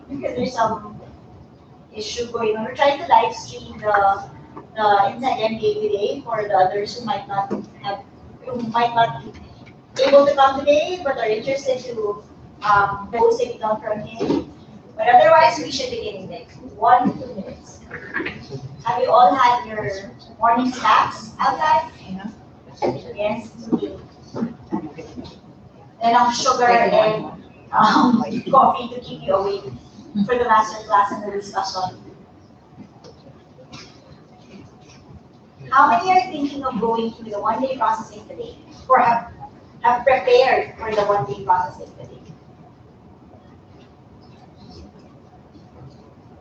because there's some issue going on. We're trying to live stream the Inside MBA today for the others who might not be able to come today, but are interested to post it down from him. But otherwise, we should begin in like 1 2 minutes. Have you all had your morning snacks outside? Yes. Enough sugar and coffee to keep you awake for the master class and the discussion. How many are thinking of going through the one-day processing today? Or have prepared for the one-day processing today?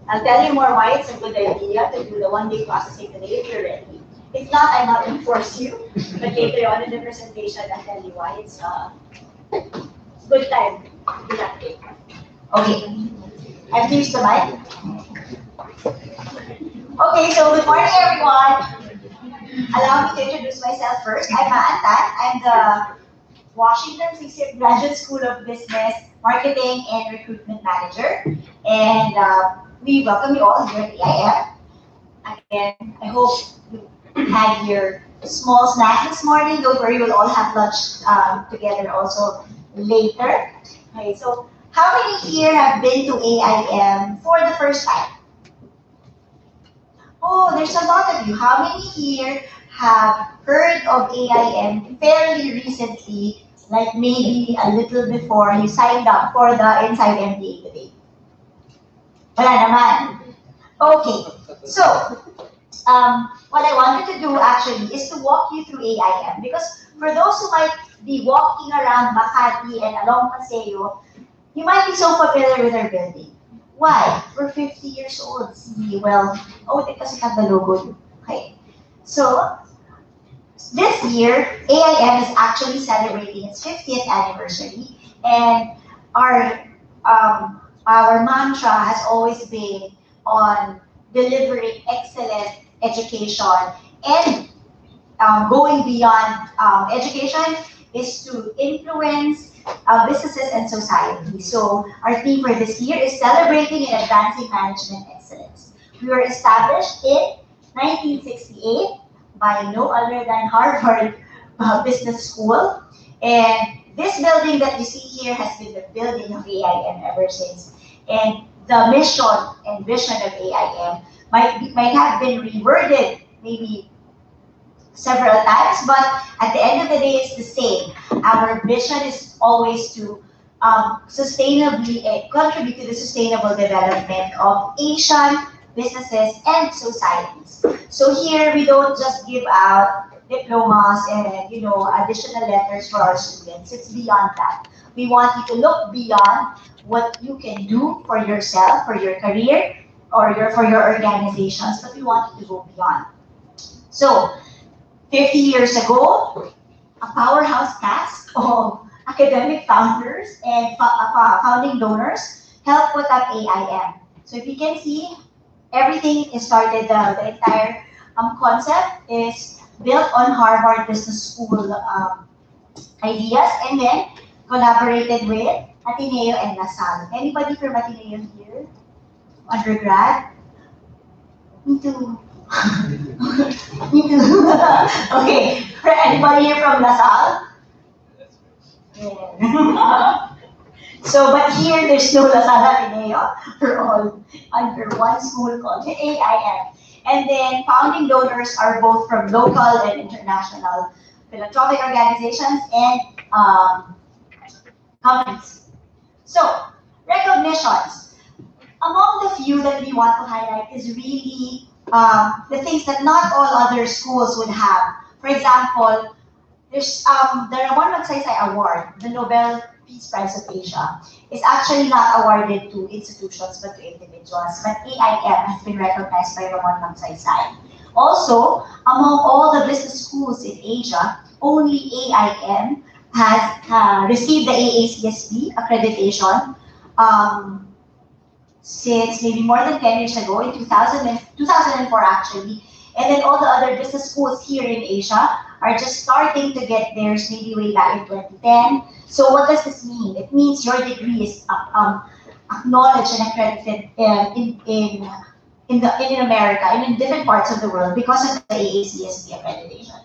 I'll tell you more why it's a good idea to do the one-day processing today if you're ready. If not, I'm not going to force you. But later on in the presentation, I'll tell you why it's a good time to do that today. Okay, I've used the mic. Okay, so good morning, everyone. Allow me to introduce myself first. I'm Maantan. I'm the Washington CCF Graduate School of Business, Marketing, and Recruitment Manager. And we welcome you all here at AIM. Again, I hope you had your small snack this morning. Don't worry, we'll all have lunch together also later. Okay, so how many here have been to AIM for the first time? Oh, there's a lot of you. How many here have heard of AIM fairly recently, like maybe a little before you signed up for the Inside MBA today? Wala naman. Okay, so what I wanted to do actually is to walk you through AIM, because for those who might be walking around Makati and along Paseo, you might be so familiar with our building. Why? We're 50 years old. See, well, kasi the logo. Okay. So, this year, AIM is actually celebrating its 50th anniversary, and our mantra has always been on delivering excellent education, and going beyond education is to influence businesses and society. So our theme for this year is celebrating and advancing management excellence. We were established in 1968 by no other than Harvard Business School. And this building that you see here has been the building of AIM ever since. And the mission and vision of AIM might have been reworded maybe several times, but at the end of the day, it's the same. Our vision is always to sustainably contribute to the sustainable development of Asian businesses and societies. So here, we don't just give out diplomas and additional letters for our students. It's beyond that. We want you to look beyond what you can do for yourself, for your career, or for your organizations, but we want you to go beyond. So, 50 years ago, a powerhouse cast of academic founders and founding donors helped put up AIM. So if you can see, everything is started, the entire concept is built on Harvard Business School ideas, and then collaborated with Ateneo and LaSalle. Anybody from Ateneo here? Undergrad? Me too. Me too. Okay, for anybody here from LaSalle? Yeah. So, but here there's no LaSalle Ateneo. We're all under one school called AIM. And then founding donors are both from local and international philanthropic organizations and companies. So, recognitions. Among the few that we want to highlight is really the things that not all other schools would have. For example, there's the Ramon Magsaysay Award, the Nobel Peace Prize of Asia, is actually not awarded to institutions but to individuals. But AIM has been recognized by Ramon Magsaysay. Also, among all the business schools in Asia, only AIM has received the AACSB accreditation since maybe more than 10 years ago, in 2004 actually. And then all the other business schools here in Asia are just starting to get theirs maybe way back in 2010. So what does this mean? It means your degree is acknowledged and accredited in America and in different parts of the world because of the AACSB accreditation.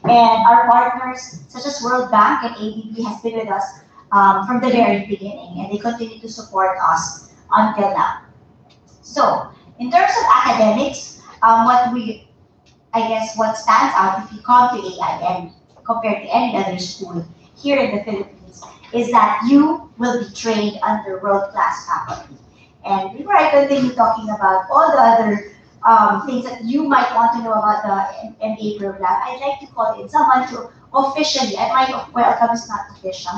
And our partners, such as World Bank and ADB, has been with us from the very beginning, and they continue to support us until now. So, in terms of academics, what stands out if you come to AIN compared to any other school here in the Philippines is that you will be trained under world-class faculty. And before I continue talking about all the other things that you might want to know about the MBA program, I'd like to call in someone to officially, and my welcome is not official,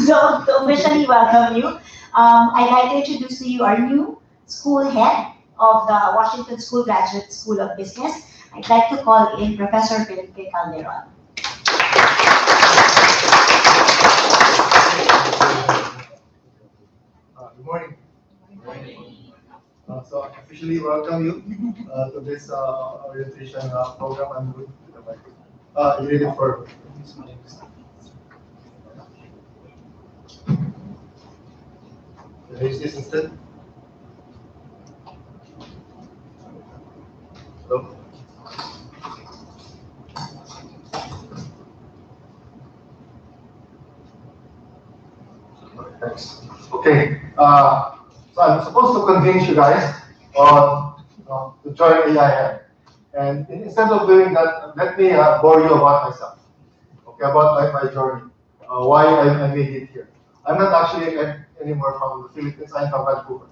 so to officially welcome you. I'd like to introduce to you our new school head of the Washington School Graduate School of Business. I'd like to call in Professor Felipe Calderon. Good morning. So I officially welcome you to this orientation program. I'm good. You ready for use this instead? Hello? Thanks. Okay. So I'm supposed to convince you guys on to join AIN. And instead of doing that, let me bore you about myself. Okay, about my journey. Why I made it here. I'm not actually anymore from the Philippines. I'm from Vancouver.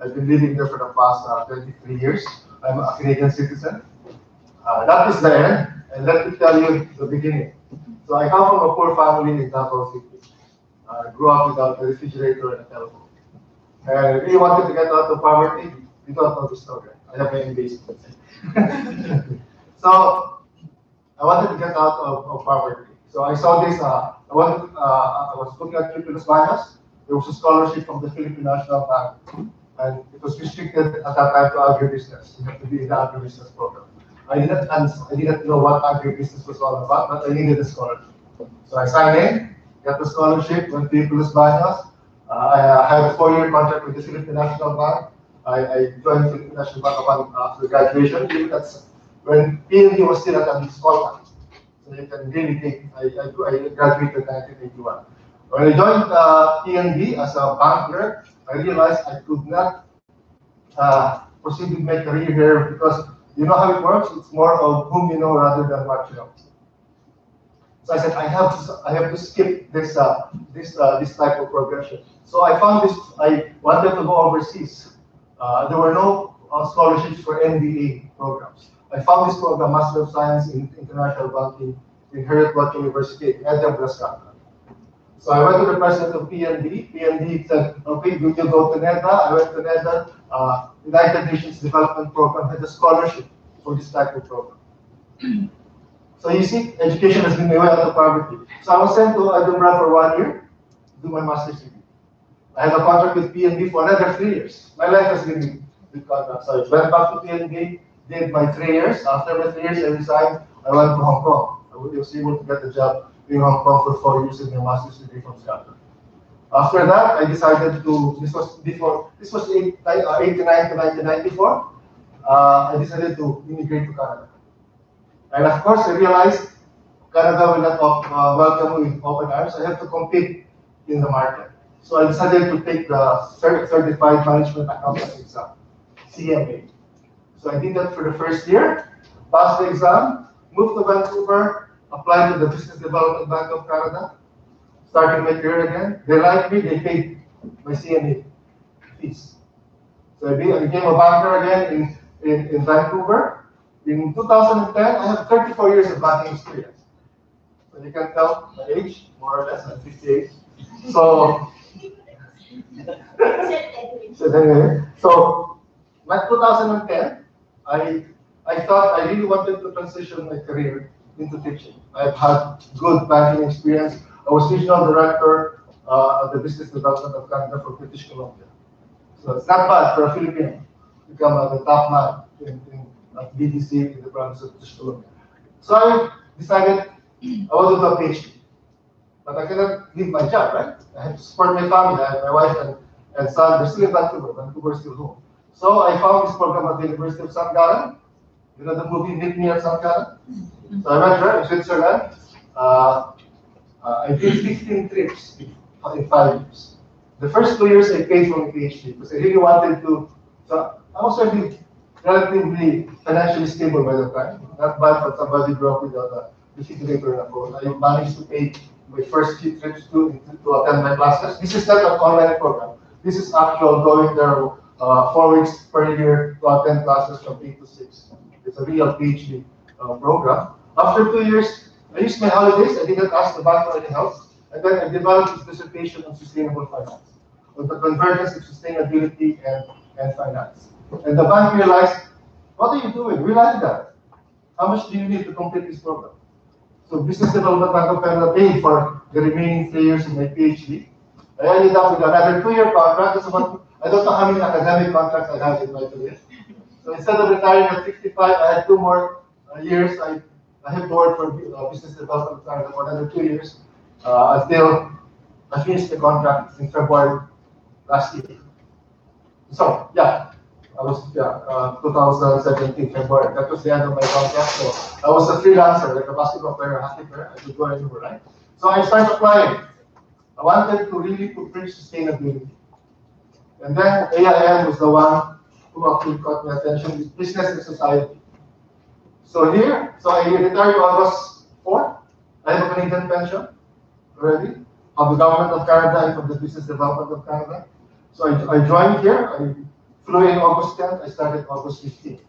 I've been living there for the past 23 years. I'm a Canadian citizen. That is the end. And let me tell you the beginning. So I come from a poor family in Davao City. I grew up without a refrigerator and a telephone. And I really wanted to get out of poverty. You don't know the story. I have my MBA. So I wanted to get out of poverty. So I saw this. I was looking at Triple Baños. There was a scholarship from the Philippine National Bank, and it was restricted at that time to agribusiness. You have to be in the agribusiness program. I didn't know what agribusiness was all about, but I needed a scholarship. So I signed in, got the scholarship, went to Triple Baños. I had a 4-year contract with the Philippine National Bank. I joined the Philippine National Bank after graduation. That's when PNB was still at a small time. So you can really think, I graduated in 1981. When I joined PNB as a banker, I realized I could not proceed with my career here because you know how it works? It's more of whom you know rather than what you know. So I said I have to skip this type of progression. So I found this. I wanted to go overseas. There were no scholarships for MBA programs. I found this program, Master of Science in International Banking, in Heriot-Watt University in Edinburgh, Scotland. So I went to the president of PNB. PNB said, "Okay, will you go to NEDA?" I went to NEDA. United Nations Development Program had a scholarship for this type of program. So you see, education has been my way out of poverty. So I was sent to Edinburgh for 1 year to do my master's degree. I had a contract with PNB for another 3 years. My life has been with contracts. So I went back to PNB, did my 3 years. After my 3 years, I resigned. I went to Hong Kong. I was able to get a job in Hong Kong for 4 years in my master's degree from Scotland. After that, I decided to, this was 89 to 1994, I decided to immigrate to Canada. And of course, I realized Canada will not welcome me with open arms. I have to compete in the market. So I decided to take the Certified Management Accountant exam, CMA. So I did that for the first year, passed the exam, moved to Vancouver, applied to the Business Development Bank of Canada, starting my career again. They liked me, they paid my CMA fees. So I became a banker again in Vancouver. In 2010, I have 34 years of banking experience. So you can tell my age, more or less, I'm 58. So, by 2010, I thought I really wanted to transition my career into teaching. I've had good banking experience. I was regional director of the Business Development of Canada for British Columbia. So it's not bad for a Filipino to become the top man in BDC in the province of British Columbia. So I decided I want to do a PhD. But I cannot leave my job, right? I have to support my family. I have my wife and son, they're still in Vancouver. Vancouver is still home. So I found this program at the University of St. Gallen. You know the movie Meet Me at St. Gallen? So I went there in Switzerland. I did 15 trips in 5 years. The first 2 years I paid for my PhD because I really wanted to. So I was already relatively financially stable by the time. Not bad for somebody grew up without a refrigerator and a phone. I managed to pay my first few trips to attend my classes. This is not an online program. This is actual going there 4 weeks per year to attend classes from 8 to 6. It's a real PhD program. After 2 years, I used my holidays. I didn't ask the bank for any help. And then I developed this dissertation on sustainable finance, on the convergence of sustainability and finance. And the bank realized, what are you doing? We like that. How much do you need to complete this program? So Business Development Bank of Canada paid for the remaining 3 years of my PhD. I ended up with another 2-year contract. That's about, I don't know how many academic contracts I have in my career. So instead of retiring at 65, I had 2 more years. I had worked for Business Development Canada for another 2 years until I finished the contract in February last year. So yeah, I was 2017 February. That was the end of my contract. So I was a freelancer, like a basketball player, a hockey player. I could go anywhere, right? So I started applying. I wanted to really preach sustainability. And then AIM was the one who actually caught my attention, is business and society. So here, so I retired August 4th. I have a Canadian pension already of the government of Canada and from the Business Development of Canada. So I joined here. I flew in August 10th. I started August 15th.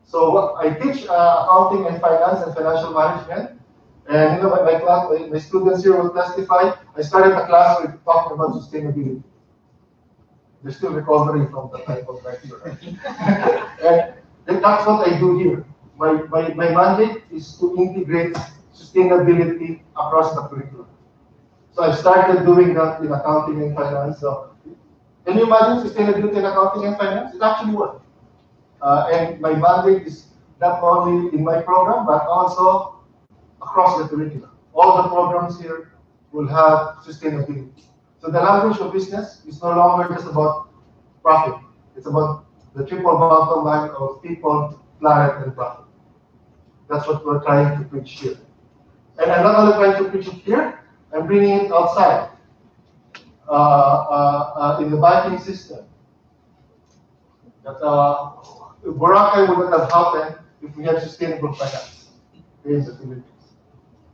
So what I teach accounting and finance and financial management. And you know, my class, my students here will testify. I started a class with talking about sustainability. They're still recovering from the type of lecture. And that's what I do here. My mandate is to integrate sustainability across the curriculum. So I started doing that in accounting and finance. So can you imagine sustainability in accounting and finance? It actually works. And my mandate is not only in my program, but also across the curriculum. All the programs here will have sustainability. So the language of business is no longer just about profit. It's about the triple bottom line of people, planet, and profit. That's what we're trying to preach here. And I'm not only trying to preach it here, I'm bringing it outside in the banking system. That Boracay would not have happened if we had sustainable finance in the Philippines.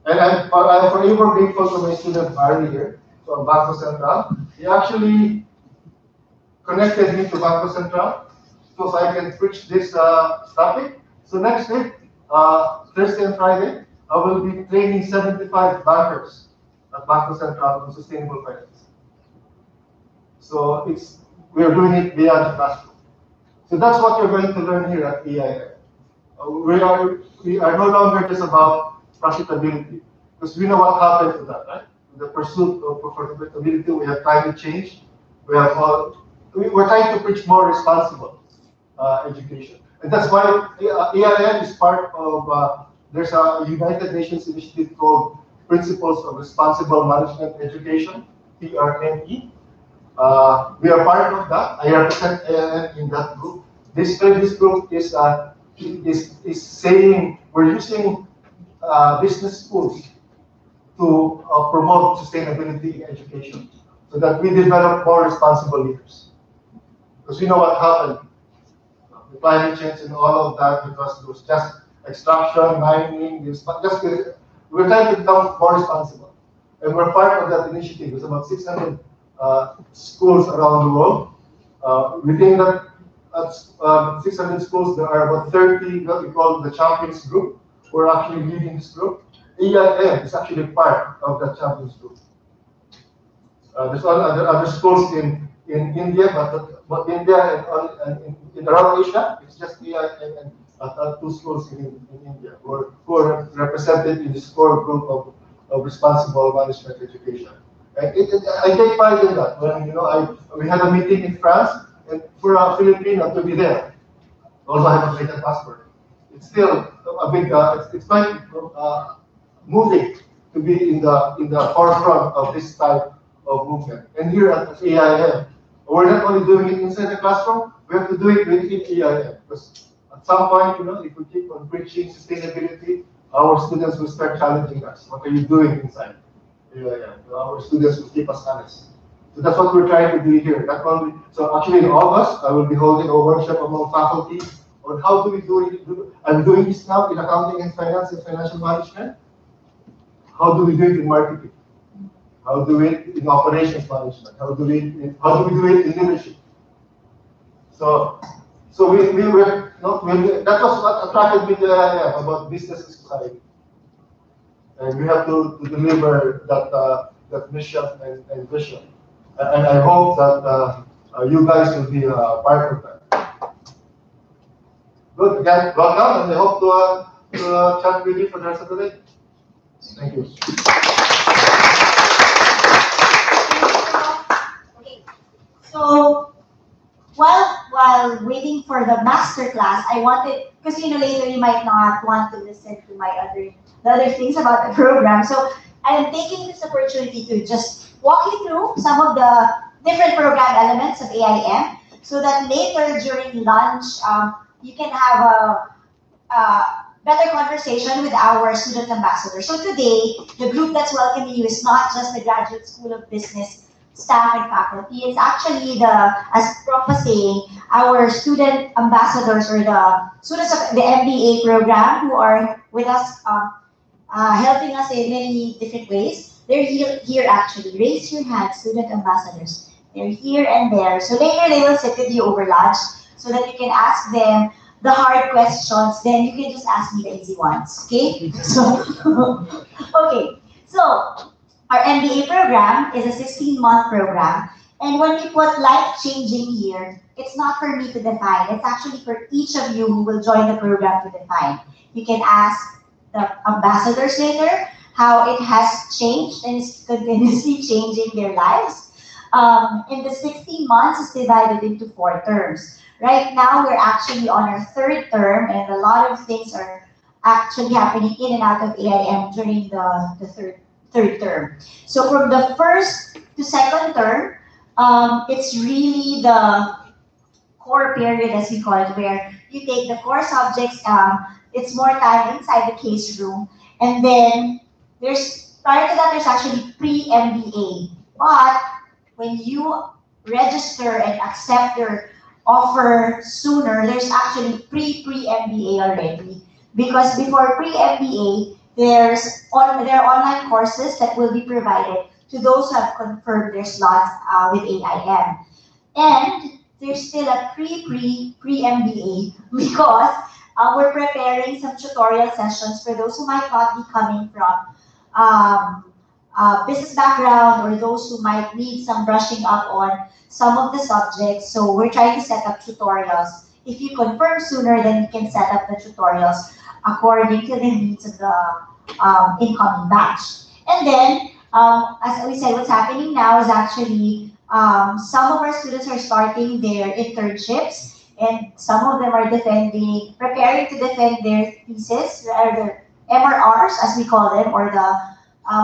And I'm forever grateful to my student Barry here from Banco Central. He actually connected me to Banco Central so I can preach this topic. So next week, Thursday and Friday, I will be training 75 bankers at Banco Central on sustainable finance. So we're doing it beyond the classroom. So that's what you're going to learn here at AIM. We are no longer just about profitability, because we know what happened to that, right? In the pursuit of profitability, we have climate change. We're trying to preach more responsible education, and that's why AIM is part of. There's a United Nations initiative called Principles of Responsible Management Education (PRME). We are part of that. I represent AIM in that group. This group is saying we're using business schools to promote sustainability in education, so that we develop more responsible leaders. Because we know what happened, the climate change and all of that, because it was just extraction, mining, we're trying to become more responsible. And we're part of that initiative. There's about 600 schools around the world. Within that 600 schools, there are about 30 what we call the champions group. We're actually leading this group. AIM is actually part of that champions group. There's other schools in India, but India and in around Asia, it's just AIM and 2 schools in India who are represented in this core group of responsible management education. And I take pride in that. When we had a meeting in France, and for a Filipino to be there, although I have a American passport, it's still a big. It's quite moving to be in the forefront of this type of movement. And here at AIM, We're not only doing it inside the classroom, we have to do it within EIM. Because at some point, if we keep on preaching sustainability, our students will start challenging us. What are you doing inside EIM? Our students will keep us honest. So that's what we're trying to do here. Not only, so actually in August, I will be holding a workshop among faculty on how do we do it. I'm doing this now in accounting and finance and financial management. How do we do it in marketing? How do we do it in operations management? How do we do it in leadership? So that was what attracted me to about business and society. And we have to deliver that mission and vision. And I hope that you guys will be part of that. Good, again, welcome, and I hope to chat with you for the rest of the day. Thank you. Okay, so while waiting for the master class, I wanted, because later you might not want to listen to the other things about the program. So I'm taking this opportunity to just walk you through some of the different program elements of AIM, so that later during lunch you can have a better conversation with our student ambassadors. So today, the group that's welcoming you is not just the Graduate School of Business staff and faculty. It's actually as Prof was saying, our student ambassadors, or the students of the MBA program who are with us, helping us in many different ways. They're here actually. Raise your hand, student ambassadors. They're here and there. So later they will sit with you over lunch so that you can ask them the hard questions. Then you can just ask me the easy ones. Okay? So, okay. So our MBA program is a 16-month program. And when we put life-changing here, it's not for me to define. It's actually for each of you who will join the program to define. You can ask the ambassadors later how it has changed and is continuously changing their lives. In the 16 months, it's divided into 4 terms. Right now, we're actually on our 3rd term, and a lot of things are actually happening in and out of AIM during the third term. So from the 1st to 2nd term, it's really the core period, as we call it, where you take the core subjects. It's more time inside the case room, and then prior to that, there's actually pre-MBA. But when you register and accept your offer sooner, there's actually pre-MBA already. Because before pre-MBA, there are online courses that will be provided to those who have confirmed their slots with AIM. And there's still a pre-MBA because we're preparing some tutorial sessions for those who might not be coming from business background, or those who might need some brushing up on some of the subjects. So we're trying to set up tutorials. If you confirm sooner, then you can set up the tutorials according to the needs of the incoming batch. And then, as we said, what's happening now is actually some of our students are starting their internships, and some of them are preparing to defend their thesis, or their MRRs, as we call them, or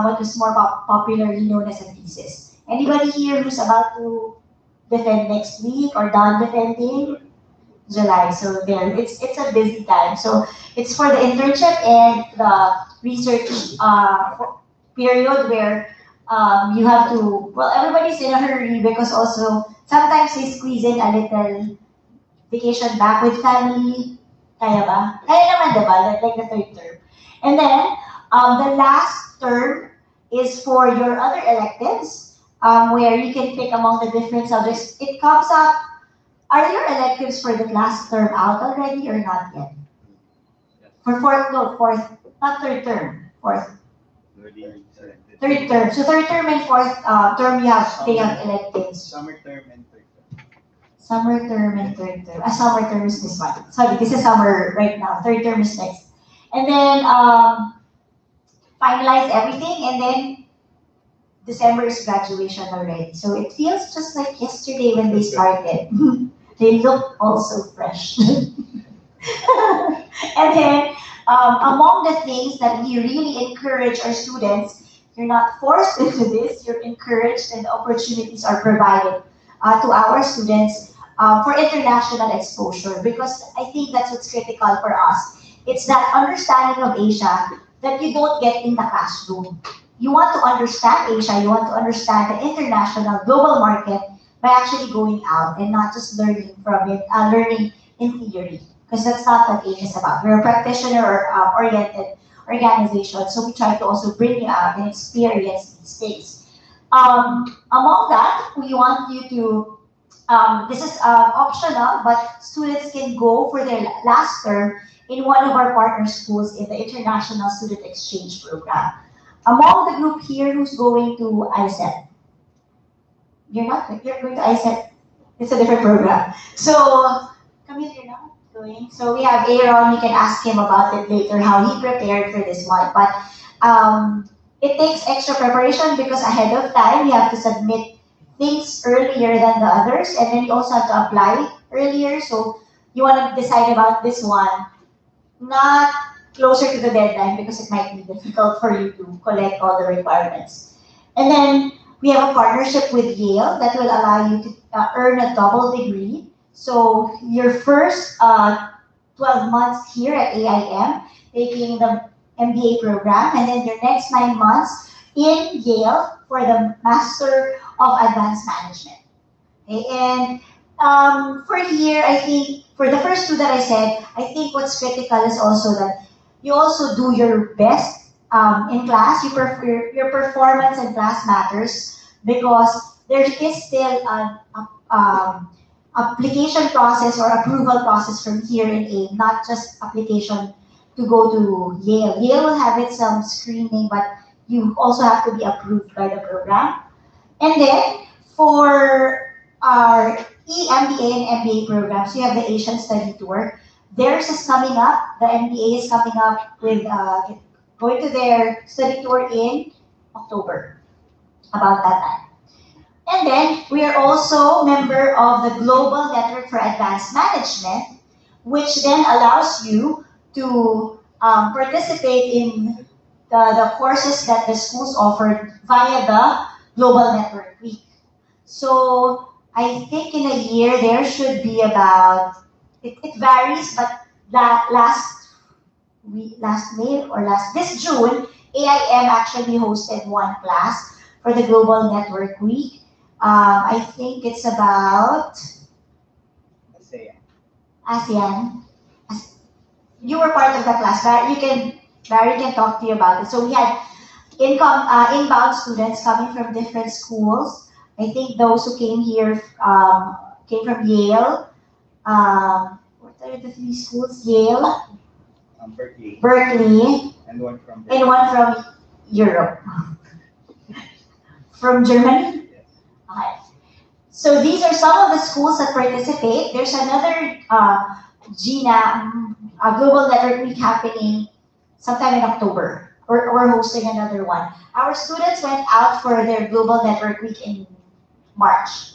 what is more popularly known as a thesis. Anybody here who's about to defend next week or done defending? July. So there, it's a busy time. So it's for the internship and the research period where you have to, well, everybody's in a hurry because also sometimes they squeeze in a little vacation back with family. Kaya ba? Kaya naman, diba? Like the 3rd term. And then the last term is for your other electives, where you can pick among the different subjects. It comes up. Are your electives for the last term out already or not yet? For fourth, not 3rd term, 4th. 3rd term. So 3rd term and 4th term, they have electives. Summer term and 3rd term. Summer term and 3rd term. Summer term is this one. Sorry, this is summer right now. 3rd term is next. And then finalize everything, and then December is graduation already. So it feels just like yesterday when they started. They look also fresh. And then among the things that we really encourage our students, you're not forced into this, you're encouraged, and opportunities are provided to our students for international exposure, because I think that's what's critical for us. It's that understanding of Asia that you don't get in the classroom. You want to understand Asia, you want to understand the international global market by actually going out and not just learning from it, learning in theory, because that's not what AIM is about. We're a practitioner-oriented organization, so we try to also bring you out and experience these things. Among that, we want you to, this is optional, but students can go for their last term in one of our partner schools in the International Student Exchange Program. Among the group here who's going to ISET, you're not, you're going to ISET, it's a different program. So, come here, you're not going. So we have Aaron, you can ask him about it later, how he prepared for this one. But it takes extra preparation because ahead of time, you have to submit things earlier than the others, and then you also have to apply earlier. So you want to decide about this one, not closer to the deadline because it might be difficult for you to collect all the requirements. And then we have a partnership with Yale that will allow you to earn a double degree. So your first 12 months here at AIM, taking the MBA program, and then your next 9 months in Yale for the Master of Advanced Management. Okay, and for here, I think, for the first two that I said, I think what's critical is also that you also do your best in class. Your performance in class matters because there is still an application process or approval process from here in AIM, not just application to go to Yale. Yale will have its screening, but you also have to be approved by the program. And then for our MBA and MBA programs, you have the Asian Study Tour. Theirs is coming up. The MBA is coming up with going to their study tour in October, about that time. And then we are also member of the Global Network for Advanced Management, which then allows you to participate in the courses that the schools offered via the Global Network Week. So I think in a year there should be about, it varies, but last May or this June, AIM actually hosted one class for the Global Network Week. I think it's about ASEAN. You were part of the class. Barry can talk to you about it. So we had inbound students coming from different schools. I think those who came here came from Yale. What are the three schools? Yale, Berkeley, and one from Europe. From Germany? Yes. Okay. So these are some of the schools that participate. There's another GINA, Global Network Week happening sometime in October. We're hosting another one. Our students went out for their Global Network Week in March.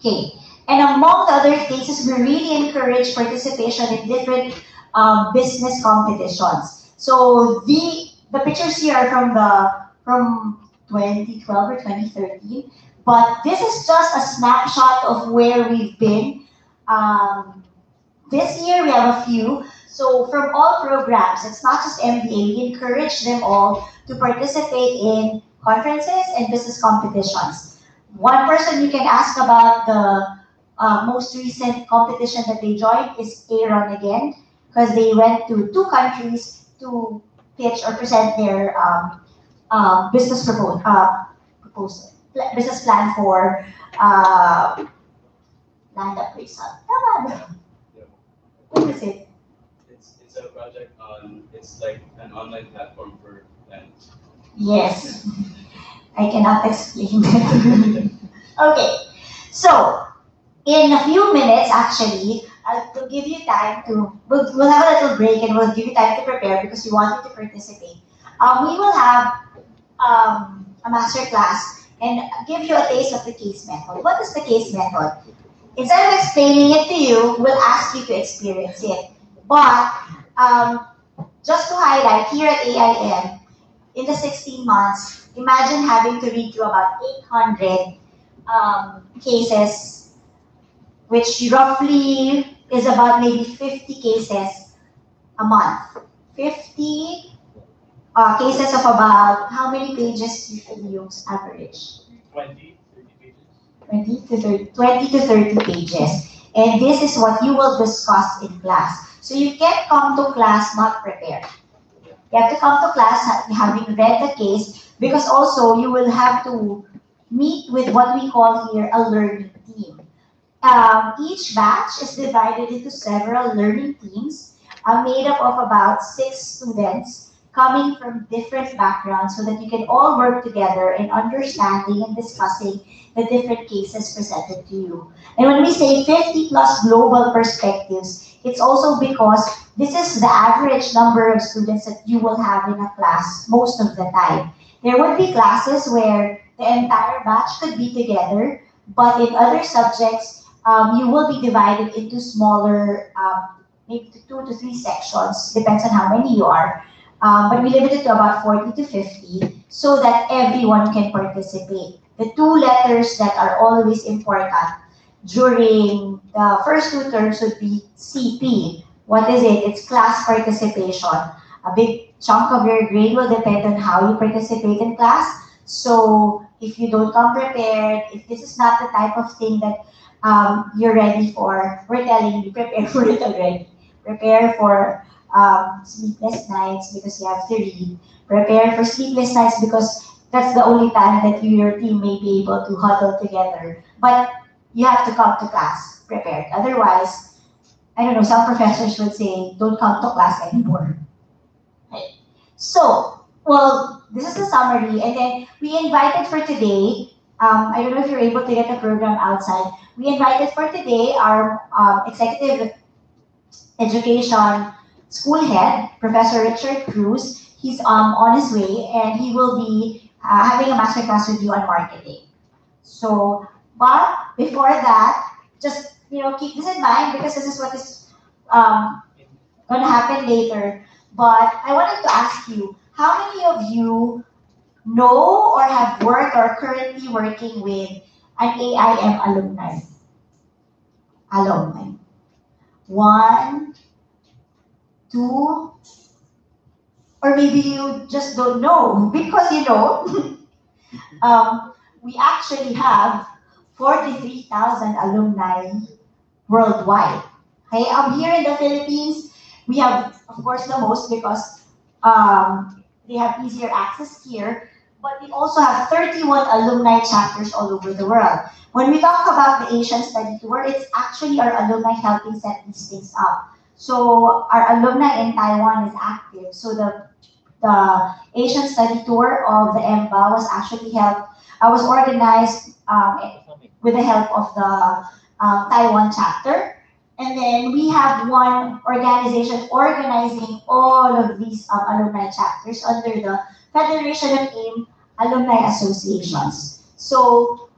Okay. And among the other things is we really encourage participation in different business competitions. So the pictures here are from 2012 or 2013, but this is just a snapshot of where we've been. This year we have a few. So from all programs, it's not just MBA, we encourage them all to participate in conferences and business competitions. One person you can ask about the most recent competition that they joined is Aaron again, because they went to 2 countries to pitch or present their business proposal, business plan for land appraisal. Come on. What is it? It's a project on, it's like an online platform for land. Yes, I cannot explain that. Okay, so in a few minutes, actually, we'll give you time to, we'll have a little break and we'll give you time to prepare because we want you to participate. We will have a master class and give you a taste of the case method. What is the case method? Instead of explaining it to you, we'll ask you to experience it. But just to highlight, here at AIM, in the 16 months, imagine having to read through about 800 cases, which roughly is about maybe 50 cases a month. 50 cases of about how many pages usually use average? 20, 30 pages. 20 to 30 pages. And this is what you will discuss in class. So you can't come to class not prepared. You have to come to class having read the case, because also you will have to meet with what we call here a learning team. Each batch is divided into several learning teams made up of about 6 students coming from different backgrounds so that you can all work together in understanding and discussing the different cases presented to you. And when we say 50 plus global perspectives, it's also because this is the average number of students that you will have in a class most of the time. There would be classes where the entire batch could be together, but in other subjects, you will be divided into smaller, maybe 2 to 3 sections, depends on how many you are. But we limit it to about 40 to 50 so that everyone can participate. The 2 letters that are always important during the first 2 terms would be CP. What is it? It's class participation. A big chunk of your grade will depend on how you participate in class. So if you don't come prepared, if this is not the type of thing that you're ready for, we're telling you, prepare for it already. Prepare for sleepless nights because you have to read. Prepare for sleepless nights because that's the only time that you, your team may be able to huddle together. But you have to come to class prepared. Otherwise, I don't know, some professors would say, don't come to class anymore. Right. So, well, this is the summary. And then we invited for today, I don't know if you're able to get the program outside. We invited for today our executive education school head, Professor Richard Cruz. He's on his way and he will be having a masterclass with you on marketing. So, but before that, just keep this in mind because this is what is going to happen later. But I wanted to ask you, how many of you know or have worked or are currently working with an AIM alumni? Alumni. 1, 2, or maybe you just don't know because we actually have 43,000 alumni worldwide. Okay, here in the Philippines, we have, of course, the most because they have easier access here, but we also have 31 alumni chapters all over the world. When we talk about the Asian Study Tour, it's actually our alumni helping set these things up. So our alumni in Taiwan is active. So the Asian Study Tour of the EMBA was actually was organized with the help of the Taiwan chapter. And then we have one organization organizing all of these alumni chapters under the Federation of AIM Alumni Associations. So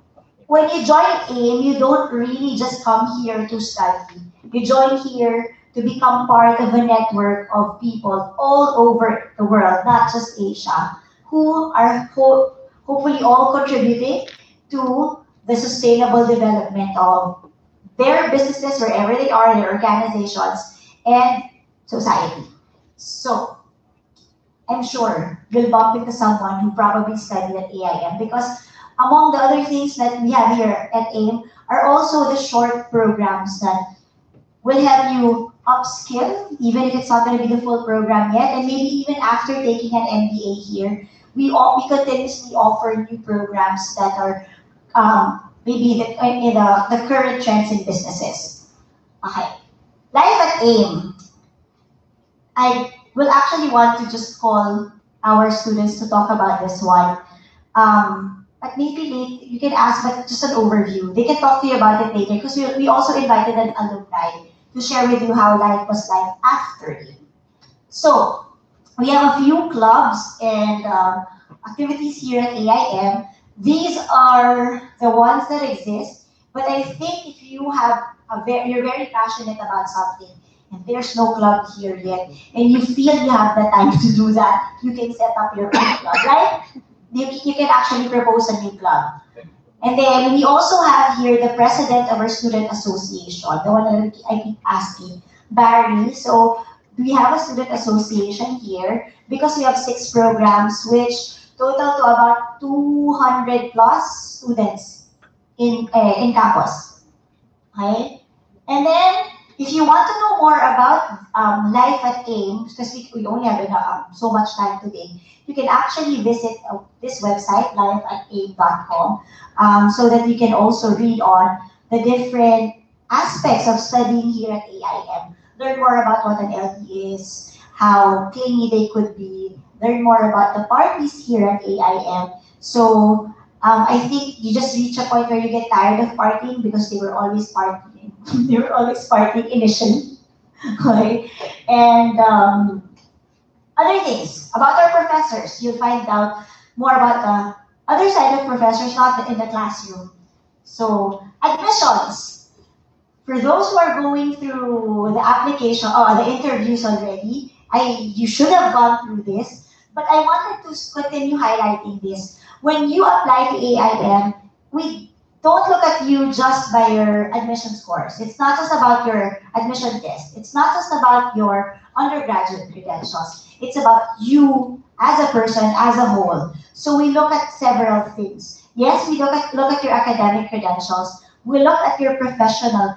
when you join AIM, you don't really just come here to study. You join here to become part of a network of people all over the world, not just Asia, who are hopefully all contributing to the sustainable development of their businesses, wherever they are, their organizations, and society. So, I'm sure you'll bump into someone who probably studied at AIM because among the other things that we have here at AIM are also the short programs that will help you upskill, even if it's not going to be the full program yet, and maybe even after taking an MBA here, we continuously offer new programs that are maybe the current trends in businesses. Okay. Life at AIM. I will actually want to just call our students to talk about this one. But maybe you can ask, but just an overview. They can talk to you about it later because we also invited an alumni to share with you how life was like after AIM. So, we have a few clubs and activities here at AIM. These are the ones that exist, but I think if you have you're very passionate about something and there's no club here yet, and you feel you have the time to do that, you can set up your own club, right? You can actually propose a new club. And then we also have here the president of our student association, the one that I keep asking, Barry. So we have a student association here because we have 6 programs, which total to about 200 plus students in campus. Okay? And then, if you want to know more about life at AIM, because we only have so much time today, you can actually visit this website, lifeataim.com, so that you can also read on the different aspects of studying here at AIM. Learn more about what an LT is, how clingy they could be, learn more about the parties here at AIM. So I think you just reach a point where you get tired of partying because they were always partying. They were always partying initially. Okay? And other things about our professors, you'll find out more about the other side of professors, not in the classroom. So, admissions. For those who are going through the application or the interviews already, you should have gone through this, but I wanted to continue highlighting this. When you apply to AIM, we don't look at you just by your admission scores. It's not just about your admission test. It's not just about your undergraduate credentials. It's about you as a person, as a whole. So we look at several things. Yes, we look at your academic credentials. We look at your professional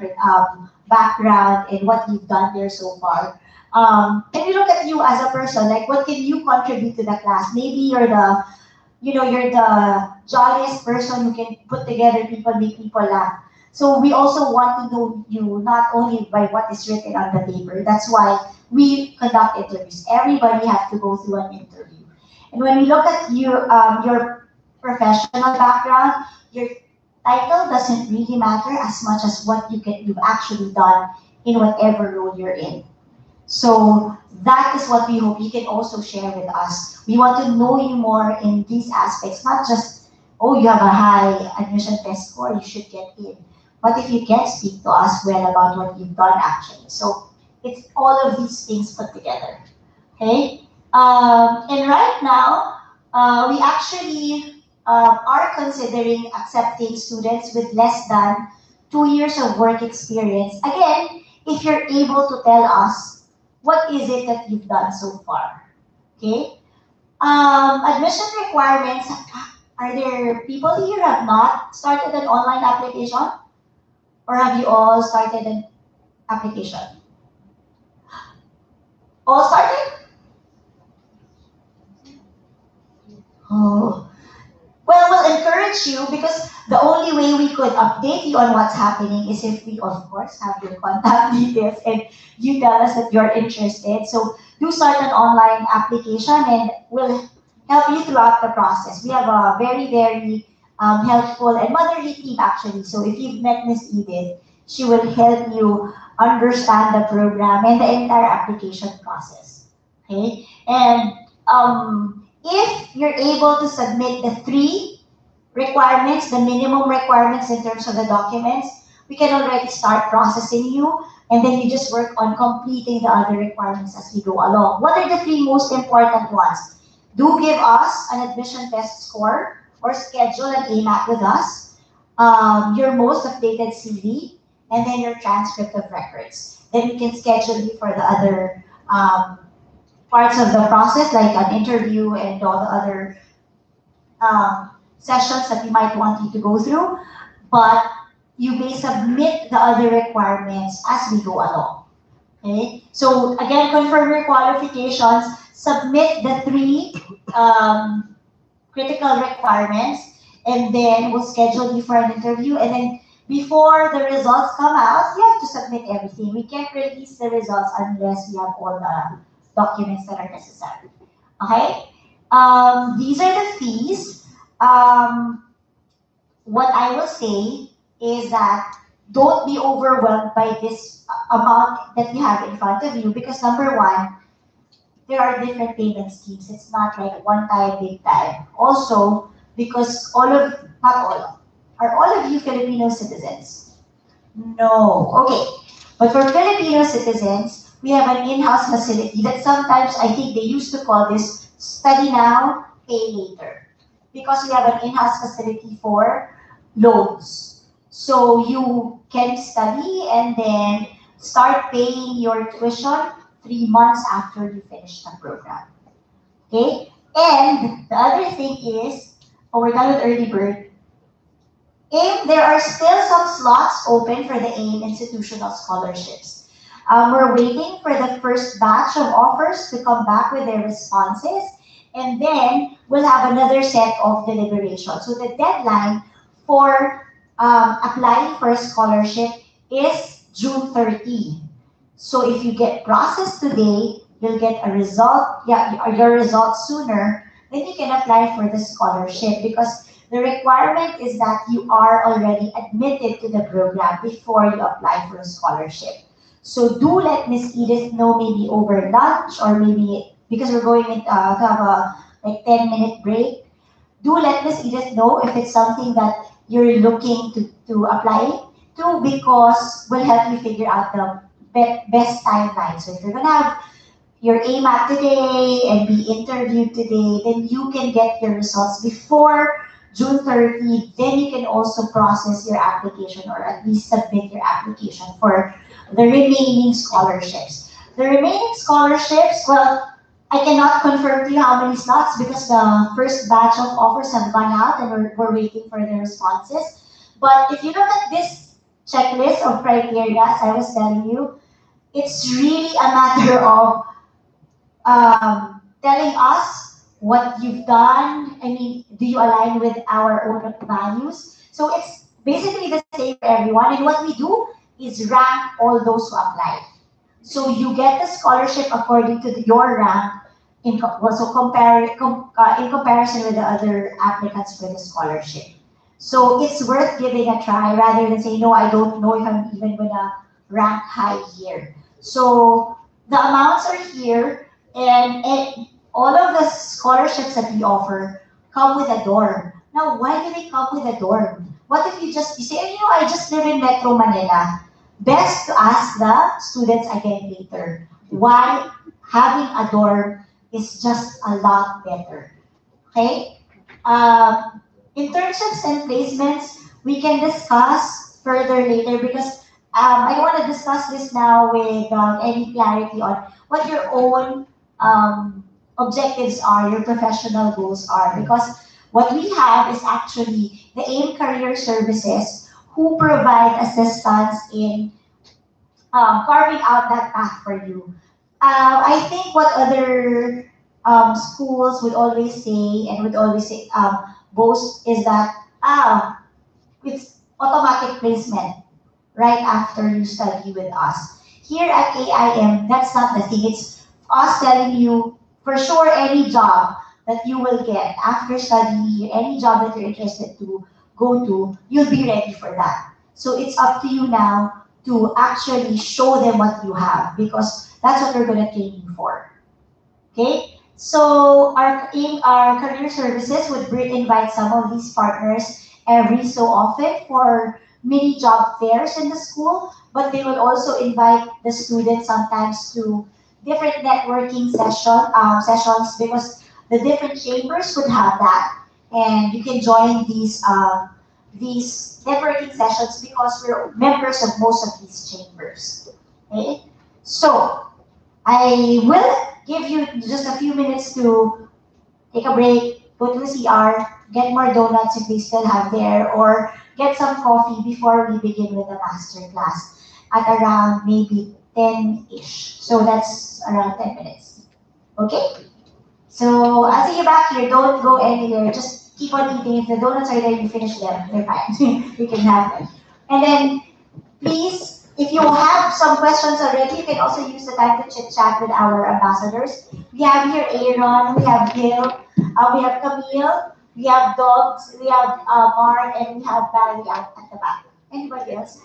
background and what you've done there so far. And we look at you as a person, like what can you contribute to the class? Maybe you're the jolliest person who can put together people, make people laugh. So we also want to know you not only by what is written on the paper. That's why we conduct interviews. Everybody has to go through an interview. And when we look at your professional background, your title doesn't really matter as much as what you've actually done in whatever role you're in. So that is what we hope you can also share with us. We want to know you more in these aspects, not just, oh, you have a high admission test score, you should get in. But if you can speak to us well about what you've done actually. So it's all of these things put together. Okay? And right now, we actually are considering accepting students with less than 2 years of work experience. Again, if you're able to tell us what is it that you've done so far. Okay? Admission requirements. Are there people here who have not started an online application? Or have you all started an application? All started? Oh. Well, we'll encourage you because the only way we could update you on what's happening is if we, of course, have your contact details and you tell us that you're interested. So do start an online application and we'll help you throughout the process. We have a very, very helpful and motherly team actually. So if you've met Miss Edith, she will help you understand the program and the entire application process. Okay? And if you're able to submit the 3 requirements, the minimum requirements in terms of the documents, we can already start processing you, and then you just work on completing the other requirements as we go along. What are the 3 most important ones? Do give us an admission test score or schedule an AMAT with us, your most updated CV, and then your transcript of records. Then we can schedule you for the other parts of the process, like an interview and all the other sessions that we might want you to go through. But you may submit the other requirements as we go along. Okay? So again, confirm your qualifications, submit the 3 critical requirements, and then we'll schedule you for an interview. And then before the results come out, you have to submit everything. We can't release the results unless we have all the documents that are necessary. Okay? These are the fees. What I will say is that don't be overwhelmed by this amount that you have in front of you because number one, there are different payment schemes. It's not like one time, big time. Also, because are all of you Filipino citizens? No. Okay. But for Filipino citizens, we have an in-house facility that sometimes I think they used to call this study now, pay later. Because we have an in-house facility for loans. So you can study and then start paying your tuition 3 months after you finish the program. Okay? And the other thing is, oh, we're done with early bird. If there are still some slots open for the AIM institutional scholarships. We're waiting for the first batch of offers to come back with their responses, and then we'll have another set of deliberations. So the deadline for applying for a scholarship is June 30. So if you get processed today, you'll get a result, your result sooner, then you can apply for the scholarship because the requirement is that you are already admitted to the program before you apply for a scholarship. So do let Miss Edith know maybe over lunch or maybe because we're going to have a like 10-minute break. Do let Miss Edith know if it's something that you're looking to apply to because we'll help you figure out the best timeline. So if you're gonna have your AMAT today and be interviewed today, then you can get your results before June 30. Then you can also process your application or at least submit your application for the remaining scholarships. The remaining scholarships, well, I cannot confirm to you how many slots because the first batch of offers have gone out and we're waiting for the responses. But if you look at this checklist of criteria, as I was telling you, it's really a matter of telling us what you've done. I mean, do you align with our own values? So it's basically the same for everyone. And what we do is rank all those who apply. So you get the scholarship according to your rank in, in comparison with the other applicants for the scholarship. So it's worth giving a try rather than saying, no, I don't know if I'm even gonna rank high here. So the amounts are here and all of the scholarships that we offer come with a dorm. Now, why do they come with a dorm? What if you say, oh, I just live in Metro Manila? Best to ask the students again later why having a dorm is just a lot better. Okay? Internships and placements, we can discuss further later because I don't want to discuss this now with any clarity on what your own objectives are, your professional goals are. Because what we have is actually the AIM Career Services who provide assistance in carving out that path for you. I think what other schools would always say and would always say, boast is that it's automatic placement right after you study with us. Here at AIM, that's not the thing. It's us telling you for sure any job that you will get after studying here, any job that you're interested to go to, you'll be ready for that. So it's up to you now to actually show them what you have because that's what we're going to train you for. Okay? So our career services would invite some of these partners every so often for mini job fairs in the school, but they will also invite the students sometimes to different networking sessions because the different chambers would have that, and you can join these networking sessions because we're members of most of these chambers. Okay, so I will give you just a few minutes to take a break, go to the CR, get more donuts if they still have there, or get some coffee before we begin with the master class at around maybe 10-ish. So that's around 10 minutes. Okay? So I'll see you back here. Don't go anywhere. Just keep on eating. If the donuts are there, you finish them. They're fine. You can have them. And then please, if you have some questions already, you can also use the time to chit chat with our ambassadors. We have here Aaron, we have Gil, we have Camille, we have Dogs, we have Mark, and we have Barry out at the back. Anybody else?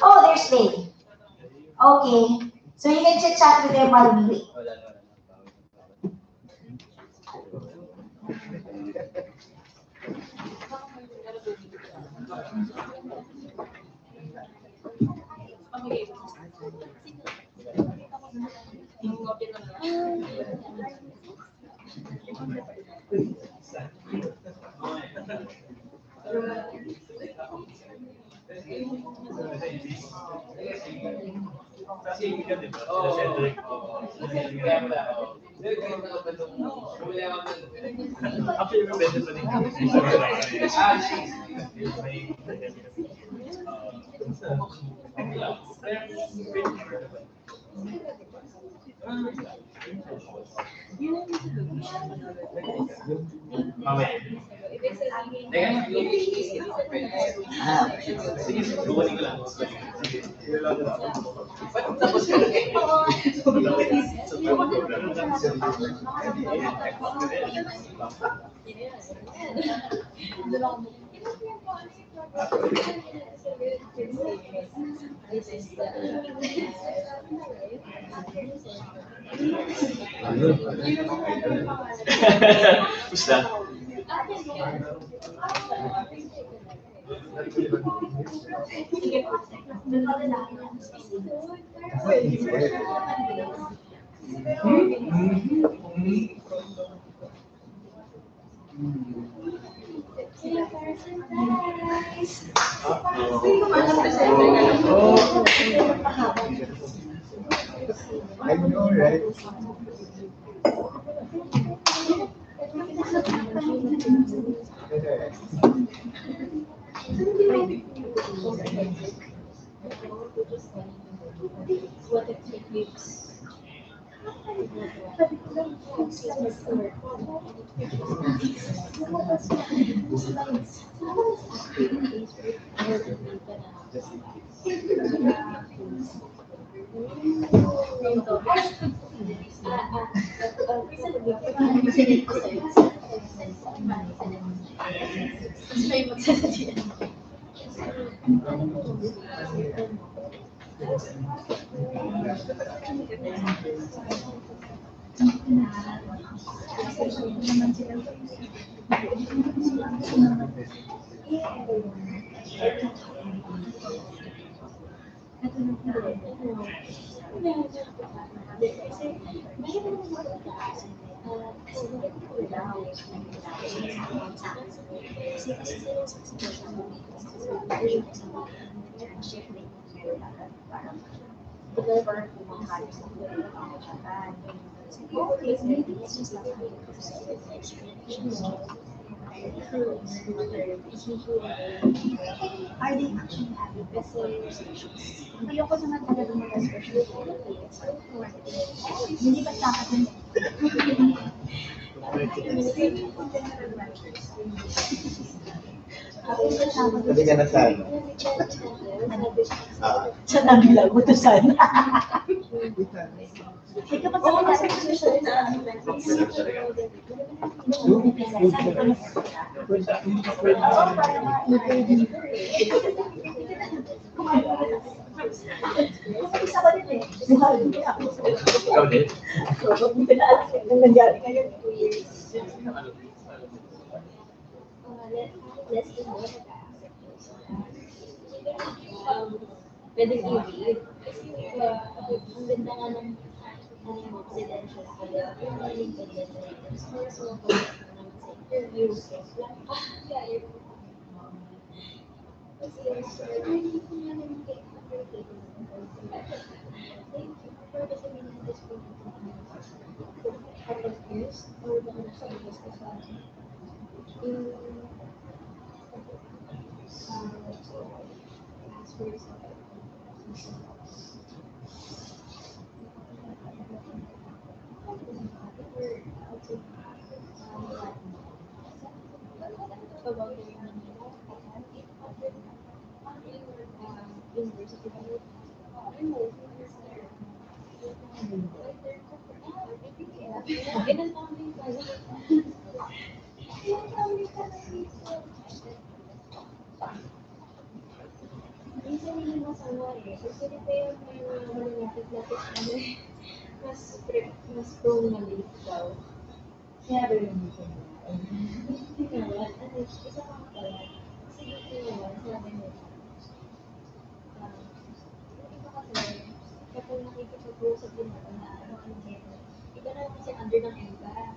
Oh, there's Lane. Okay. So you can chit chat with them while we wait. Kasi ka, di ba? Oo. Sila Cedric. Kaya pala, Actually, may beses na din kami. Yung may mamaya. Sige, kukunin ko lang. Sige. Tapos ka na eh. Basta. I know, right? What it takes. Are they actually having this conversations? Ayoko naman talaga mag-especially hindi ba dapat yun? Hindi ka na sana. Sa nabilang utusan. Ikaw pa sa isa ko din eh. Ikaw din. Nung nangyari ngayon, 2 years. Pwedeng i-read. Kasi ang ganda nga ng residential kaya yung maling ganda na ito. So, interviews. Kaya kasi hindi ko nga naman kayo thank you for the seminar this week. Couple of years, or baka nasa labas ko sa in ask for yourself. About university. Ilan taon din pala? Ilan taon din pala dito? Minsan hindi masawa eh. Kasi dito yung may mga malapit-lapit na mas prone na late daw. Kaya ba yung dito na? Hindi naman. Ano, isa ka pala. Kasi dito naman, sabi mo, iba kasi, kapag nakikipag-usap din ako na ano, iba naman kasi under ng iba.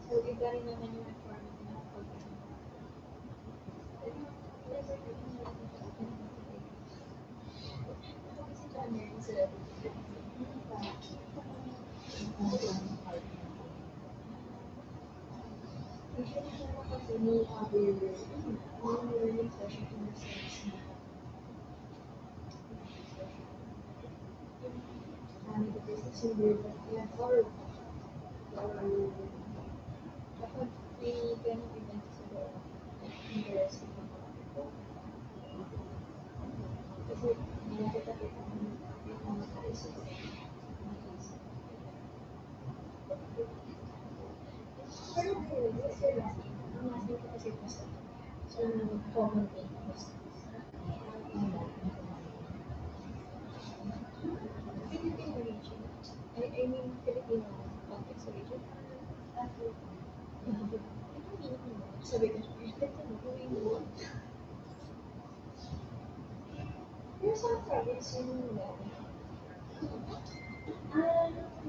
So, iba rin naman yung requirement na pag kasi sa nurse, sila dito. Usually naman kasi may other learning session in the sense na the business leader that yan or kapag may ganong event sa loob, interesting ako. Kasi nakita-kita ko yung mga kaisip. Pero what's your last name? Ang last name ko kasi basta. So, common name basta. Filipino origin. I mean, Filipino context origin. Ito meaning mo. Sabi ko, ito gawin mo. Pero sa province yung dati.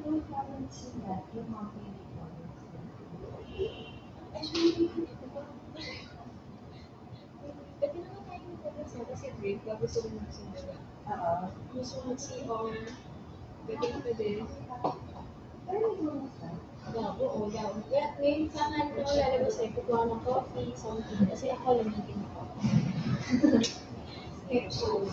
Yung province that, yung mga province. Actually, diba? Pwede naman tayo magpapasa kasi break bago sila magsimula. Gusto mag-CR. Pwede. Pero may bonus na. Oo, daw. Ngayon sa akin, kung lalabas tayo, kukuha ng coffee, something. Kasi ako lang natin ako. So,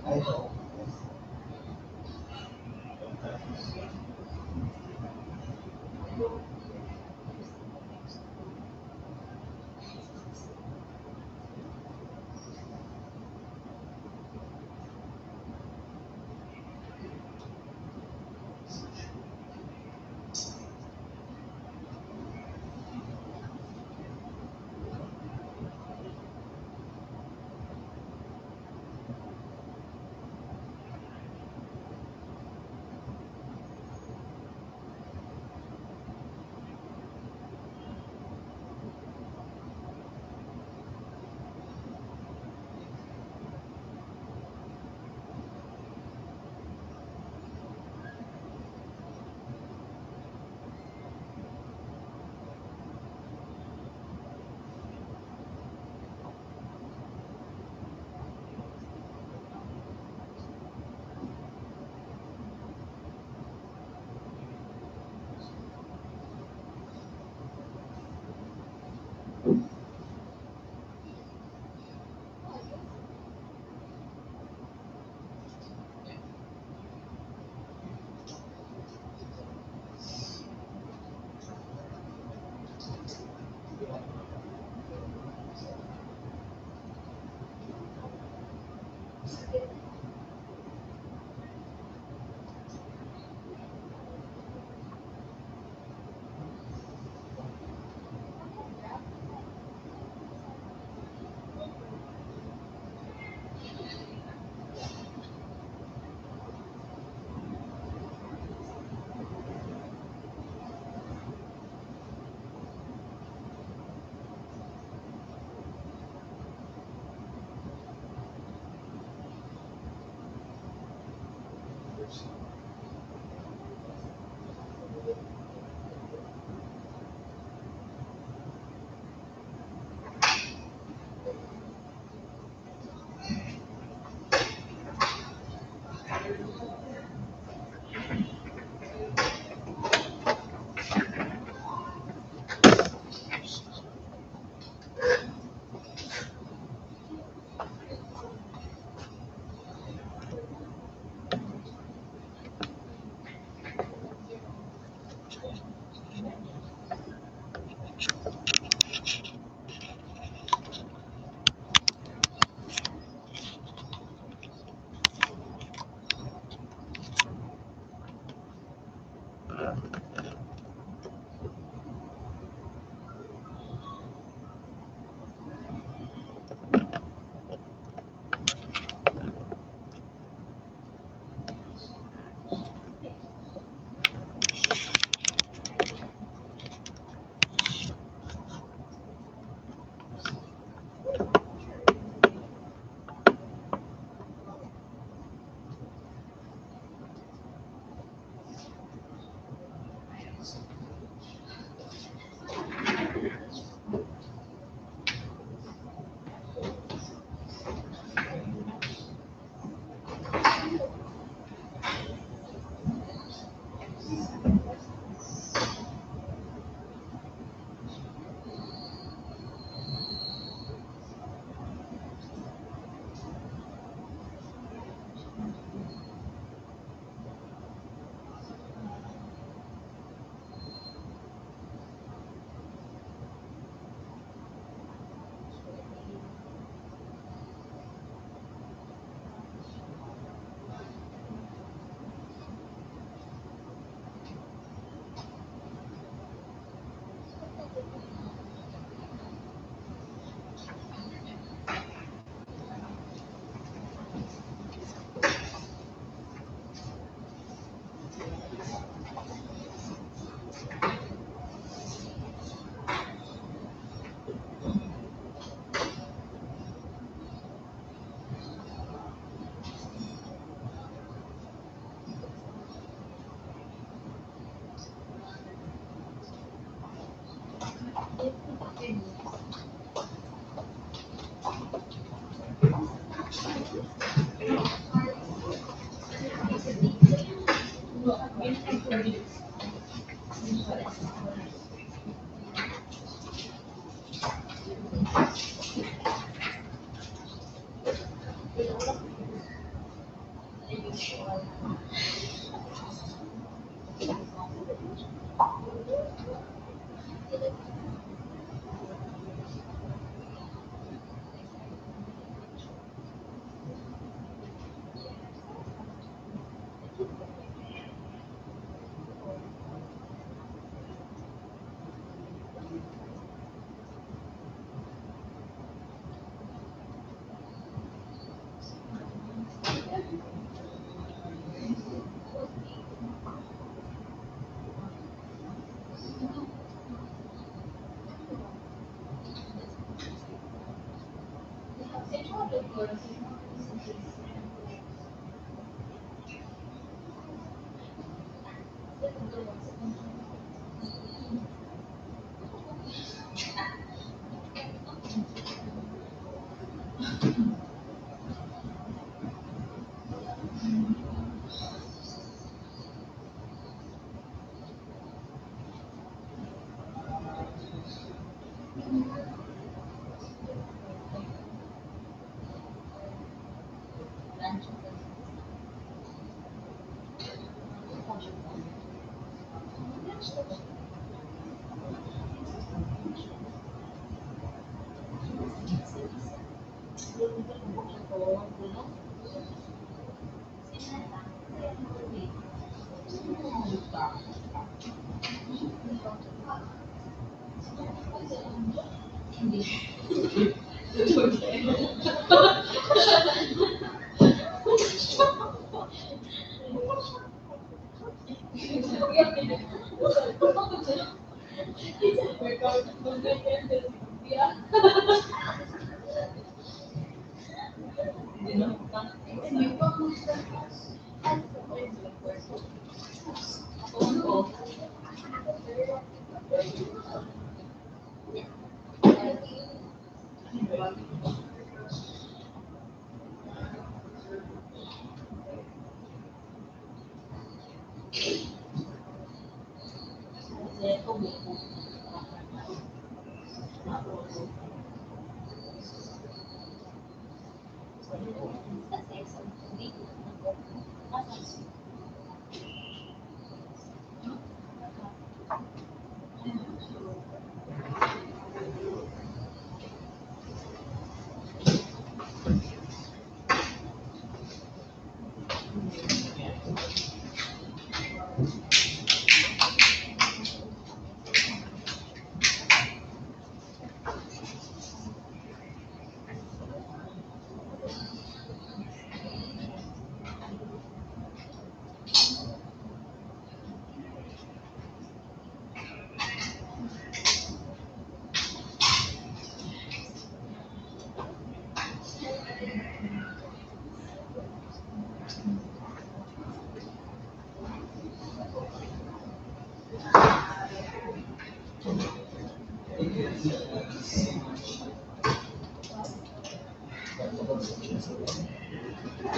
Ay,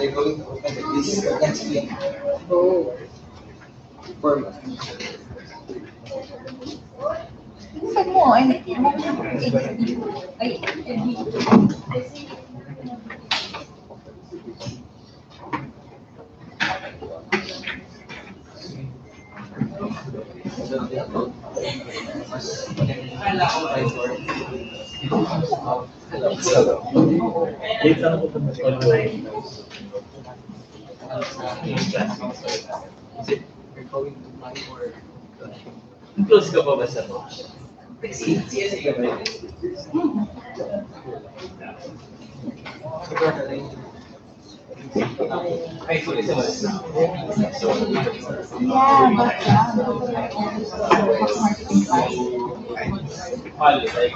They're going to open this next week. Oh. For Saan mo? Ay, Late lang ako online. is it you're going to buy or Close ka pa ba sa to? CSA ka ba? Ay, sorry, sa mas. yeah, marketing class. Pali, like,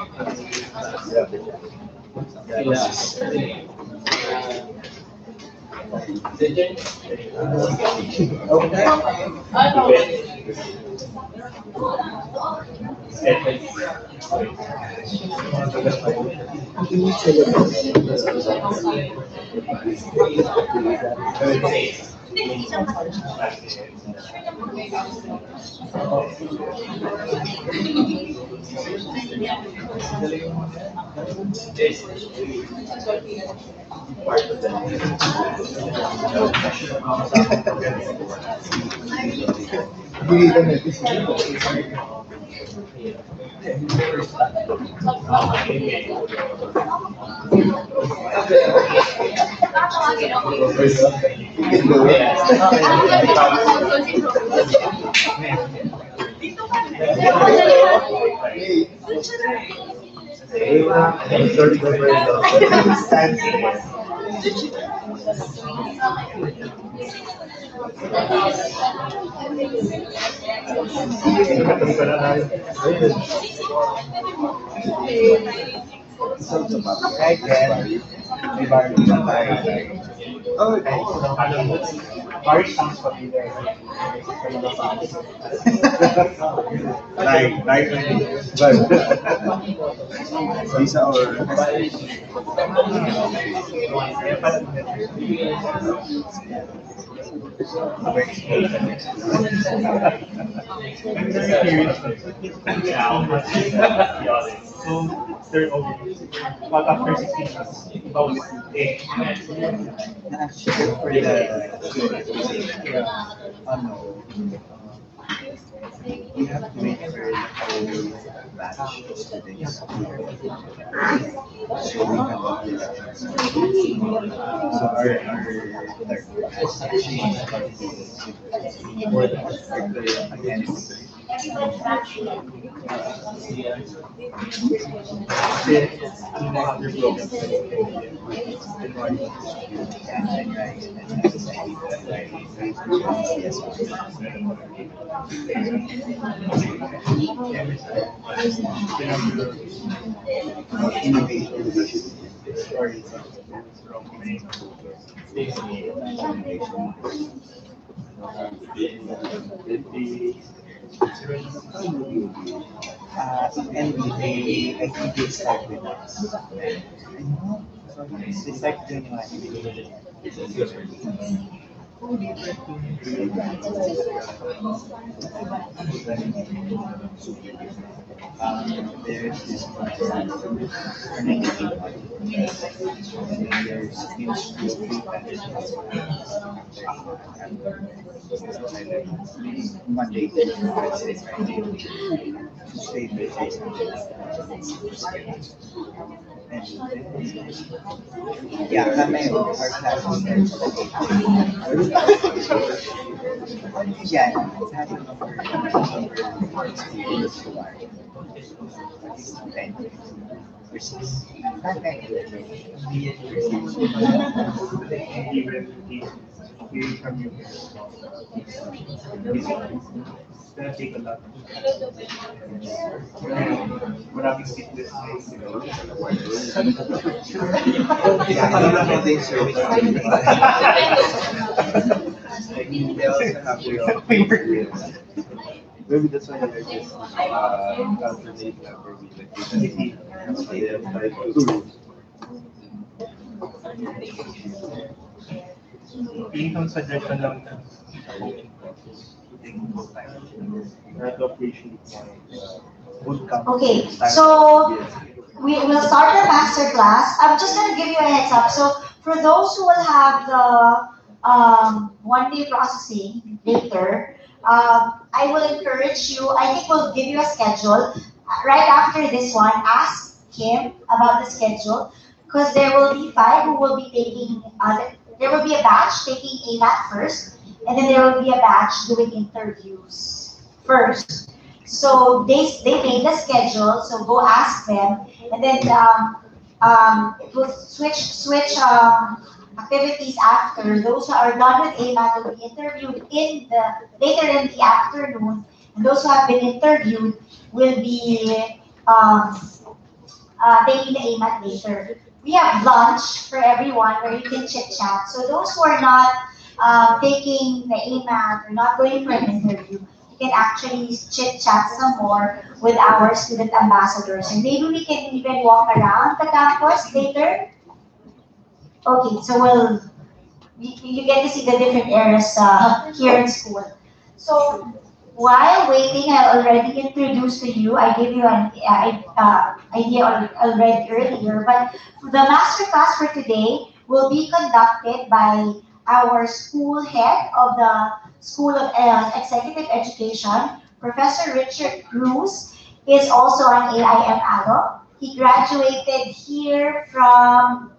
Okay, so we will start the master class. I'm just going to give you a heads up. So for those who will have the one-day processing later, I will encourage you. I think we'll give you a schedule. Right after this one, ask him about the schedule because there will be five who will be taking, there will be a batch taking AMAT first, and then there will be a batch doing interviews first. So they made the schedule, so go ask them, and then it will switch activities after. Those who are done with AMAT will be interviewed in the later in the afternoon, and those who have been interviewed will be taking the AMAT later. We have lunch for everyone where you can chit chat. So those who are not taking the AMAT or not going for an interview, you can actually chit chat some more with our student ambassadors. And maybe we can even walk around the campus later. Okay, so you get to see the different eras here in school. So while waiting, I already introduced to you. I gave you an idea already earlier, but the master class for today will be conducted by our school head of the School of Executive Education, Professor Richard Cruz, is also an AIM alum. He graduated here from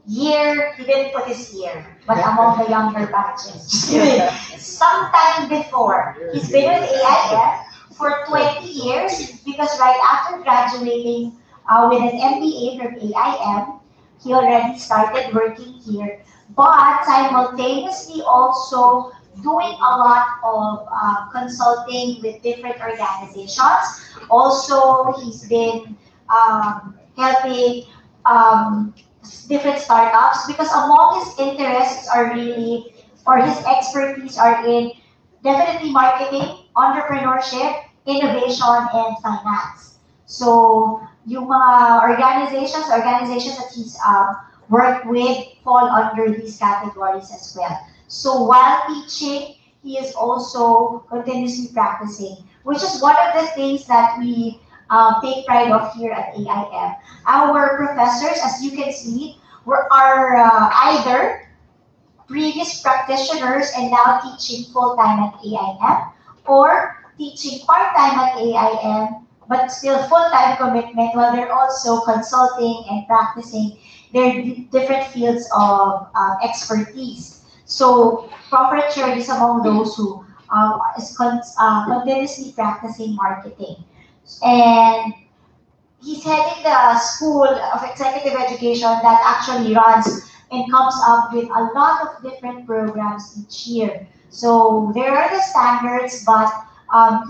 year, he didn't put his year, but among the younger batches. Sometime before. He's been with AIF for 20 years because right after graduating with an MBA from AIM, he already started working here, but simultaneously also doing a lot of consulting with different organizations. Also, he's been helping different startups because among his interests are really, or his expertise are in definitely marketing, entrepreneurship, innovation, and finance. So yung mga organizations that he's worked with fall under these categories as well. So while teaching, he is also continuously practicing, which is one of the things that we take pride of here at AIM. Our professors, as you can see, are either previous practitioners and now teaching full-time at AIM, or teaching part-time at AIM, but still full-time commitment while they're also consulting and practicing their different fields of expertise. So Prof. Richard is among those who is continuously practicing marketing. And he's heading the School of Executive Education that actually runs and comes up with a lot of different programs each year. So there are the standards, but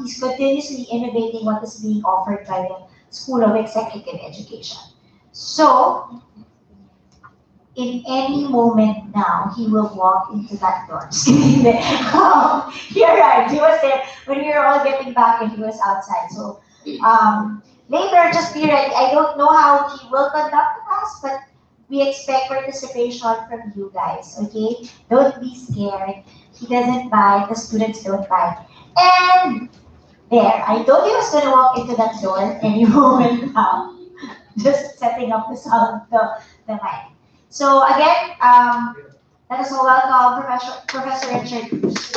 he's continuously innovating what is being offered by the School of Executive Education. So in any moment now, he will walk into that door. You're right, he was there when we were all getting back and he was outside. So later, just be ready. I don't know how he will conduct the class, but we expect participation from you guys, okay? Don't be scared. He doesn't bite, the students don't bite. And there, I told you I was going to walk into that door any moment now. Just setting up the sound, the mic. So again, let us all welcome Professor Richard Cruz.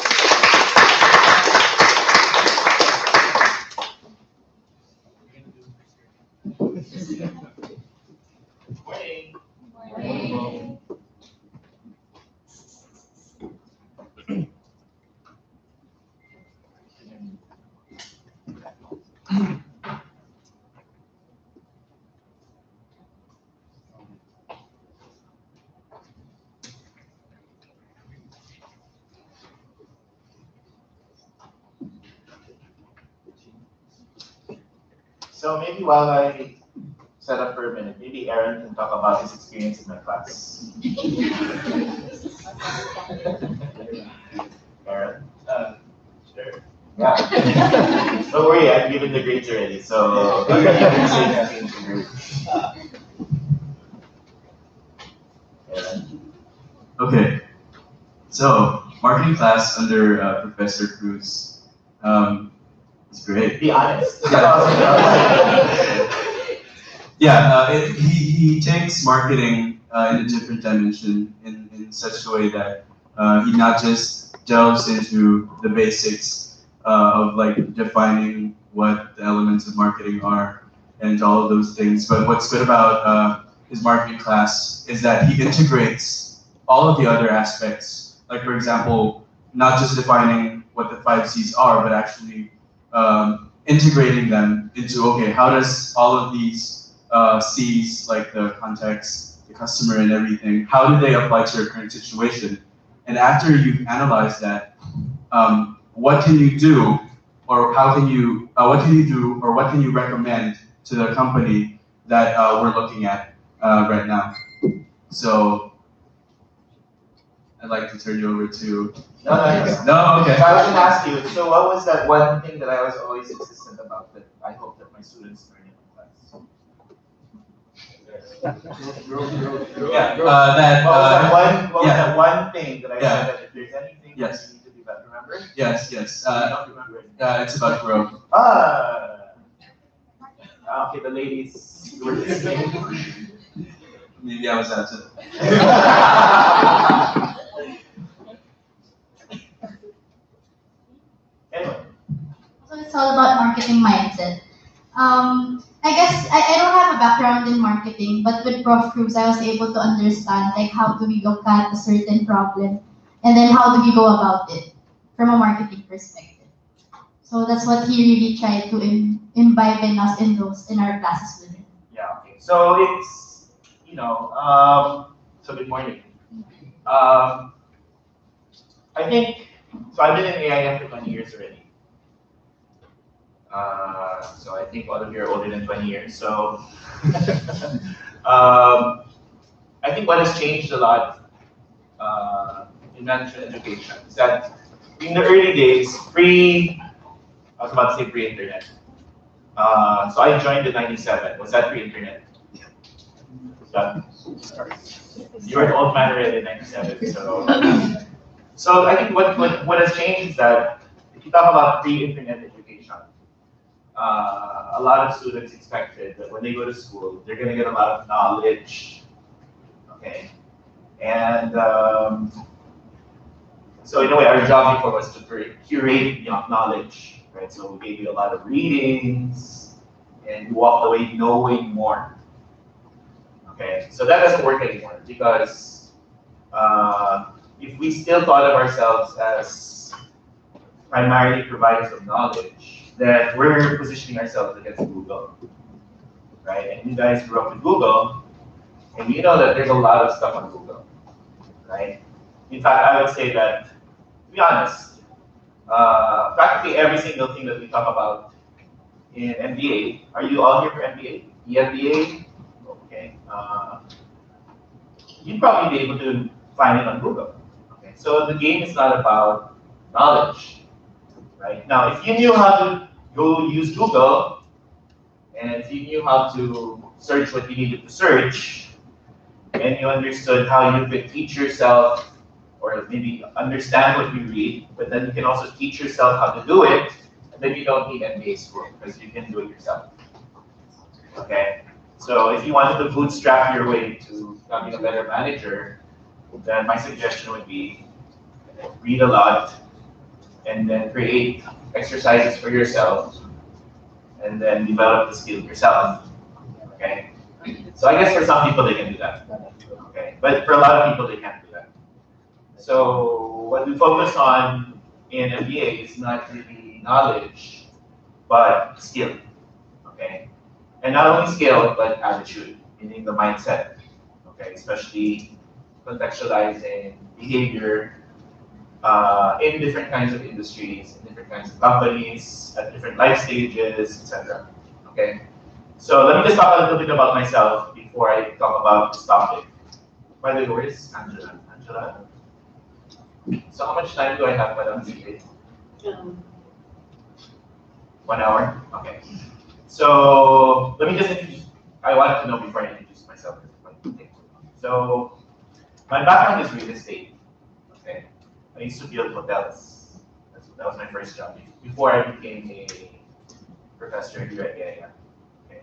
Morning. So maybe while I set up for a minute, maybe Aaron can talk about his experience in my class. Aaron? Sure. Yeah. Don't worry, I've given the grades already, so you can say nothing to me. Aaron? Okay, so marketing class under Professor Cruz is great. Be honest. He takes marketing in a different dimension in such a way that he not just delves into the basics of like defining what the elements of marketing are and all of those things, but what's good about his marketing class is that he integrates all of the other aspects. Like for example, not just defining what the 5 C's are, but actually integrating them into, okay, how does all of these C's, like the context, the customer and everything, how do they apply to your current situation? And after you've analyzed that, what can you do, or what can you do, or what can you recommend to the company that we're looking at right now? So I'd like to turn you over to. No, okay. No, okay. So I was going to ask you, so what was that one thing that I was always insistent about that I hope that my students learn in class? Yeah, What was yeah. that one thing that I Yeah. said that if there's anything Yes. that you need to be better, remember? Yes, yes. I don't remember it. It's about growth. Okay, the ladies were listening. Maybe I was absent. Anyway, So it's all about marketing mindset. I guess I don't have a background in marketing, but with Prof. Cruz, I was able to understand like how do we look at a certain problem, and then how do we go about it from a marketing perspective. So that's what he really tried to imbibe in us in our classes with him. yeah, okay. So it's, so good morning. I think, so I've been in AIM for 20 years already. So I think all of you are older than 20 years. So I think what has changed a lot in management education is that in the early days, I was about to say pre-internet. So I joined in 97. Was that pre-internet? Yeah. You were an old man already in 97. So I think what has changed is that if you talk about pre-internet education, a lot of students expected that when they go to school, they're going to get a lot of knowledge. Okay. And so in a way, our job before was to curate knowledge, right? So we gave you a lot of readings, and you walked away knowing more. Okay, so that doesn't work anymore because if we still thought of ourselves as primarily providers of knowledge, then we're positioning ourselves against Google, right? And you guys grew up with Google, and you know that there's a lot of stuff on Google, right? In fact, I would say that, to be honest, practically every single thing that we talk about in MBA, are you all here for MBA? EMBA? Okay. You'd probably be able to find it on Google. Okay. So the game is not about knowledge, right? Now, if you knew how to go use Google, and if you knew how to search what you needed to search, and you understood how you could teach yourself, or maybe understand what you read, but then you can also teach yourself how to do it, and then you don't need MBA school because you can do it yourself. Okay? So if you wanted to bootstrap your way to becoming a better manager, then my suggestion would be read a lot and then create exercises for yourself and then develop the skill yourself. Okay? So I guess for some people they can do that. Okay? But for a lot of people they can't do that. So what we focus on in MBA is not really knowledge, but skill. Okay? And not only skill, but attitude, meaning the mindset. Okay, especially contextualizing behavior in different kinds of industries, in different kinds of companies, at different life stages, etc. Okay, so let me just talk a little bit about myself before I talk about this topic. By the way, where is Angela? Angela? So how much time do I have, Madam CA? 1 hour? Okay. So let me just introduce, I wanted to know before I introduce myself. So my background is real estate. Okay. I used to build hotels. That was my first job before I became a professor here at AIM. Okay.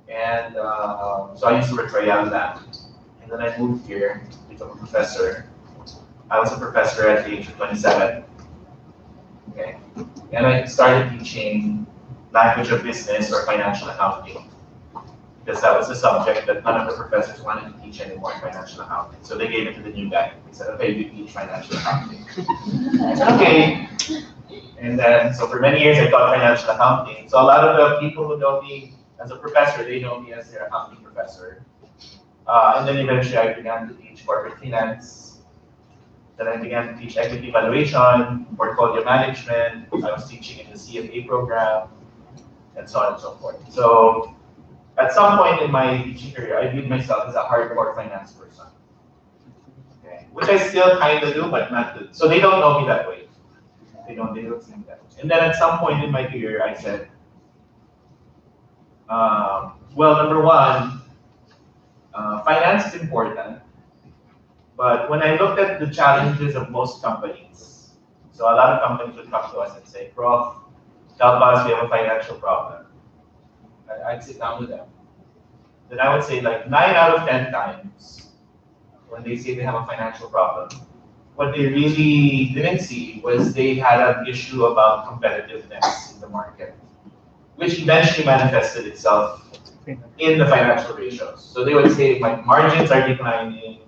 And so I used to work for Ayala, and then I moved here to become a professor. I was a professor at the age of 27. Okay. And I started teaching language of business or financial accounting, because that was the subject that none of the professors wanted to teach anymore in financial accounting. So they gave it to the new guy. They said, okay, you teach financial accounting. I said, okay. And then, so for many years I taught financial accounting. So a lot of the people who know me as a professor, they know me as their accounting professor. And then eventually I began to teach corporate finance. Then I began to teach equity valuation, portfolio management. I was teaching in the CFA program, and so on and so forth. So at some point in my teaching career, I viewed myself as a hardcore finance person. Okay. Which I still kind of do, but not good. So they don't know me that way. They don't see me that way. And then at some point in my career, I said, well, number one, Finance is important, but when I looked at the challenges of most companies, so a lot of companies would come to us and say, Prof, help us, we have a financial problem. I'd sit down with them. Then I would say like 9 out of 10 times, when they say they have a financial problem, what they really didn't see was they had an issue about competitiveness in the market, which eventually manifested itself in the financial ratios. So they would say, my margins are declining,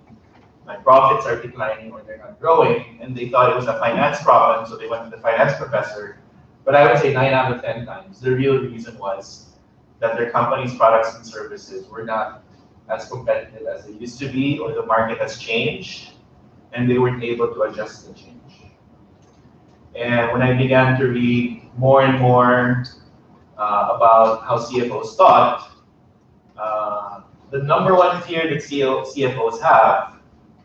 my profits are declining, or they're not growing, and they thought it was a finance problem, so they went to the finance professor. But I would say 9 out of 10 times, the real reason was that their company's products and services were not as competitive as they used to be, or the market has changed, and they weren't able to adjust the change. And when I began to read more and more about how CFOs thought, the number one fear that CFOs have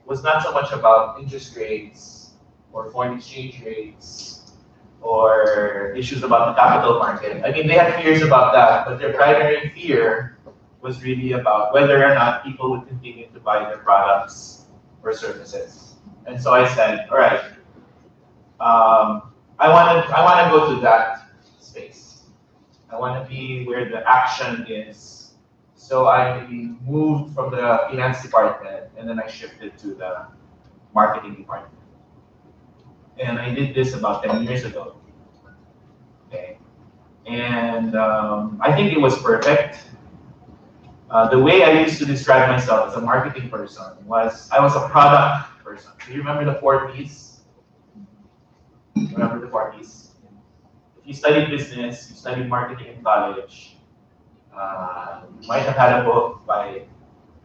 was not so much about interest rates or foreign exchange rates or issues about the capital market. I mean, they had fears about that, but their primary fear was really about whether or not people would continue to buy their products or services. And so I said, all right, I want to go to that space. I want to be where the action is. So I moved from the finance department, and then I shifted to the marketing department. And I did this about 10 years ago. Okay. And I think it was perfect. The way I used to describe myself as a marketing person was I was a product person. Do you remember the 4 Ps? Remember the 4 Ps? If you studied business, you studied marketing in college, you might have had a book by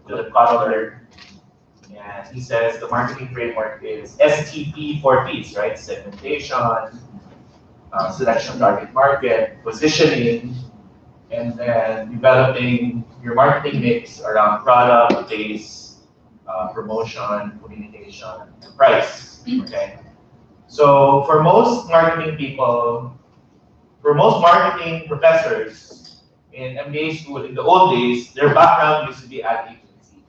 Philip Kotler, and he says the marketing framework is STP 4 Ps, right? Segmentation, selection of target market, positioning, and then developing your marketing mix around product, taste, promotion, communication, and price. Okay. So for most marketing people, for most marketing professors in MBA school in the old days, their background used to be ad agency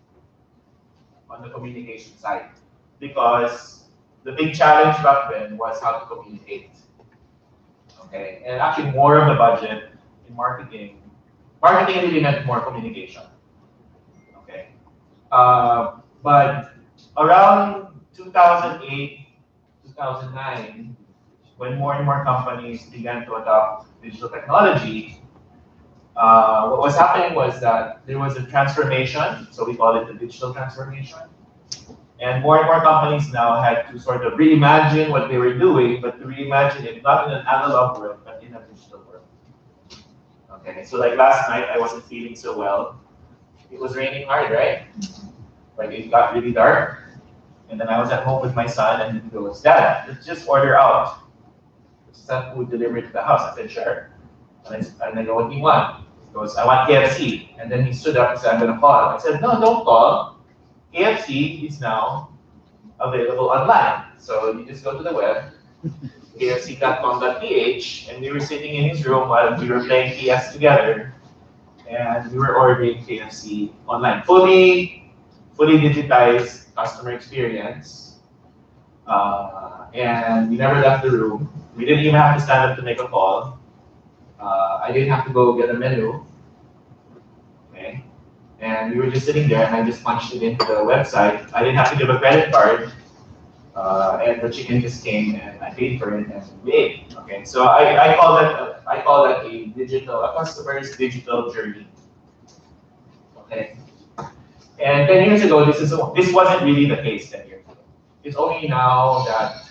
on the communication side, because the big challenge back then was how to communicate. Okay, and actually more of the budget in marketing really meant more communication. Okay, but around 2008, 2009, when more and more companies began to adopt digital technology, what was happening was that there was a transformation, so we call it the digital transformation. And more companies now had to sort of reimagine what they were doing, but to reimagine it not in an analog world, but in a digital world. Okay, so like last night, I wasn't feeling so well. It was raining hard, right? Like it got really dark. And then I was at home with my son, and he goes, Dad, let's just order out. Let's have food delivered to the house. I said, sure. And I go, what do you want? He goes, I want KFC. And then he stood up and said, I'm going to call. I said, no, don't call. KFC is now available online. So you just go to the web, kfc.com.ph, and we were sitting in his room while we were playing PS together, and we were ordering KFC online. Fully digitized customer experience. And we never left the room. We didn't even have to stand up to make a call. I didn't have to go get a menu. Okay. And we were just sitting there, and I just punched it into the website. I didn't have to give a credit card, and the chicken just came, and I paid for it, and we ate. Okay, so I call that a customer's digital journey. Okay, and 10 years ago, this wasn't really the case 10 years ago. It's only now that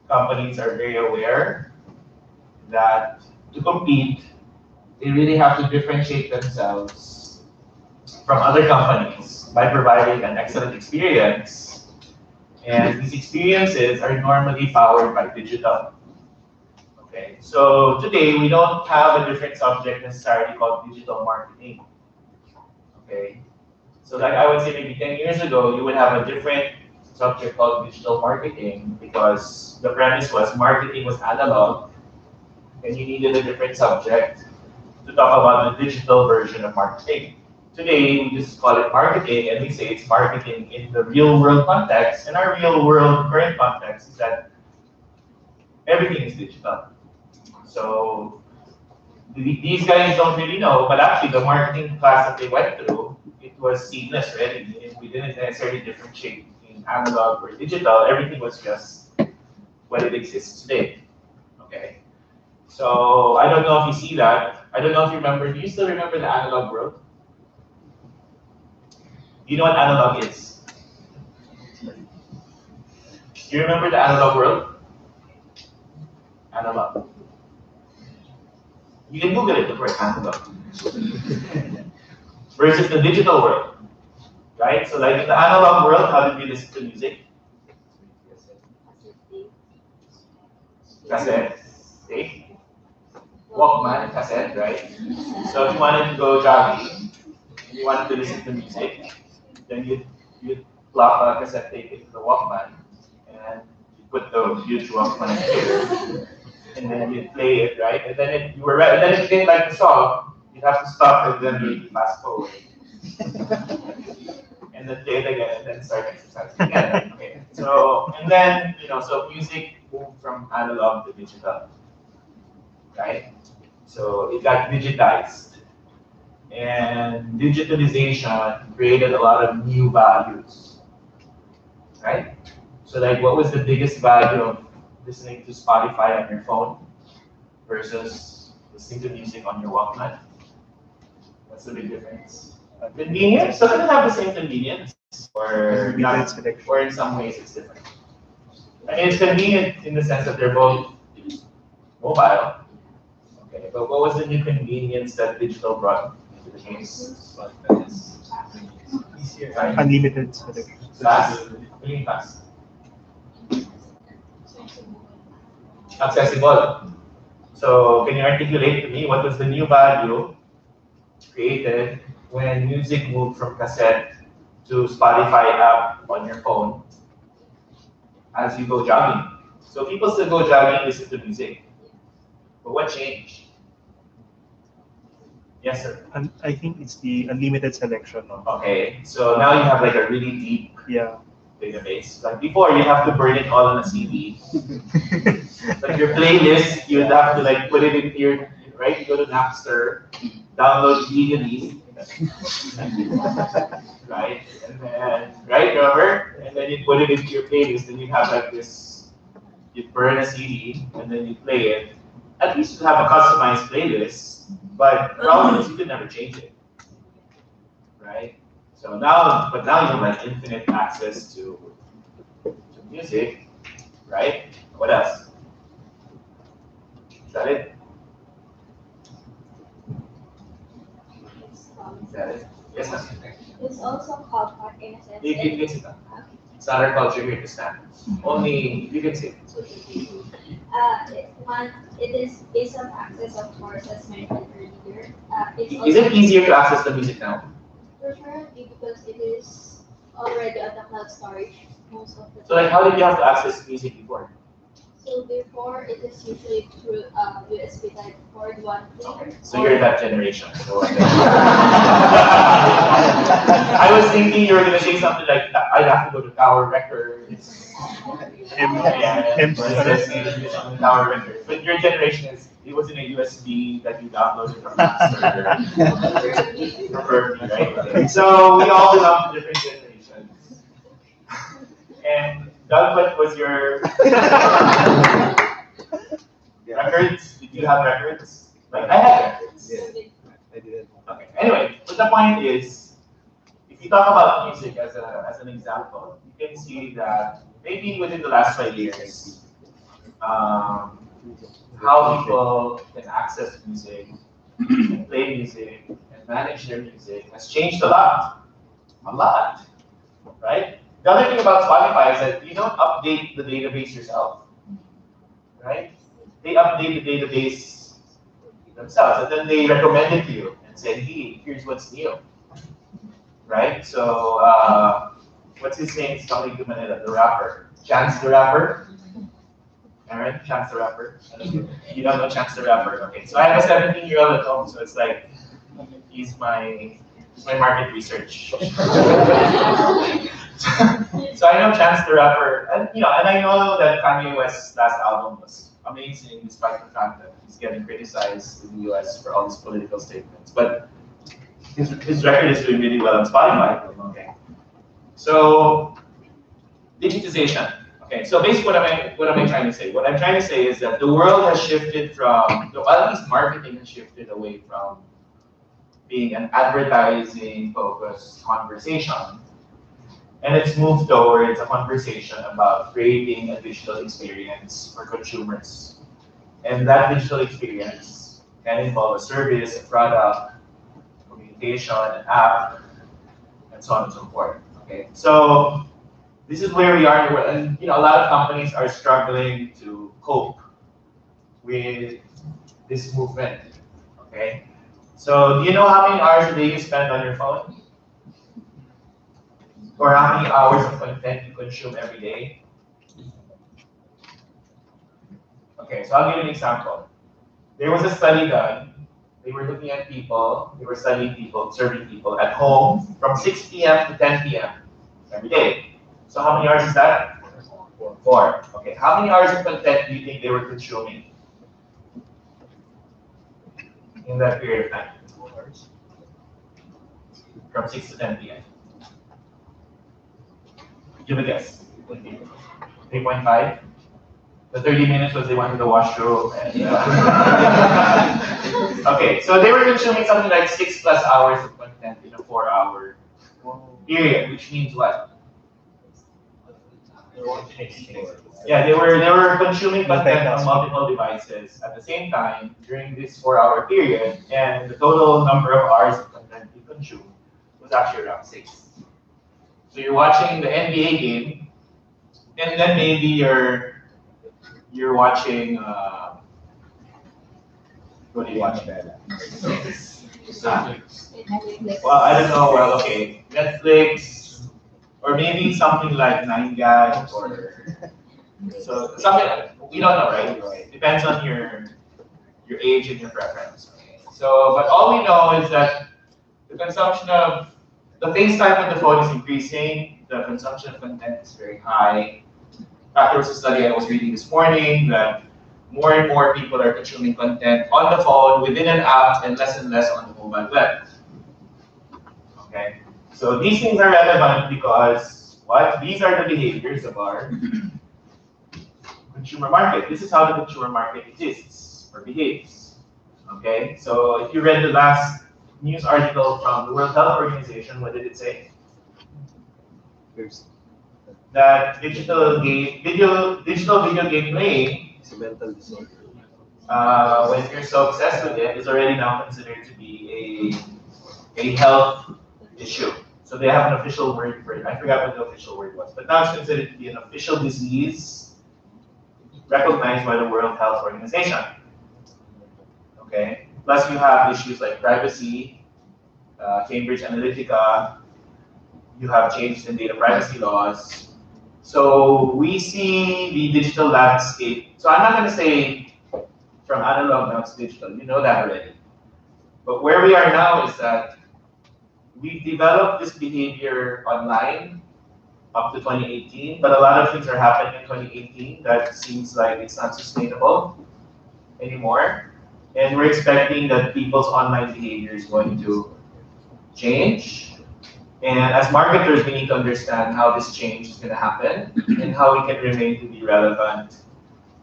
companies are very aware that to compete, they really have to differentiate themselves from other companies by providing an excellent experience. And these experiences are normally powered by digital. Okay, so today we don't have a different subject necessarily called digital marketing. Okay, so like I would say maybe 10 years ago, you would have a different subject called digital marketing, because the premise was marketing was analog, and you needed a different subject to talk about the digital version of marketing. today we just call it marketing, and we say it's marketing in the real world context. And our real world current context is that everything is digital. So these guys don't really know, but actually the marketing class that they went through, it was seamless already. We didn't necessarily differentiate in analog or digital. Everything was just what it exists today. Okay. So I don't know if you see that. I don't know if you remember. Do you still remember the analog world? Do you know what analog is? Do you remember the analog world? Analog. You can Google it, the word analog. Versus the digital world. Right? So like in the analog world, how did we listen to music? Cassette. Tape. Walkman, cassette, right? So if you wanted to go jogging, you wanted to listen to music, then you'd plug a cassette tape into the Walkman, and you put the huge Walkman here, and then you'd play it, right? And then if you were ready, and then if you didn't like the song, you'd have to stop and then maybe fast forward. And then play it again, and then start exercising again. Okay. So, and then, so music moved from analog to digital, right? So it got digitized. And digitalization created a lot of new values, right? So like, what was the biggest value of listening to Spotify on your phone versus listening to music on your Walkman? What's the big difference? Convenience? So does it have the same convenience? Or not? Or in some ways it's different? I mean, it's convenient in the sense that they're both mobile. Okay, but what was the new convenience that digital brought into the case? Easier. Unlimited selection. Fast. Really fast. Accessible. So can you articulate to me what was the new value created when music moved from cassette to Spotify app on your phone as you go jogging? So people still go jogging, listen to music. But what changed? Yes, sir. And I think it's the unlimited selection. No? Okay, so now you have like a really deep database. Like before, you have to burn it all on a CD. Like your playlist, you'd have to like put it into your, right? You go to Napster, download legally, right? And then, right, remember? And then you put it into your playlist, and you have like this, you burn a CD, and then you play it. At least you have a customized playlist, but the problem is you can never change it, right? So now, but now you have like infinite access to music, right? What else? Is that it? Is that it? Yes, ma'am. It's also compact in a sense. It's not our culture here to stand. Only you can say. It is based on access, of course, as mentioned earlier. Is it easier to access the music now? Preferably because it is already on the cloud storage most of the time. So like, how did you have to access music before? So before, it is usually through USB type port 1 player. So you're that generation. So I was thinking you were gonna say something like, I'd have to go to Tower Records. Tower Records. But your generation is, it was in a USB that you downloaded from Napster. Preferably, right? Okay. So we all belong to different generations. And Doug, what was your records? Did you have records? Like I had records. Yes, I did. Okay. Anyway, but the point is, if you talk about music as an example, you can see that maybe within the last 5 years, how people can access music, and play music, and manage their music has changed a lot. A lot, right? The other thing about Spotify is that you don't update the database yourself, right? They update the database themselves, and then they recommend it to you and say, hey, here's what's new, right? So, what's his name? It's coming to Manila, the rapper. Chance the Rapper. Aaron, Chance the Rapper. You don't know Chance the Rapper. Okay, so I have a 17-year-old at home, so it's like, he's my It's my market research. So I know Chance the Rapper, and and I know that Kanye West's last album was amazing, despite the fact that he's getting criticized in the US for all his political statements. But his record is doing really well on Spotify. Okay. So digitization. Okay, so basically what am I trying to say? What I'm trying to say is that the world has shifted from, or at least marketing has shifted away from being an advertising focused conversation, and it's moved towards a conversation about creating a digital experience for consumers. And that digital experience can involve a service, a product, communication, an app, and so on and so forth. Okay, so this is where we are in the world, and a lot of companies are struggling to cope with this movement. Okay, so do you know how many hours a day you spend on your phone, or how many hours of content you consume every day? Okay, so I'll give you an example. There was a study done. They were looking at people. They were studying people, serving people at home from 6 p.m. to 10 p.m. every day. So how many hours is that? 4. Okay. How many hours of content do you think they were consuming in that period of time? 4 hours. From 6 to 10 p.m. Give a guess. 3.5. The 30 minutes was they went to the washroom. And, okay, so they were consuming something like 6+ hours of content in a 4-hour period, which means what? Yeah, they were consuming content on multiple devices at the same time during this 4-hour period, and the total number of hours of content you consume was actually around 6. So you're watching the NBA game, and then maybe you're watching. What do you watch? Netflix. Well, I don't know. Well, okay, Netflix, or maybe something like 9gag, or so something. We don't know, right? Depends on your age and your preference. Okay. So, but all we know is that the consumption of the FaceTime with the phone is increasing. The consumption of content is very high. There was a study I was reading this morning that more and more people are consuming content on the phone, within an app, and less on the mobile web. Okay, so these things are relevant because what? These are the behaviors of our consumer market. This is how the consumer market exists or behaves. Okay, so if you read the last news article from the World Health Organization, what did it say? That digital video game playing, It's a mental disorder. when you're so obsessed with it, is already now considered to be a health issue. So they have an official word for it. I forgot what the official word was, but now it's considered to be an official disease recognized by the World Health Organization. Okay. Plus, you have issues like privacy, Cambridge Analytica. You have changes in data privacy laws. So we see the digital landscape. So I'm not going to say from analog now to digital. You know that already. But where we are now is that we've developed this behavior online up to 2018, but a lot of things are happening in 2018 that seems like it's not sustainable anymore. And we're expecting that people's online behavior is going to change. And as marketers, we need to understand how this change is going to happen and how we can remain to be relevant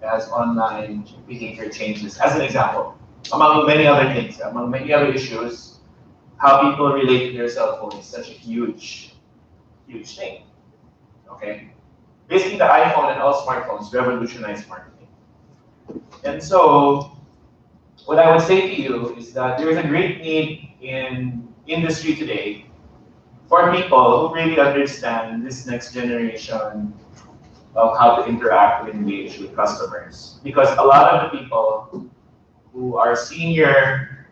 as online behavior changes. As an example, among many other things, among many other issues, how people relate to their cell phone is such a huge thing. Okay? Basically, the iPhone and all smartphones revolutionized marketing. And so, what I would say to you is that there is a great need in industry today for people who really understand this next generation of how to interact and engage with customers. Because a lot of the people who are senior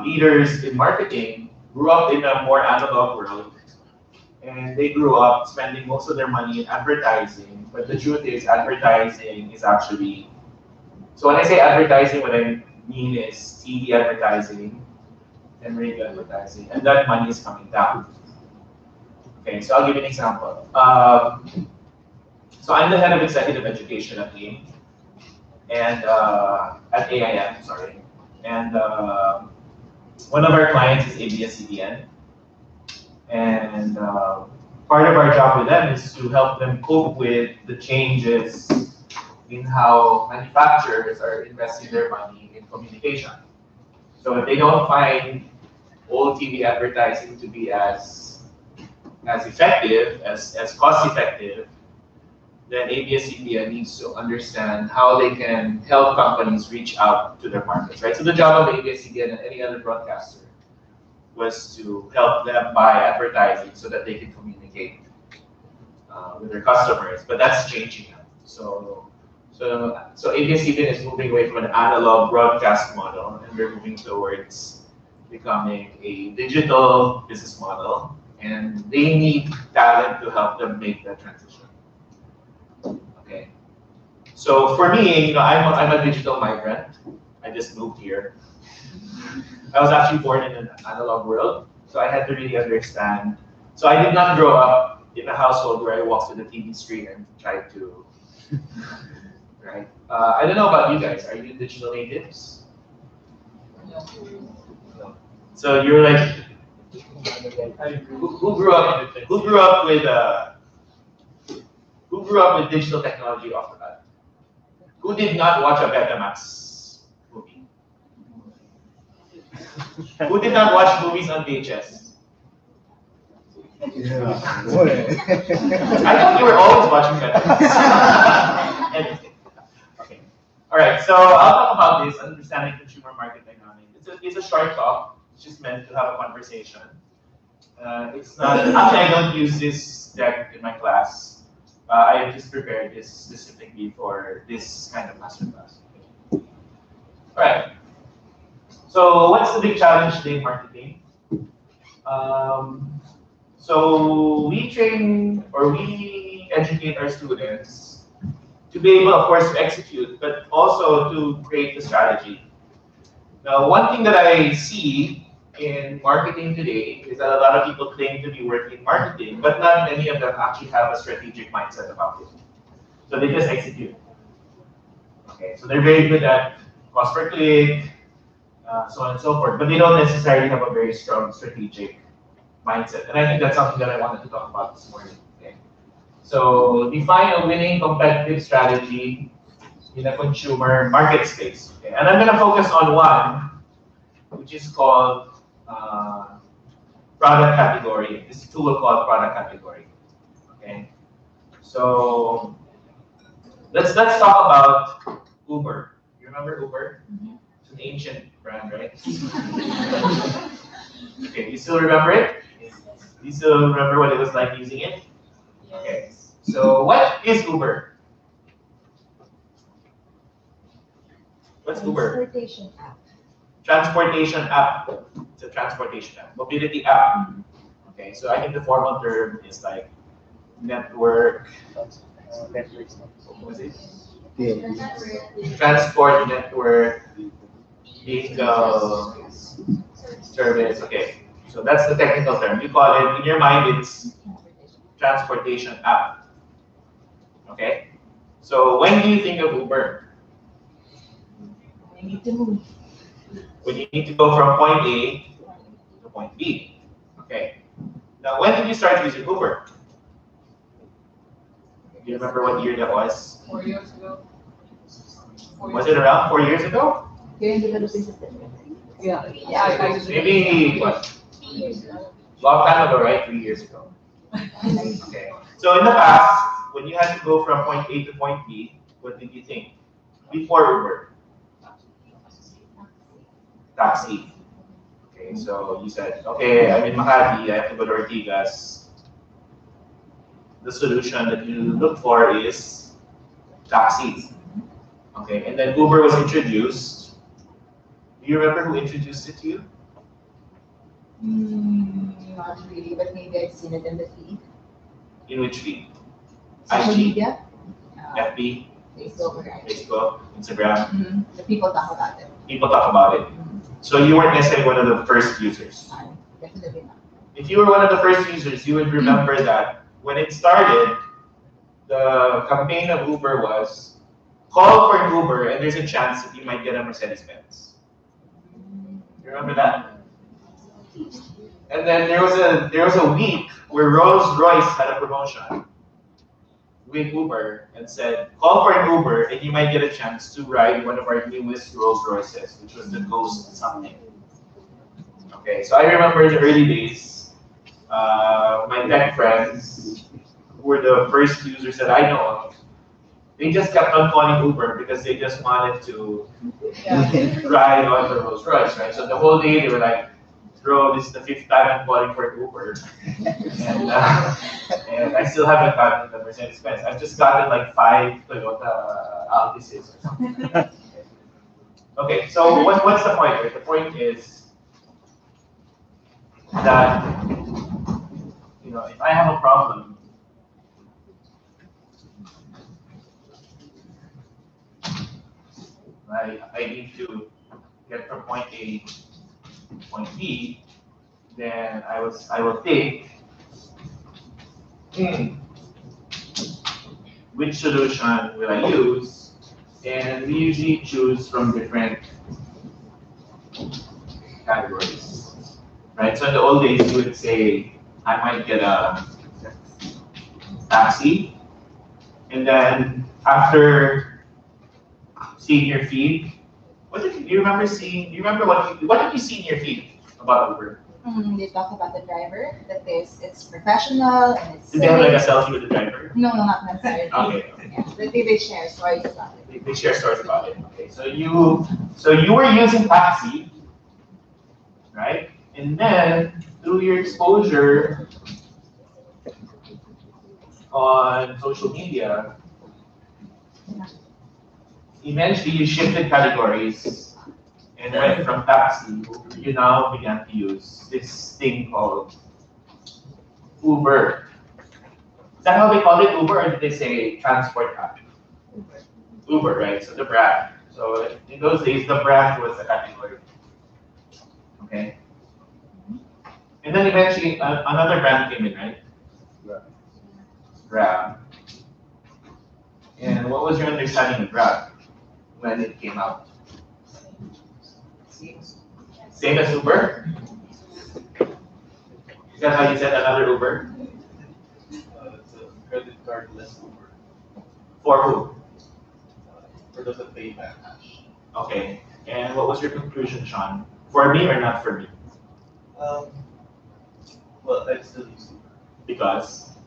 leaders in marketing grew up in a more analog world, and they grew up spending most of their money in advertising. But the truth is, advertising is actually, so when I say advertising, what I mean is TV advertising, and radio advertising, and that money is coming down. Okay, so I'll give you an example. So I'm the head of executive education at AIM, and at AIM, sorry, and one of our clients is ABS-CBN, and part of our job with them is to help them cope with the changes in how manufacturers are investing their money in communication. So if they don't find old TV advertising to be as effective, as cost effective, then ABS-CBN needs to understand how they can help companies reach out to their markets, right? So the job of ABS-CBN and any other broadcaster was to help them buy advertising so that they can communicate with their customers, but that's changing now. So ABS-CBN is moving away from an analog broadcast model, and we're moving towards becoming a digital business model, and they need talent to help them make that transition. Okay. So for me, I'm a digital migrant. I just moved here. I was actually born in an analog world, so I had to really understand. So I did not grow up in a household where I walked to the TV screen and tried to, right? I don't know about you guys. Are you digital natives? No. So you're like, who grew up with digital technology off the bat? Who did not watch a Betamax movie? Who did not watch movies on VHS? Yeah. I thought you were always watching Betamax. Anything. Okay. All right. So I'll talk about this, understanding consumer market dynamics. It's a short talk. It's just meant to have a conversation. It's not. Actually, I don't use this deck in my class. I just prepared this specifically for this kind of masterclass. All right. So what's the big challenge today in marketing? So we train or we educate our students to be able, of course, to execute, but also to create the strategy. Now, one thing that I see in marketing today is that a lot of people claim to be working in marketing, but not many of them actually have a strategic mindset about it. So they just execute. Okay, so they're very good at cost per click, so on and so forth, but they don't necessarily have a very strong strategic mindset. And I think that's something that I wanted to talk about this morning. Okay. So define a winning competitive strategy in a consumer market space. Okay. And I'm going to focus on one, which is called product category. This tool called product category. Okay. So let's talk about Uber. You remember Uber? Mm-hmm. It's an ancient brand, right? Okay, you still remember it? You still remember what it was like using it? Okay. So what is Uber? What's Uber? Transportation app. Transportation app. It's a transportation app. Mobility app. Okay, so I think the formal term is like network. What was it? Transport network. Vehicle service. Okay. So that's the technical term. You call it, in your mind, it's transportation app. Okay? So when do you think of Uber? I need to move. When you need to go from point A to point B. Okay. Now, when did you start using Uber? Do you remember what year that was? 4 years ago. Was it around 4 years ago? You're in developing system. Yeah, I usually. Maybe, what? Long time ago, right? 3 years ago. Okay. So in the past, when you had to go from point A to point B, what did you think? Before Uber? Taxi. Okay, so you said, okay, I'm in Makati, I have to go to Ortigas. The solution that you look for is taxi. Okay, and then Uber was introduced. Do you remember who introduced it to you? Not really, but maybe I've seen it in the feed. In which feed? Social IG, media. FB, Facebook, right? Facebook, Instagram. The people talk about it. People talk about it. So you weren't necessarily one of the first users. Definitely not. If you were one of the first users, you would remember that when it started, the campaign of Uber was call for an Uber and there's a chance that you might get a Mercedes-Benz. You remember that? And then there was a week where Rolls-Royce had a promotion with Uber and said, call for an Uber and you might get a chance to ride one of our newest Rolls-Royces, which was the Ghost something. Okay, so I remember in the early days, my tech friends who were the first users that I know of, they just kept on calling Uber because they just wanted to ride on the Rolls Royce, right? So the whole day they were like, bro, this is the 5th time I'm calling for an Uber. And I still haven't gotten the Mercedes Benz. I've just gotten like 5 Toyota Altises or something. Okay, so what's the point, right? The point is that, you know, if I have a problem, I need to get from point A to point B, then I will think, which solution will I use? And we usually choose from different categories, right? So in the old days, you would say, I might get a taxi, and then after seeing your feed, what did you remember seeing? Do you remember what did you see in your feed about Uber? They talk about the driver, that it's professional and it's Did they have like a selfie with the driver? No, not necessarily. Okay. Yeah, but they share stories about it. They share stories about it. Okay, so you were using Taxi, right? And then through your exposure on social media, eventually you shifted categories and went from Taxi. You now began to use this thing called Uber. Is that how they call it, Uber, or did they say transport app? Uber, right? So the brand. So in those days, the brand was the category. Okay. And then eventually another brand came in, right? Grab. And what was your understanding of Grab when it came out? Same as Uber? Is that how you said another Uber? It's a credit card less Uber. For who? For those that pay by cash. Okay. And what was your conclusion, Sean? For me or not for me? Well, I still use Uber. Because?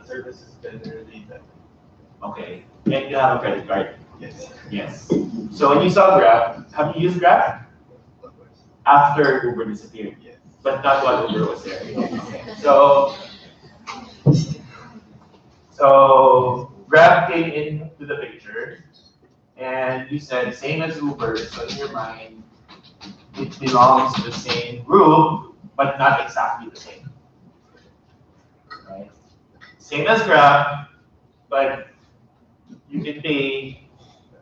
Service is generally better. Okay. And you have a credit card? Yes. Yes. So when you saw Grab, have you used Grab? After Uber disappeared? Yes. But not while Uber was there. Okay. So Grab came into the picture, and you said same as Uber. So in your mind, it belongs to the same group, but not exactly the same. Right? Same as Grab, but you can pay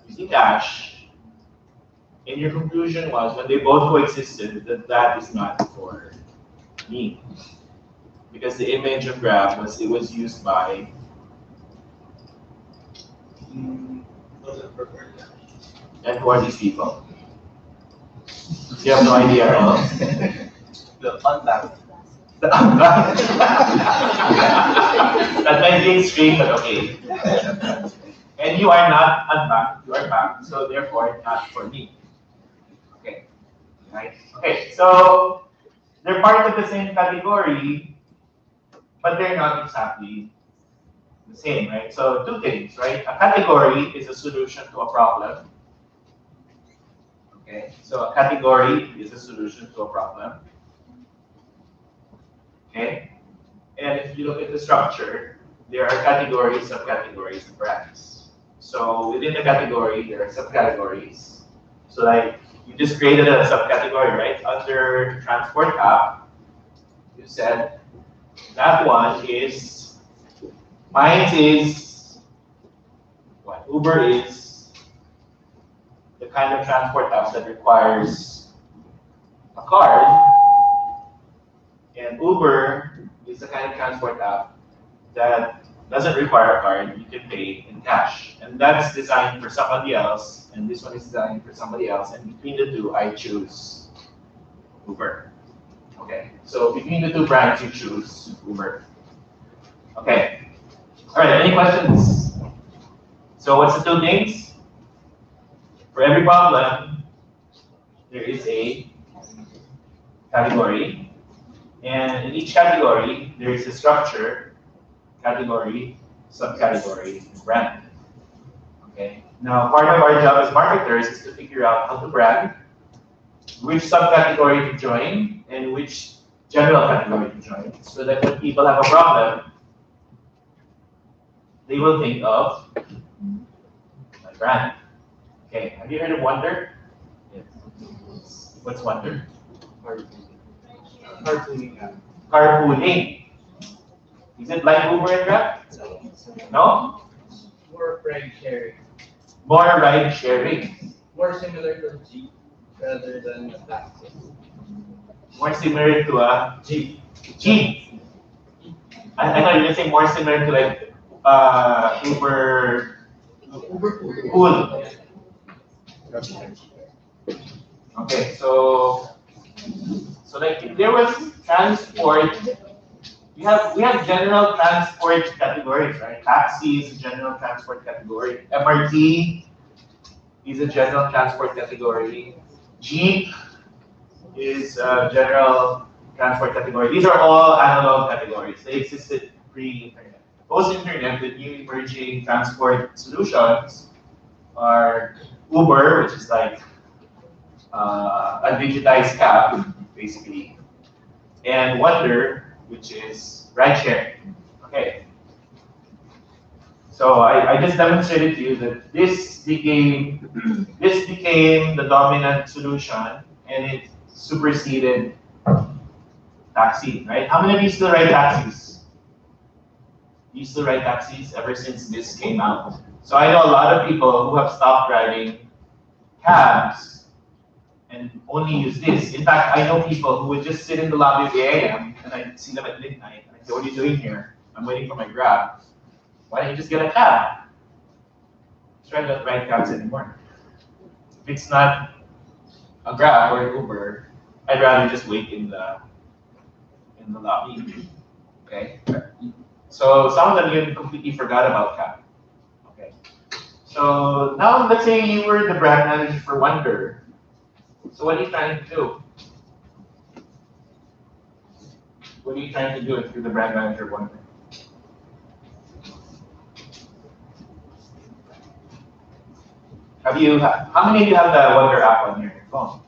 using cash. And your conclusion was, when they both coexisted, that is not for me. Because the image of Grab was, it was used by Those that prefer cash. and who are these people? You have no idea at all. The unbanked. The unbanked. That might be extreme, but okay. And you are not unbanked, you are banked, so therefore not for me. Okay. Right? Okay, so they're part of the same category, but they're not exactly the same, right? So two things, right? A category is a solution to a problem. Okay, so a category is a solution to a problem. Okay, and if you look at the structure, there are categories, subcategories, and brands. So within the category, there are subcategories. So like, you just created a subcategory, right? Under transport app, you said that one is, mine is what? Uber is the kind of transport app that requires a card, and Uber is the kind of transport app that doesn't require a card. You can pay in cash, and that's designed for somebody else, and this one is designed for somebody else. And between the two, I choose Uber. Okay, so between the two brands, you choose Uber. Okay, all right. Any questions? So what's the two things? For every problem, there is a category, and in each category, there is a structure, category, subcategory, and brand. Okay. Now, part of our job as marketers is to figure out how to brand, which subcategory to join, and which general category to join, so that when people have a problem, they will think of my brand. Okay. Have you heard of Wonder? Yes. What's Wonder? Carpooling app. Carpooling. Is it like Uber and Grab? No? More ride sharing. More ride sharing. More similar to Jeep rather than a taxi. More similar to a Jeep. Jeep. I thought you were going to say more similar to like Uber Pool. Okay, so like if there was transport, we have general transport categories, right? Taxi is a general transport category. MRT is a general transport category. Jeep is a general transport category. These are all analog categories. They existed pre-internet. Post-internet, the new emerging transport solutions are Uber, which is like a digitized cab, basically, and Wonder, which is ride sharing. Okay. So I just demonstrated to you that this became the dominant solution, and it superseded taxi, right? How many of you still ride taxis? You still ride taxis ever since this came out? So I know a lot of people who have stopped riding cabs and only use this. In fact, I know people who would just sit in the lobby of the AM, and I'd see them at midnight, and I'd say, what are you doing here? I'm waiting for my Grab. Why don't you just get a cab? Try not to ride cabs anymore. If it's not a Grab or an Uber, I'd rather just wait in the lobby. Okay? So some of them even completely forgot about cab. Okay. So now let's say you were the brand manager for Wonder. So what are you trying to do? What are you trying to do if you're the brand manager of Wonder? How many of you have the Wonder app on your phone?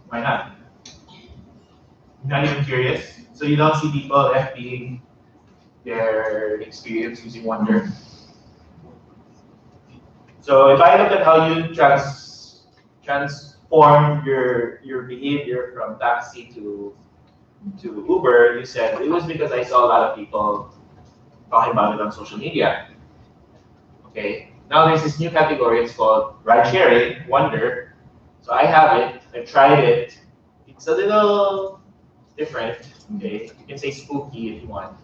Why not? You're not even curious? So you don't see people FBing their experience using Wonder? So if I look at how you transform your behavior from taxi to Uber, you said it was because I saw a lot of people talking about it on social media. Okay, now there's this new category, it's called ride sharing, Wonder. So I have it, I tried it. It's a little different, okay? You can say spooky if you want.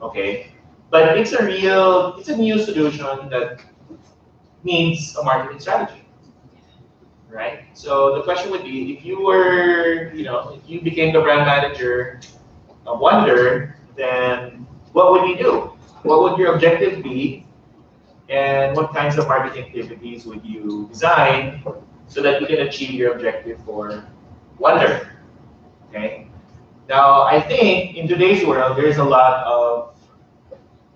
Okay, but it's a new solution that needs a marketing strategy, right? So the question would be, if you were, if you became the brand manager of Wonder, then what would you do? What would your objective be? And what kinds of marketing activities would you design so that you can achieve your objective for Wonder? Okay. Now, I think in today's world, there's a lot of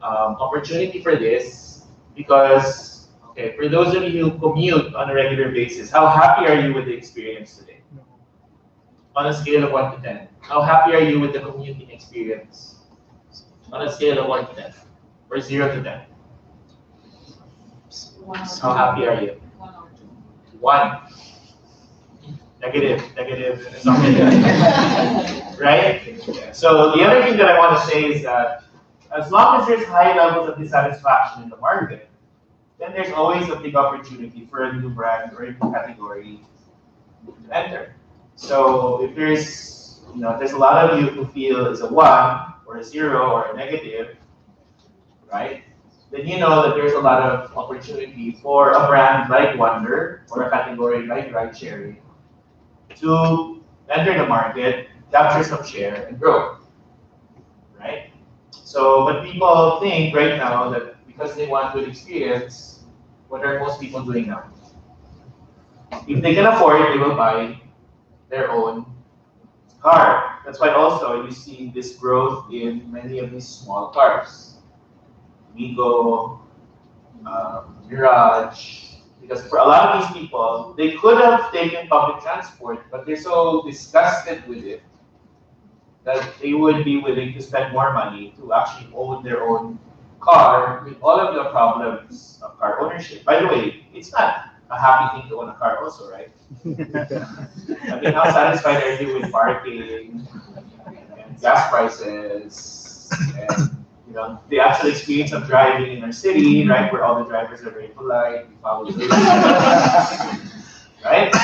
opportunity for this because, okay, for those of you who commute on a regular basis, how happy are you with the experience today? On a scale of 1 to 10. How happy are you with the commuting experience? On a scale of 1 to 10. Or 0 to 10. How happy are you? 1. Negative. It's not negative. Right? So the other thing that I want to say is that as long as there's high levels of dissatisfaction in the market, then there's always a big opportunity for a new brand or a new category to enter. So if there's a lot of you who feel it's a 1 or a 0 or a negative, right? Then you know that there's a lot of opportunity for a brand like Wonder or a category like ride sharing to enter the market, capture some share, and grow, right? So, but people think right now that because they want good experience, what are most people doing now? If they can afford it, they will buy their own car. That's why also you see this growth in many of these small cars. Migo, Mirage, because for a lot of these people, they could have taken public transport, but they're so disgusted with it that they would be willing to spend more money to actually own their own car with all of the problems of car ownership. By the way, it's not a happy thing to own a car also, right? I mean, how satisfied are you with parking and gas prices and the actual experience of driving in our city, right, where all the drivers are very polite, we follow the rules, right?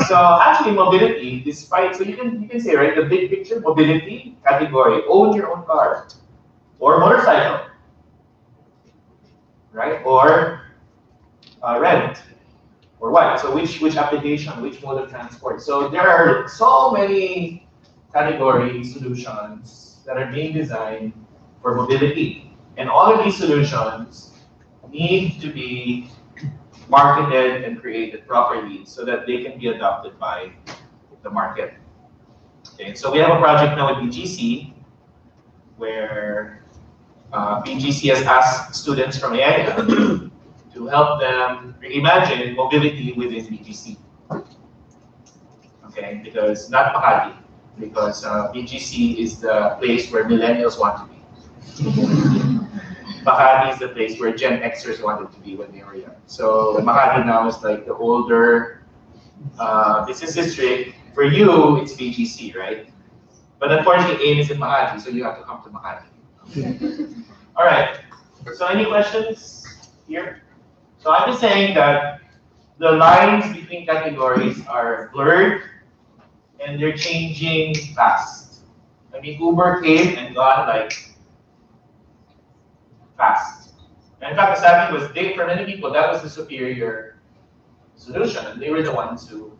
So actually, mobility, so you can say, right, the big picture mobility category, own your own car or motorcycle, right, or rent or what? So which application, which mode of transport? So there are so many category solutions that are being designed for mobility. And all of these solutions need to be marketed and created properly so that they can be adopted by the market. Okay, so we have a project now with BGC where BGC has asked students from AIA to help them reimagine mobility within BGC. Okay, because not Makati, because BGC is the place where millennials want to be. Makati is the place where Gen Xers wanted to be when they were young. So Makati now is like the older business district. For you, it's BGC, right? But unfortunately, AIM is in Makati, so you have to come to Makati. All right. So any questions here? So I'm just saying that the lines between categories are blurred and they're changing fast. I mean, Uber came and gone like fast. And in fact, the sad thing was, for many people, that was the superior solution, and they were the ones who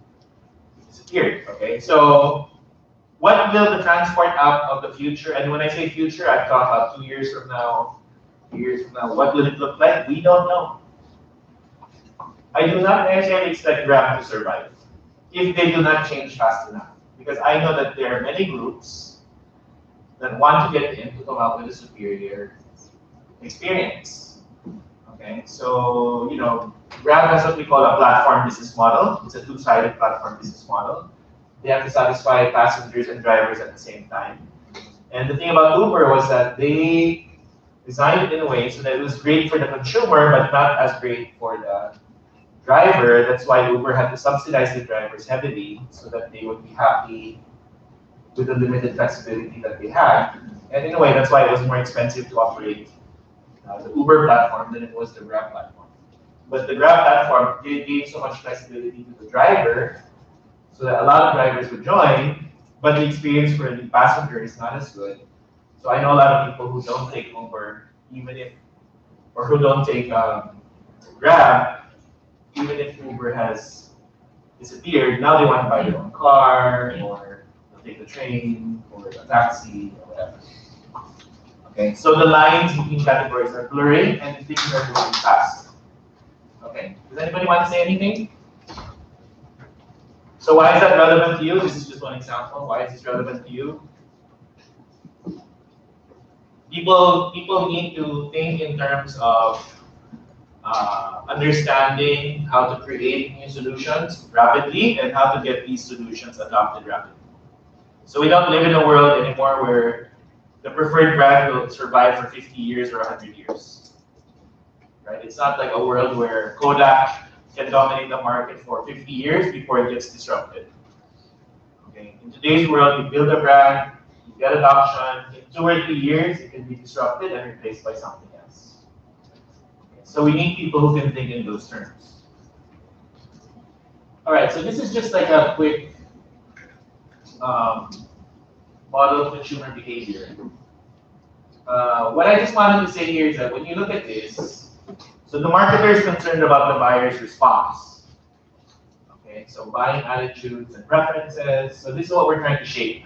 disappeared. Okay, so what will the transport app of the future? And when I say future, I'm talking about 2 years from now, 3 years from now. What will it look like? We don't know. I do not necessarily expect Grab to survive if they do not change fast enough. Because I know that there are many groups that want to get in to come out with a superior experience. Okay, so Grab has what we call a platform business model. It's a two-sided platform business model. They have to satisfy passengers and drivers at the same time. And the thing about Uber was that they designed it in a way so that it was great for the consumer, but not as great for the driver. That's why Uber had to subsidize the drivers heavily so that they would be happy with the limited flexibility that they had. And in a way, that's why it was more expensive to operate the Uber platform than it was the Grab platform. But the Grab platform gave so much flexibility to the driver so that a lot of drivers would join, but the experience for the passenger is not as good. So I know a lot of people who don't take Uber, or who don't take Grab, even if Uber has disappeared, now they want to buy their own car, or they'll take the train, or a taxi, or whatever. Okay, so the lines between categories are blurring and things are moving fast. Okay, does anybody want to say anything? So why is that relevant to you? This is just one example. Why is this relevant to you? People need to think in terms of understanding how to create new solutions rapidly and how to get these solutions adopted rapidly. So we don't live in a world anymore where the preferred brand will survive for 50 years or 100 years. Right? It's not like a world where Kodak can dominate the market for 50 years before it gets disrupted. Okay? In today's world, you build a brand, you get adoption, in 2 or 3 years, it can be disrupted and replaced by something else. Okay. So we need people who can think in those terms. All right, so this is just like a quick model of consumer behavior. What I just wanted to say here is that when you look at this, so the marketer is concerned about the buyer's response. Okay, so buying attitudes and preferences. So this is what we're trying to shape.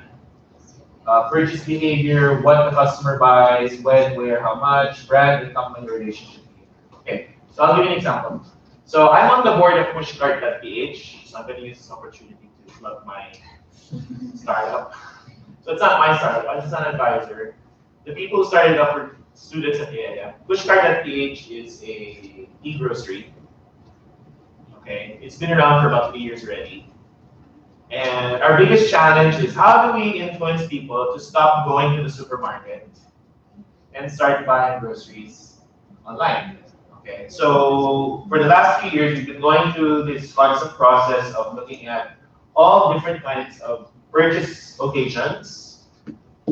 Purchase behavior, what the customer buys, when, where, how much, brand and company relationship behavior. Okay, so I'll give you an example. So I'm on the board of pushcart.ph, so I'm going to use this opportunity to plug my startup. So it's not my startup, I'm just an advisor. The people who started it up were students at the area. Pushcart.ph is a e-grocery. Okay, it's been around for about 3 years already. And our biggest challenge is how do we influence people to stop going to the supermarket and start buying groceries online? Okay, so for the last 3 years, we've been going through this constant process of looking at all different kinds of purchase occasions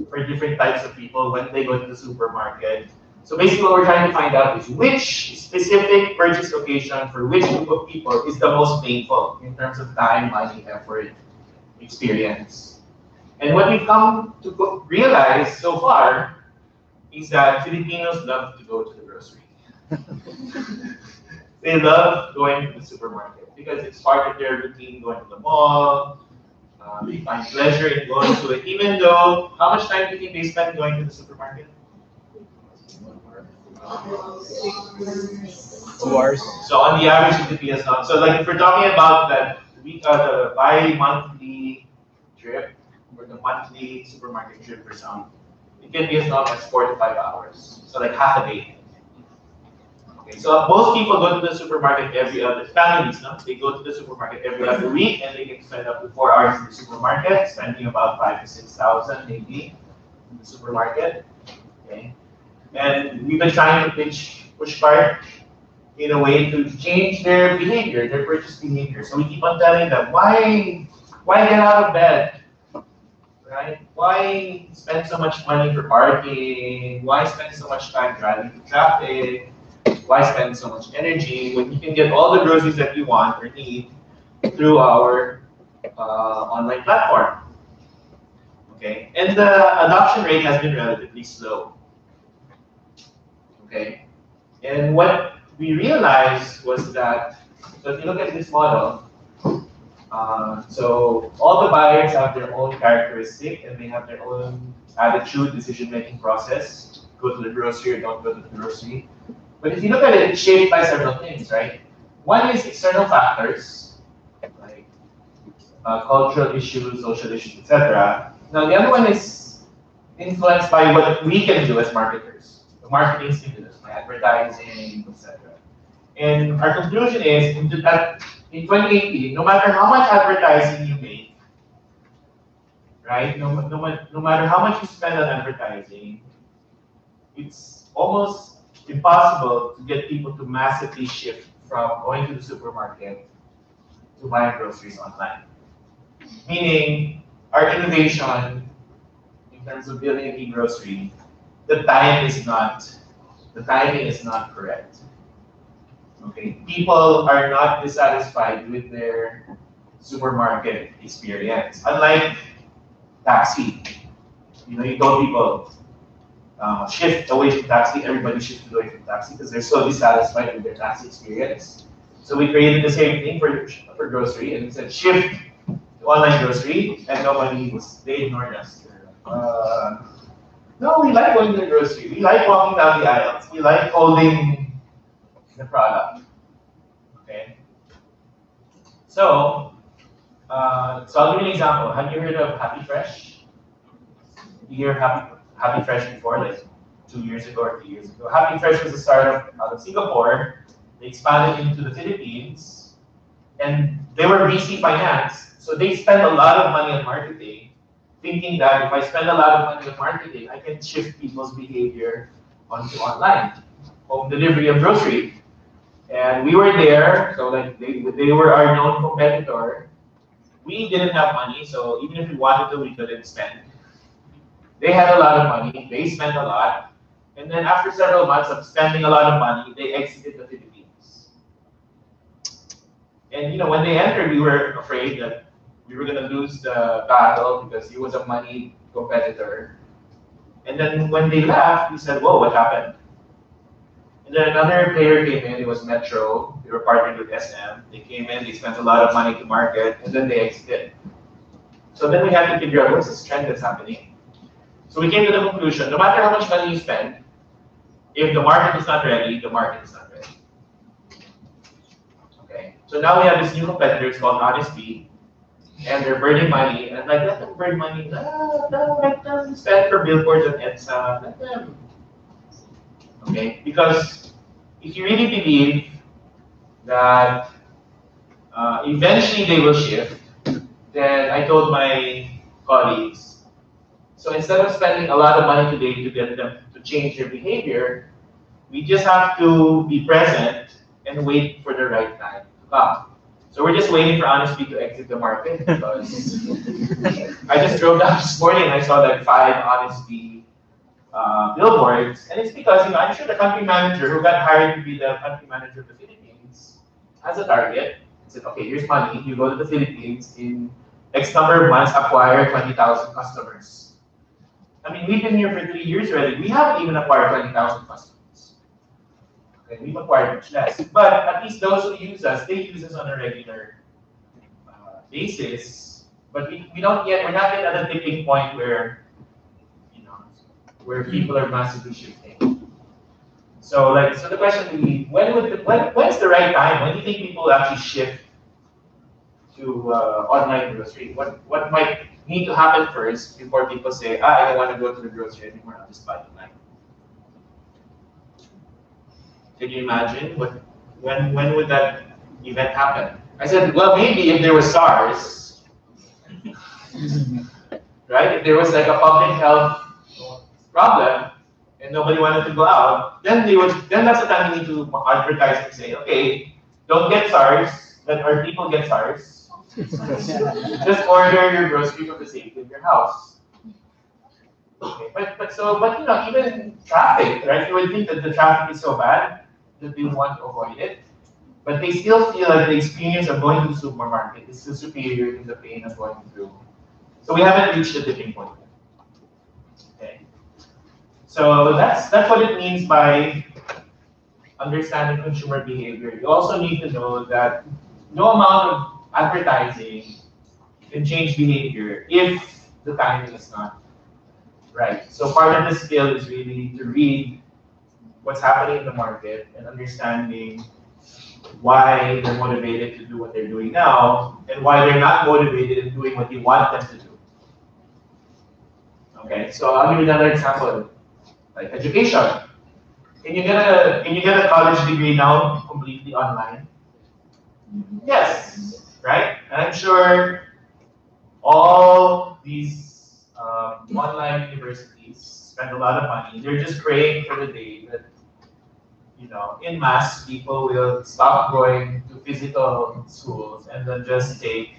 for different types of people when they go to the supermarket. So basically what we're trying to find out is which specific purchase occasion for which group of people is the most painful in terms of time, money, effort, experience. And what we've come to realize so far is that Filipinos love to go to the grocery. They love going to the supermarket because it's part of their routine going to the mall. They find pleasure in going to it, even though, how much time do you think they spend going to the supermarket? 2 hours. So on the average, it could be as long. So like if we're talking about that week, the bi-monthly trip or the monthly supermarket trip for some, it can be as long as 4 to 5 hours. So like half a day. Okay, so most people go to the supermarket every other, families, no? They go to the supermarket every other week and they can spend up to 4 hours in the supermarket, spending about 5,000 to 6,000 maybe in the supermarket. Okay. And we've been trying to pitch Pushcart in a way to change their behavior, their purchase behavior. So we keep on telling them, why get out of bed? Right? Why spend so much money for parking? Why spend so much time driving through traffic? Why spend so much energy when you can get all the groceries that you want or need through our online platform? Okay, and the adoption rate has been relatively slow. Okay, and what we realized was that, so if you look at this model, so all the buyers have their own characteristic and they have their own attitude, decision-making process. Go to the grocery or don't go to the grocery. But if you look at it, it's shaped by several things, right? One is external factors, like cultural issues, social issues, etc. Now the other one is influenced by what we can do as marketers, the marketing stimulus, by advertising, etc. And our conclusion is that in 2018, no matter how much advertising you make, right? No matter how much you spend on advertising, it's almost impossible to get people to massively shift from going to the supermarket to buying groceries online. Meaning, our innovation in terms of building an e-grocery, the timing is not correct. Okay, people are not dissatisfied with their supermarket experience. Unlike taxi, you told people shift away from taxi, everybody shifted away from taxi because they're so dissatisfied with their taxi experience. So we created the same thing for grocery, and we said shift to online grocery, and they ignored us. No, we like going to the grocery. We like walking down the aisles. We like holding the product. Okay. So I'll give you an example. Have you heard of Happy Fresh? You hear Happy Fresh before, like 2 years ago or 3 years ago. Happy Fresh was a startup out of Singapore. They expanded into the Philippines, and they were VC financed. So they spent a lot of money on marketing, thinking that if I spend a lot of money on marketing, I can shift people's behavior onto online, home delivery of grocery. And we were there, so like they were our known competitor. We didn't have money, so even if we wanted to, we couldn't spend. They had a lot of money, they spent a lot, And then after several months of spending a lot of money, they exited the Philippines. And when they entered, we were afraid that we were going to lose the battle because he was a money competitor. And then when they left, we said, whoa, what happened? And then another player came in, it was Metro. They were partnered with SM. They came in, they spent a lot of money to market, and then they exited. So then we had to figure out what's this trend that's happening. So we came to the conclusion, no matter how much money you spend, if the market is not ready, the market is not ready. Okay. So now we have this new competitor, it's called Honesty, and they're burning money, and let them burn money. No, let them spend for billboards and EDSA, let them. Okay, because if you really believe that eventually they will shift, then I told my colleagues, so instead of spending a lot of money today to get them to change their behavior, we just have to be present and wait for the right time to come. So we're just waiting for Honesty to exit the market because I just drove down this morning and I saw like 5 Honesty billboards, and it's because I'm sure the country manager who got hired to be the country manager of the Philippines has a target. He said, okay, here's money. You go to the Philippines in X number of months, acquire 20,000 customers. I mean, we've been here for 3 years already. We haven't even acquired 20,000 customers. Okay, we've acquired much less. But at least those who use us, they use us on a regular basis. But we're not yet at a tipping point where people are massively shifting. So the question would be, when's the right time? When do you think people will actually shift to online grocery? What might need to happen first before people say, I don't want to go to the grocery anymore, I'll just buy online? Can you imagine when would that event happen? I said, well, maybe if there was SARS, right? If there was like a public health problem and nobody wanted to go out, then that's the time you need to advertise and say, okay, don't get SARS, let our people get SARS. Just order your groceries from the safety of your house. Okay, but even traffic, right? You would think that the traffic is so bad that they want to avoid it, but they still feel like the experience of going to the supermarket is still superior to the pain of going through. So we haven't reached the tipping point. Okay. So that's what it means by understanding consumer behavior. You also need to know that no amount of advertising can change behavior if the timing is not right. So part of the skill is really to read what's happening in the market and understanding why they're motivated to do what they're doing now and why they're not motivated in doing what you want them to do. Okay, so I'll give you another example, like education. Can you get a college degree now completely online? Yes, right? And I'm sure all these online universities spend a lot of money. They're just praying for the day that in mass people will stop going to physical schools and then just take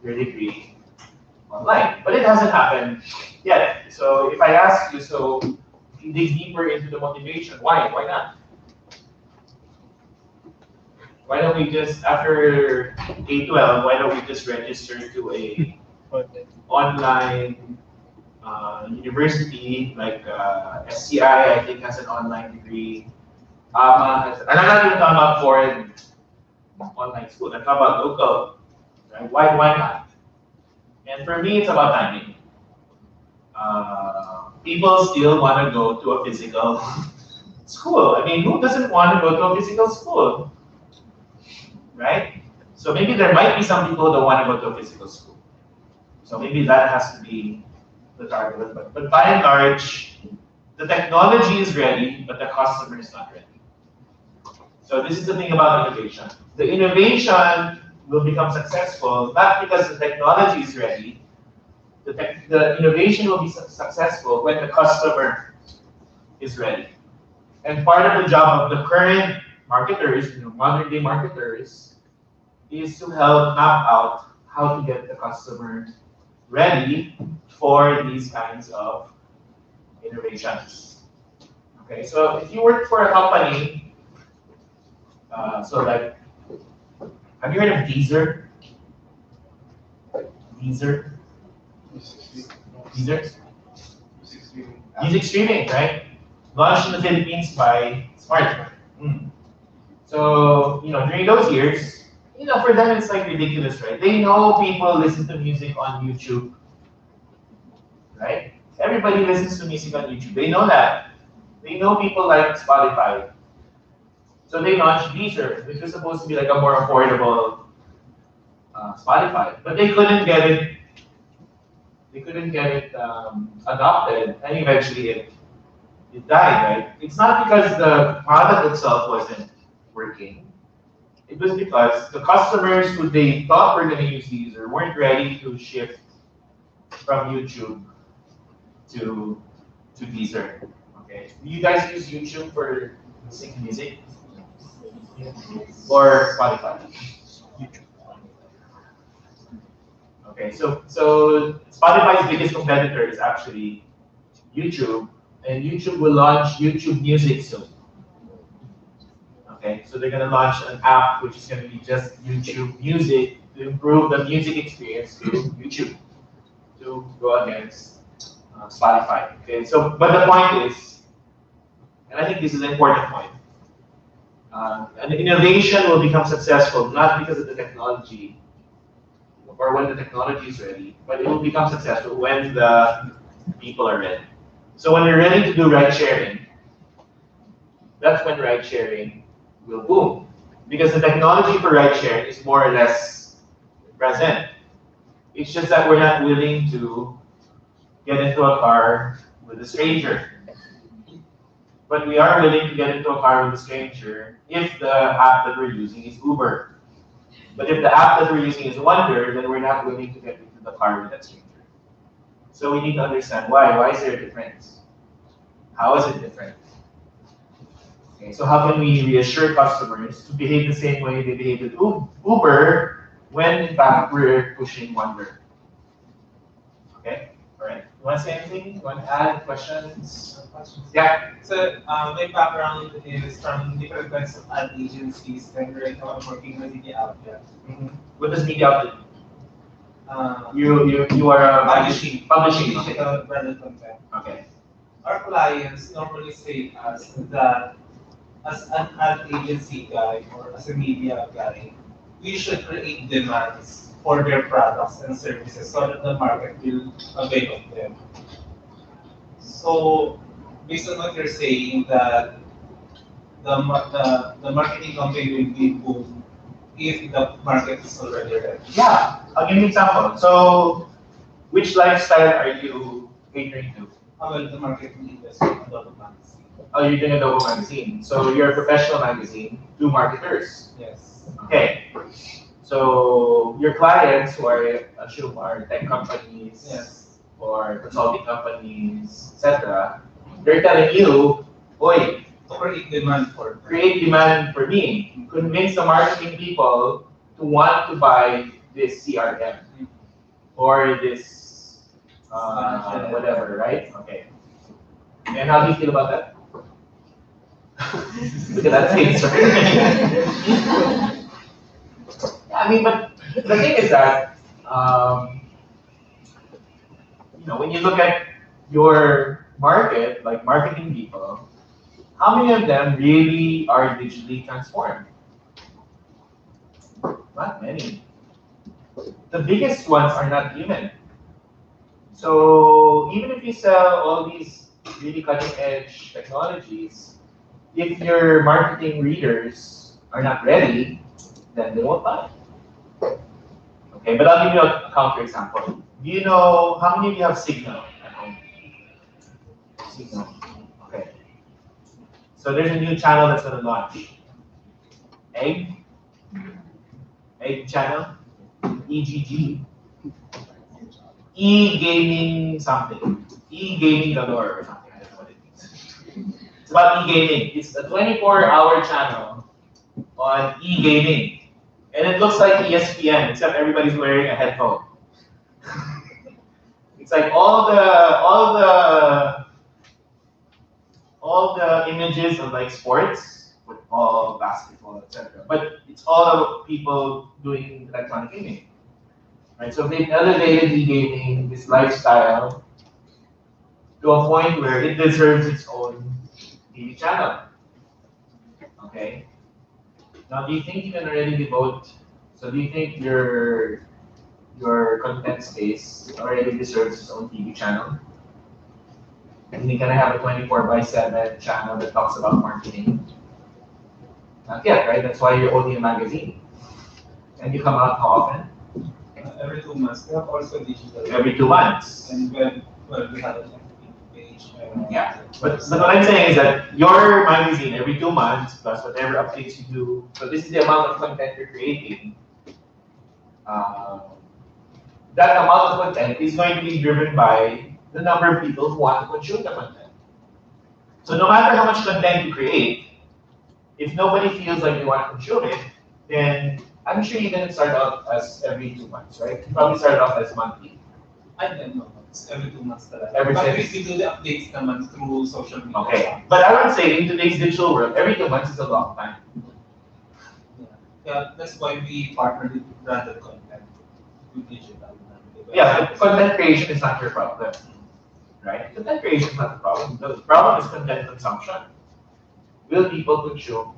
your degree online. But it hasn't happened yet. So if I ask you, so if you dig deeper into the motivation, why? Why not? Why don't we just, after K-12, why don't we just register to a online university like SCI, I think, has an online degree. And I'm not even talking about foreign online school. I'm talking about local. Right? Why not? And for me, it's about timing. People still want to go to a physical school. I mean, who doesn't want to go to a physical school? Right? So maybe there might be some people who don't want to go to a physical school. So maybe that has to be the target. But by and large, the technology is ready, but the customer is not ready. So this is the thing about innovation. The innovation will become successful not because the technology is ready. The innovation will be successful when the customer is ready. And part of the job of the current marketers, modern day marketers, is to help map out how to get the customer ready for these kinds of innovations. Okay, so if you work for a company, so like, have you heard of Deezer? Deezer? Deezer? Music streaming, right? Launched in the Philippines by Smart. So, during those years, for them it's like ridiculous, right? They know people listen to music on YouTube, right? Everybody listens to music on YouTube. They know that. They know people like Spotify. So they launched Deezer, which was supposed to be like a more affordable Spotify, but they couldn't get it. They couldn't get it adopted, and eventually it died. Right? It's not because the product itself wasn't working. It was because the customers who they thought were going to use Deezer weren't ready to shift from YouTube to Deezer. Okay. Do you guys use YouTube for listening to music? Or Spotify? YouTube. Okay, so Spotify's biggest competitor is actually YouTube, and YouTube will launch YouTube Music soon. Okay, so they're gonna launch an app which is gonna be just YouTube Music to improve the music experience to YouTube to go against Spotify. Okay, so but the point is, and I think this is an important point. An innovation will become successful not because of the technology or when the technology is ready, but it will become successful when the people are ready. So when you're ready to do ride sharing, that's when ride sharing will boom. Because the technology for ride sharing is more or less present. It's just that we're not willing to get into a car with a stranger. But we are willing to get into a car with a stranger if the app that we're using is Uber. But if the app that we're using is Wonder, then we're not willing to get into the car with that stranger. So we need to understand why. Why is there a difference? How is it different? Okay, so how can we reassure customers to behave the same way they behave with Uber when in fact we're pushing Wonder? Okay, all right. You want to say anything? You want to add questions? Yeah. So my background is from different kinds of ad agencies, and right now I'm working with media outlet. What does media outlet do? You are a publishing. Digital branded content. Okay. Our clients normally say us that as an ad agency guy or as a media guy, we should create demands for their products and services so that the market will avail of them. So, based on what you're saying, that the marketing campaign will be boom if the market is already ready. Yeah, I'll give you an example. So, which lifestyle are you catering to? Well, the marketing industry, Adobe magazine. Oh, you're doing Adobe magazine. So you're a professional magazine to marketers. Yes. Okay. So your clients who are, assume, are tech companies, Yes. or consulting companies, etc. They're telling you, "Oi, create demand for me. Convince the marketing people to want to buy this CRM or this whatever, right? Okay. And how do you feel about that? Look at that face, right? Yeah, I mean, but the thing is that, when you look at your market, like marketing people, how many of them really are digitally transformed? Not many. The biggest ones are not human. So even if you sell all these really cutting edge technologies, if your marketing readers are not ready, then they won't buy. Okay, but I'll give you a counter example. Do you know how many of you have Signal at home? Signal. Okay. So there's a new channel that's going to launch. Egg channel, EGG, E-gaming something, E-gaming galore or something. I don't know what it means. It's about e-gaming. It's a 24-hour channel on e-gaming. And it looks like ESPN, except everybody's wearing a headphone. It's like all all the images of like sports, football, basketball, etc. But it's all about people doing electronic gaming, right? So they've elevated e-gaming, this lifestyle, to a point where it deserves its own TV channel. Okay. Now, do you think you can already devote? So, do you think your content space already deserves its own TV channel? And you can have a 24/7 channel that talks about marketing? Not yet, right? That's why you're owning a magazine. And you come out how often? Every 2 months. We have also digital. Every 2 months. And when we have a page. Yeah. But what I'm saying is that your magazine every 2 months plus whatever updates you do. So this is the amount of content you're creating. That amount of content is going to be driven by the number of people who want to consume the content. So no matter how much content you create, if nobody feels like they want to consume it, then I'm sure you didn't start out as every 2 months, right? You probably started off as monthly. I don't know. It's every 2 months talaga. Every But since- we do the updates naman through social media. Okay. But I would say in today's digital world, every 2 months is a long time. Yeah, that's why we partner with branded content with digital. Yeah, but content creation is not your problem, right? Content creation is not the problem. The problem is content consumption. Will people consume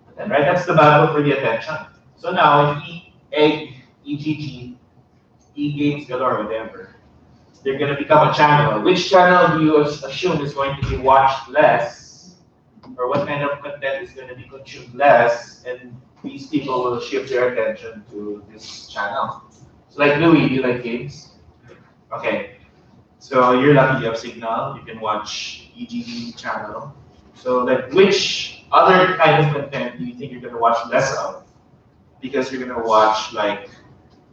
content, right? That's the battle for the attention. So now, if EGG, E-Games Galore, whatever, they're going to become a channel. Which channel do you assume is going to be watched less? Or what kind of content is going to be consumed less? And these people will shift their attention to this channel. So like Louis, do you like games? Okay. So you're lucky you have Signal. You can watch EGG channel. So like which other kind of content do you think you're going to watch less of? Because you're going to watch like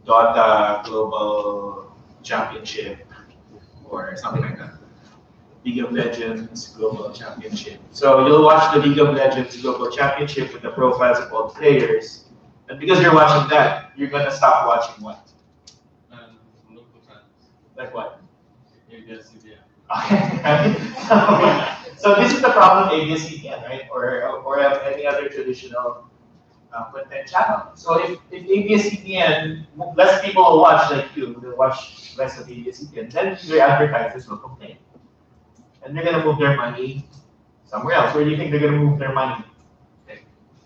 Dota Global Championship or something like that. League of Legends Global Championship. So you'll watch the League of Legends Global Championship with the profiles of all players. And because you're watching that, you're going to stop watching what? Like what? Okay. So this is the problem of ABS-CBN, right? Or any other traditional content channel. So if ABS-CBN, less people will watch like you, they'll watch less of ABS-CBN, then your advertisers will complain. And they're gonna move their money somewhere else. Where do you think they're gonna move their money?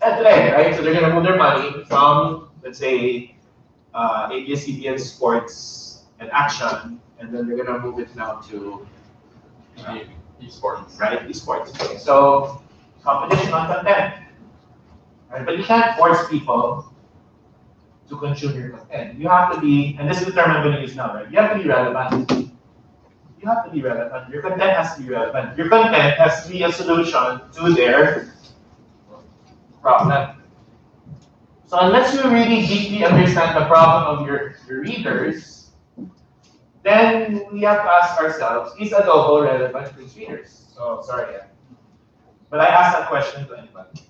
At Red, right? So they're gonna move their money from, let's say, ABS-CBN Sports and Action, and then they're gonna move it now to esports, right? Esports. Okay. So competition on content. Right? But you can't force people to consume your content. You have to be, and this is the term I'm going to use now, right? You have to be relevant. You have to be relevant. Your content has to be relevant. Your content has to be a solution to their problem. So unless you really deeply understand the problem of your readers, then we have to ask ourselves, is Adobo relevant to its readers? So sorry, but I asked that question to anybody.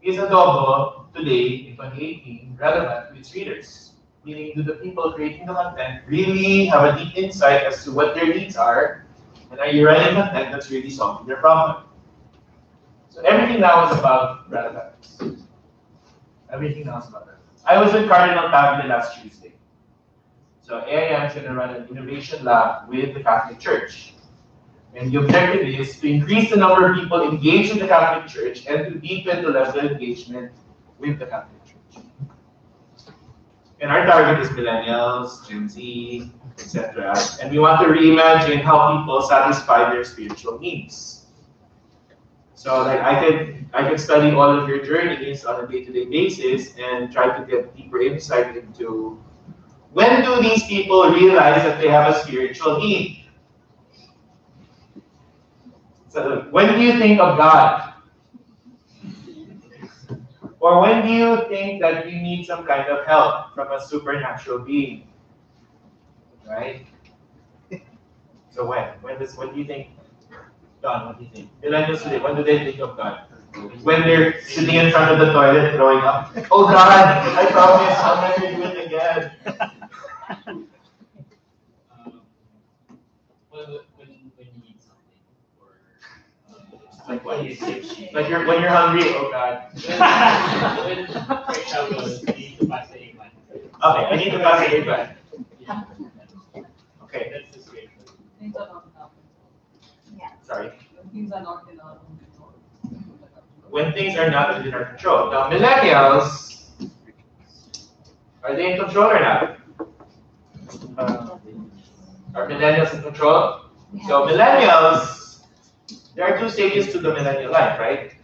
Is Adobo today, in 2018, relevant to its readers? Meaning, do the people creating the content really have a deep insight as to what their needs are? And are you writing content that's really solving their problem? So everything now is about relevance. Everything now is about relevance. I was with Cardinal Tagle last Tuesday. So AIM is going to run an innovation lab with the Catholic Church. And the objective is to increase the number of people engaged in the Catholic Church and to deepen the level of engagement with the Catholic Church. And our target is millennials, Gen Z, etc. And we want to reimagine how people satisfy their spiritual needs. So like I could study all of your journeys on a day-to-day basis and try to get deeper insight into when do these people realize that they have a spiritual need? So when do you think of God? Or when do you think that you need some kind of help from a supernatural being? Right? So when? What do you think? Don, what do you think? Millennials today, when do they think of God? When they're sitting in front of the toilet throwing up. Oh God, I promise I'll never do it again. When you need something, or Like what? Like when you're hungry, oh God. For example, you need to pass the A1. Okay, I need to pass the A1. Okay, That's the situation. Things are not enough. sorry. Things are not in our own control. When things are not within our control. Now, millennials, are they in control or not? Are millennials in control? So millennials, there are two stages to the millennial life, right?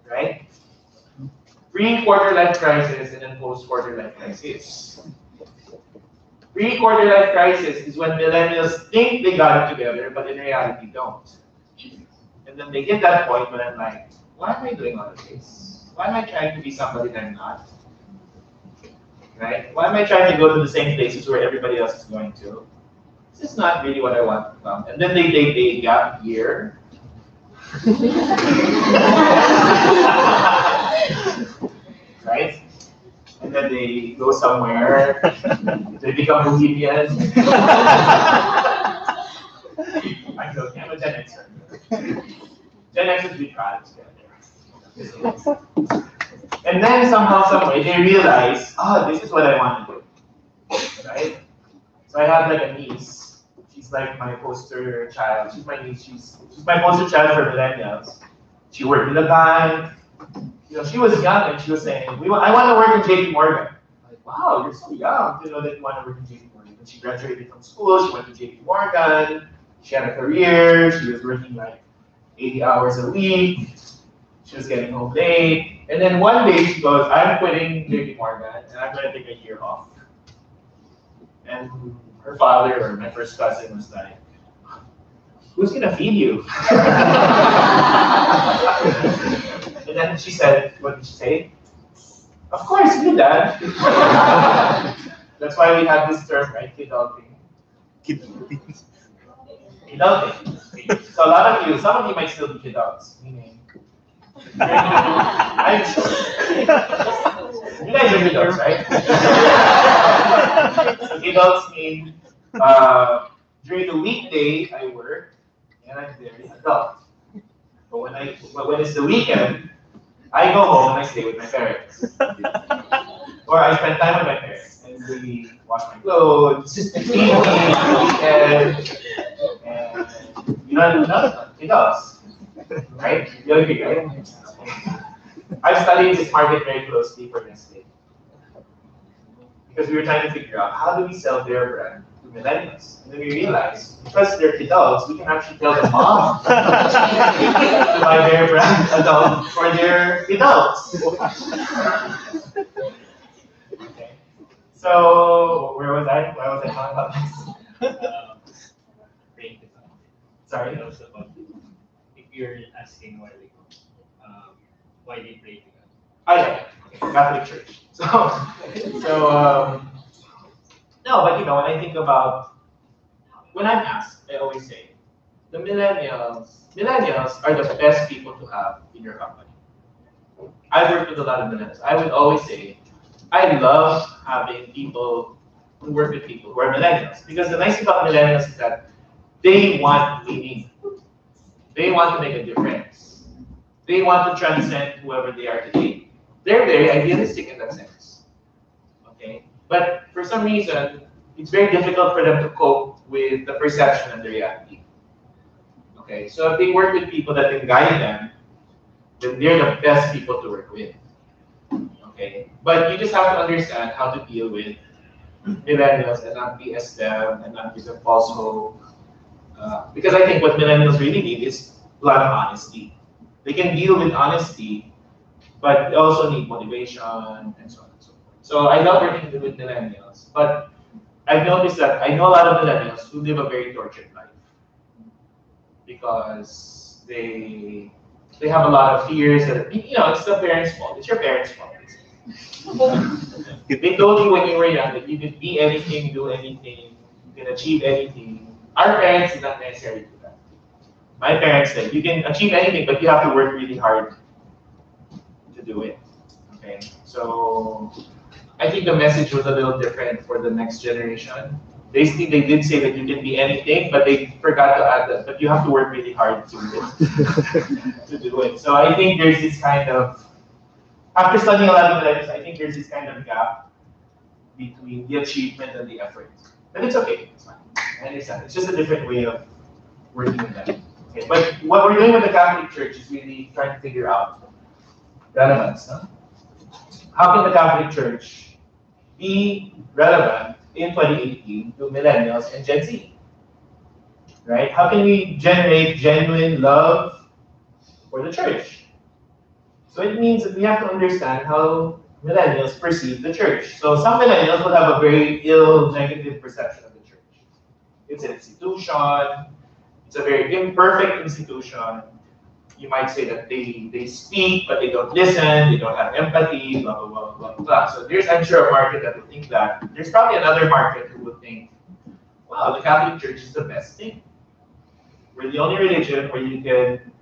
Right? Pre-quarter life crisis and then post-quarter life crisis. Pre-quarter life crisis is when millennials think they got it together, but in reality don't. And then they hit that point when I'm like, why am I doing all of this? Why am I trying to be somebody that I'm not? Right? Why am I trying to go to the same places where everybody else is going to? This is not really what I want to come. And then they take a gap year. Right? And then they go somewhere. They become bohemians. I'm joking. I'm a Gen Xer. Gen Xers we try together. And then somehow, some way, they realize, oh, this is what I want to do. Right? So I have like a niece. She's like my poster child. She's my niece. She's my poster child for millennials. She worked in the bank. You know, she was young and she was saying, I want to work in JP Morgan. I'm like, wow, you're so young to know that you want to work in JP Morgan. When she graduated from school, she went to JP Morgan. She had a career. She was working like 80 hours a week. She was getting home late. And then one day she goes, I'm quitting JP Morgan and I'm going to take a year off. And her father, or my first cousin, was like, who's going to feed you? And then she said, what did she say? Of course, you, Dad. That's why we have this term, right? Kidulting. Kidulting. So a lot of you, some of you might still be kidults, meaning, I'm sure. You guys are kidults, right? So kidults mean, during the weekday, I work, and I'm very adult. But when it's the weekend, I go home and I stay with my parents. Or I spend time with my parents. And we wash my clothes, clean me on the weekend. And you know, it does. Right? You agree, right? I've studied this market very closely for Nestle. Because we were trying to figure out how do we sell their brand to millennials. And then we realized, because they're adults, we can actually tell them mom to buy their brand adult for their adults. Okay. So where was I? Why was I talking about this? Sorry. It was about if you're asking why they pray to God. Oh yeah, okay. Catholic Church. No, but you know, when I think about, when I'm asked, I always say, the millennials are the best people to have in your company. I've worked with a lot of millennials. I would always say, I love having people who work with people who are millennials. Because the nice thing about millennials is that they want meaning. They want to make a difference. They want to transcend whoever they are today. They're very idealistic in that sense. Okay? But for some reason, it's very difficult for them to cope with the perception and the reality. Okay? So if they work with people that can guide them, then they're the best people to work with. Okay? But you just have to understand how to deal with millennials and not BS them and not give them false hope. Because I think what millennials really need is a lot of honesty. They can deal with honesty, but they also need motivation and so on and so forth. So I love working with millennials, but I've noticed that I know a lot of millennials who live a very tortured life because they have a lot of fears that, you know, it's the parents' fault. It's your parents' fault. They told you when you were young that you could be anything, do anything, you can achieve anything. Our parents did not necessarily do that. My parents said you can achieve anything, but you have to work really hard to do it. Okay, so I think the message was a little different for the next generation. Basically, they did say that you can be anything, but they forgot to add that, but you have to work really hard to to do it. So I think there's this kind of, after studying a lot of millennials, I think there's this kind of gap between the achievement and the effort. But it's okay, it's fine. I understand. It's just a different way of working with them. Okay, but what we're doing with the Catholic Church is really trying to figure out relevance. Huh? How can the Catholic Church be relevant in 2018 to millennials and Gen Z? Right? How can we generate genuine love for the church? So it means that we have to understand how millennials perceive the church. So some millennials will have a very ill, negative perception of the church. It's an institution, it's a very imperfect institution. You might say that they speak, but they don't listen, they don't have empathy, blah, blah, blah, blah, blah. So there's, I'm sure, a market that will think that. There's probably another market who will think, wow, the Catholic Church is the best thing. We're the only religion where you can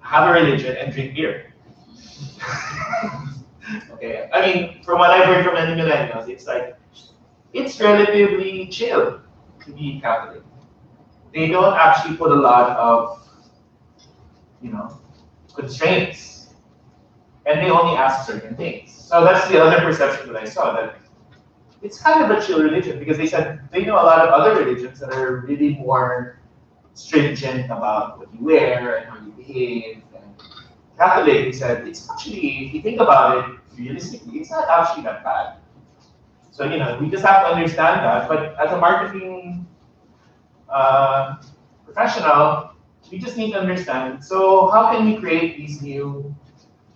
have a religion and drink beer. Okay, I mean, from what I've heard from many millennials, it's like, it's relatively chill to be Catholic. They don't actually put a lot of, constraints. And they only ask certain things. So that's the other perception that I saw, that it's kind of a chill religion, because they said they know a lot of other religions that are really more stringent about what you wear and how you behave. And Catholic, they said, it's actually, if you think about it, realistically, it's not actually that bad. So, we just have to understand that. But as a marketing professional, we just need to understand, so how can we create these new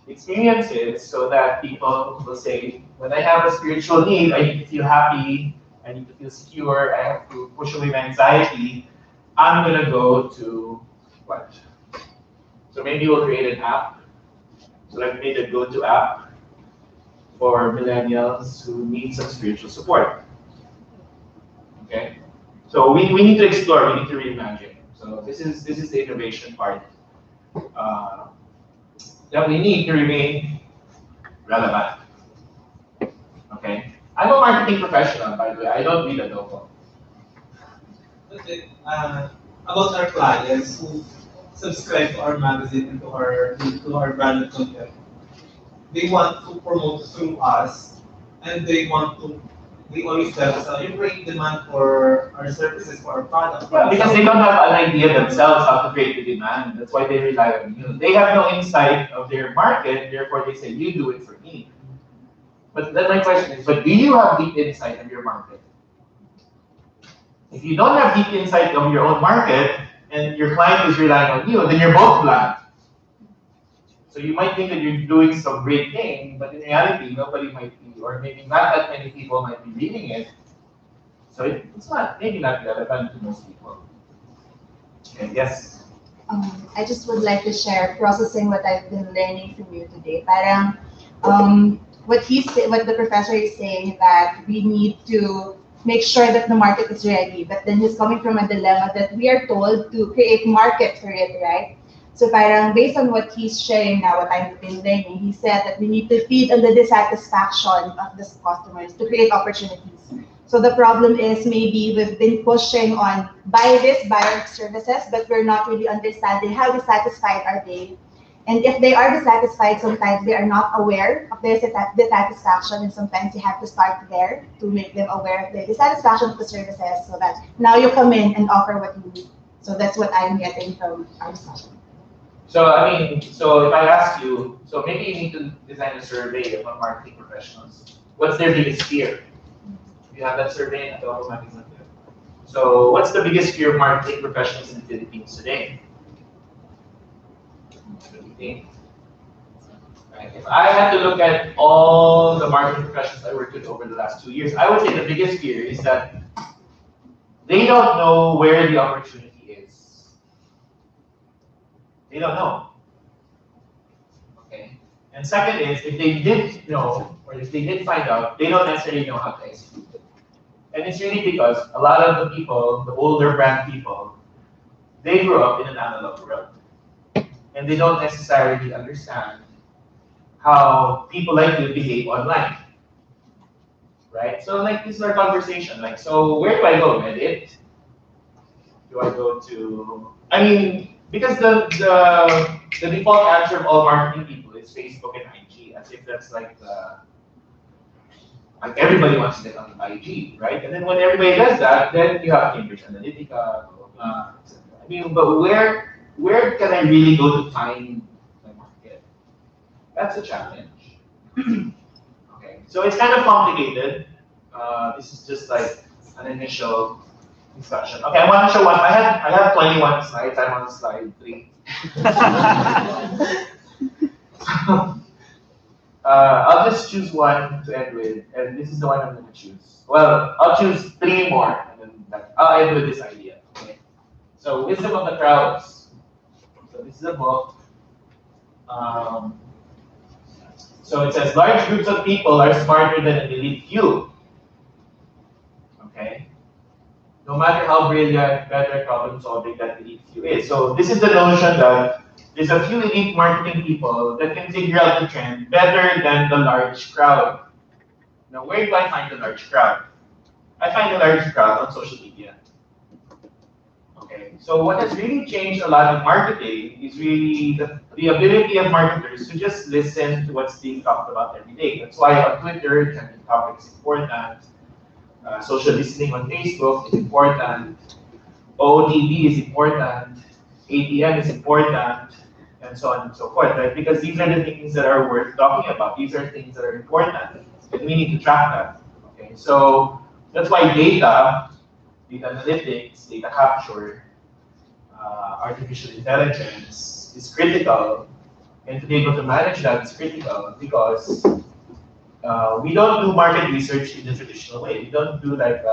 experiences so that people will say, when I have a spiritual need, I need to feel happy, I need to feel secure, I have to push away my anxiety, I'm going to go to what? So maybe we'll create an app. So I've made a go-to app for millennials who need some spiritual support. Okay? So we need to explore, we need to reimagine. So this is the innovation part that we need to remain relevant. Okay? I'm a marketing professional, by the way. I don't read a logo. Okay. About our clients who subscribe to our magazine and to our branded content, they want to promote through us, and they always tell us, you create demand for our services, for our products. Yeah, because they don't have an idea themselves how to create the demand. That's why they rely on you. They have no insight of their market, therefore they say, you do it for me. But then my question is, but do you have deep insight of your market? If you don't have deep insight of your own market, and your client is relying on you, then you're both blind. So you might think that you're doing some great thing, but in reality, nobody might be, or maybe not that many people might be reading it. So it's maybe not relevant to most people. Okay, yes? I just would like to share processing what I've been learning from you today. Parang, what the professor is saying, that we need to make sure that the market is ready, but then he's coming from a dilemma that we are told to create market for it, right? So parang based on what he's sharing now, what I've been learning, he said that we need to feed on the dissatisfaction of the customers to create opportunities. So the problem is maybe we've been pushing on buy this, buy our services, but we're not really understanding how dissatisfied are they. And if they are dissatisfied, sometimes they are not aware of their dissatisfaction, and sometimes you have to start there to make them aware of their dissatisfaction with the services, so that now you come in and offer what you need. So that's what I'm getting from our session. So so if I ask you, so maybe you need to design a survey of marketing professionals. What's their biggest fear? You have that survey at the magazine. So what's the biggest fear of marketing professionals in the Philippines today? What do you think? Right. If I had to look at all the marketing professionals I worked with over the last 2 years, I would say the biggest fear is that they don't know where the opportunity is. They don't know. Okay. And second is, if they did know, or if they did find out, they don't necessarily know how to execute it. And it's really because a lot of the people, the older brand people, they grew up in an analog world. And they don't necessarily understand how people like you behave online. right? So like this is our conversation. Like, so where do I go? Reddit? Do I go to? I mean, because the default answer of all marketing people is Facebook and IG, as if that's like like everybody wants to get on IG, right? And then when everybody does that, then you have Cambridge Analytica, blah, blah, blah, etc. I mean, but where can I really go to find my market? That's a challenge. Okay, so it's kind of complicated. This is just like an initial discussion. Okay, I want to show one. I have 21 slides. I'm on slide 3. I'll just choose one to end with, and this is the one I'm going to choose. Well, I'll choose 3 more, and then I'll end with this idea. Okay. So, Wisdom of the Crowds. So this is a book. So it says large groups of people are smarter than an elite few. Okay. No matter how brilliant, better at problem solving that elite few is. So this is the notion that there's a few elite marketing people that can figure out the trend better than the large crowd. Now, where do I find the large crowd? I find the large crowd on social media. Okay, so what has really changed a lot of marketing is really the ability of marketers to just listen to what's being talked about every day. That's why on Twitter, trending topics is important. Social listening on Facebook is important. OOTD is important. ATM is important, and so on and so forth, right? Because these are the things that are worth talking about. These are things that are important, and we need to track that. Okay, so that's why data analytics, data capture, artificial intelligence is critical, and to be able to manage that is critical because we don't do market research in the traditional way. We don't do like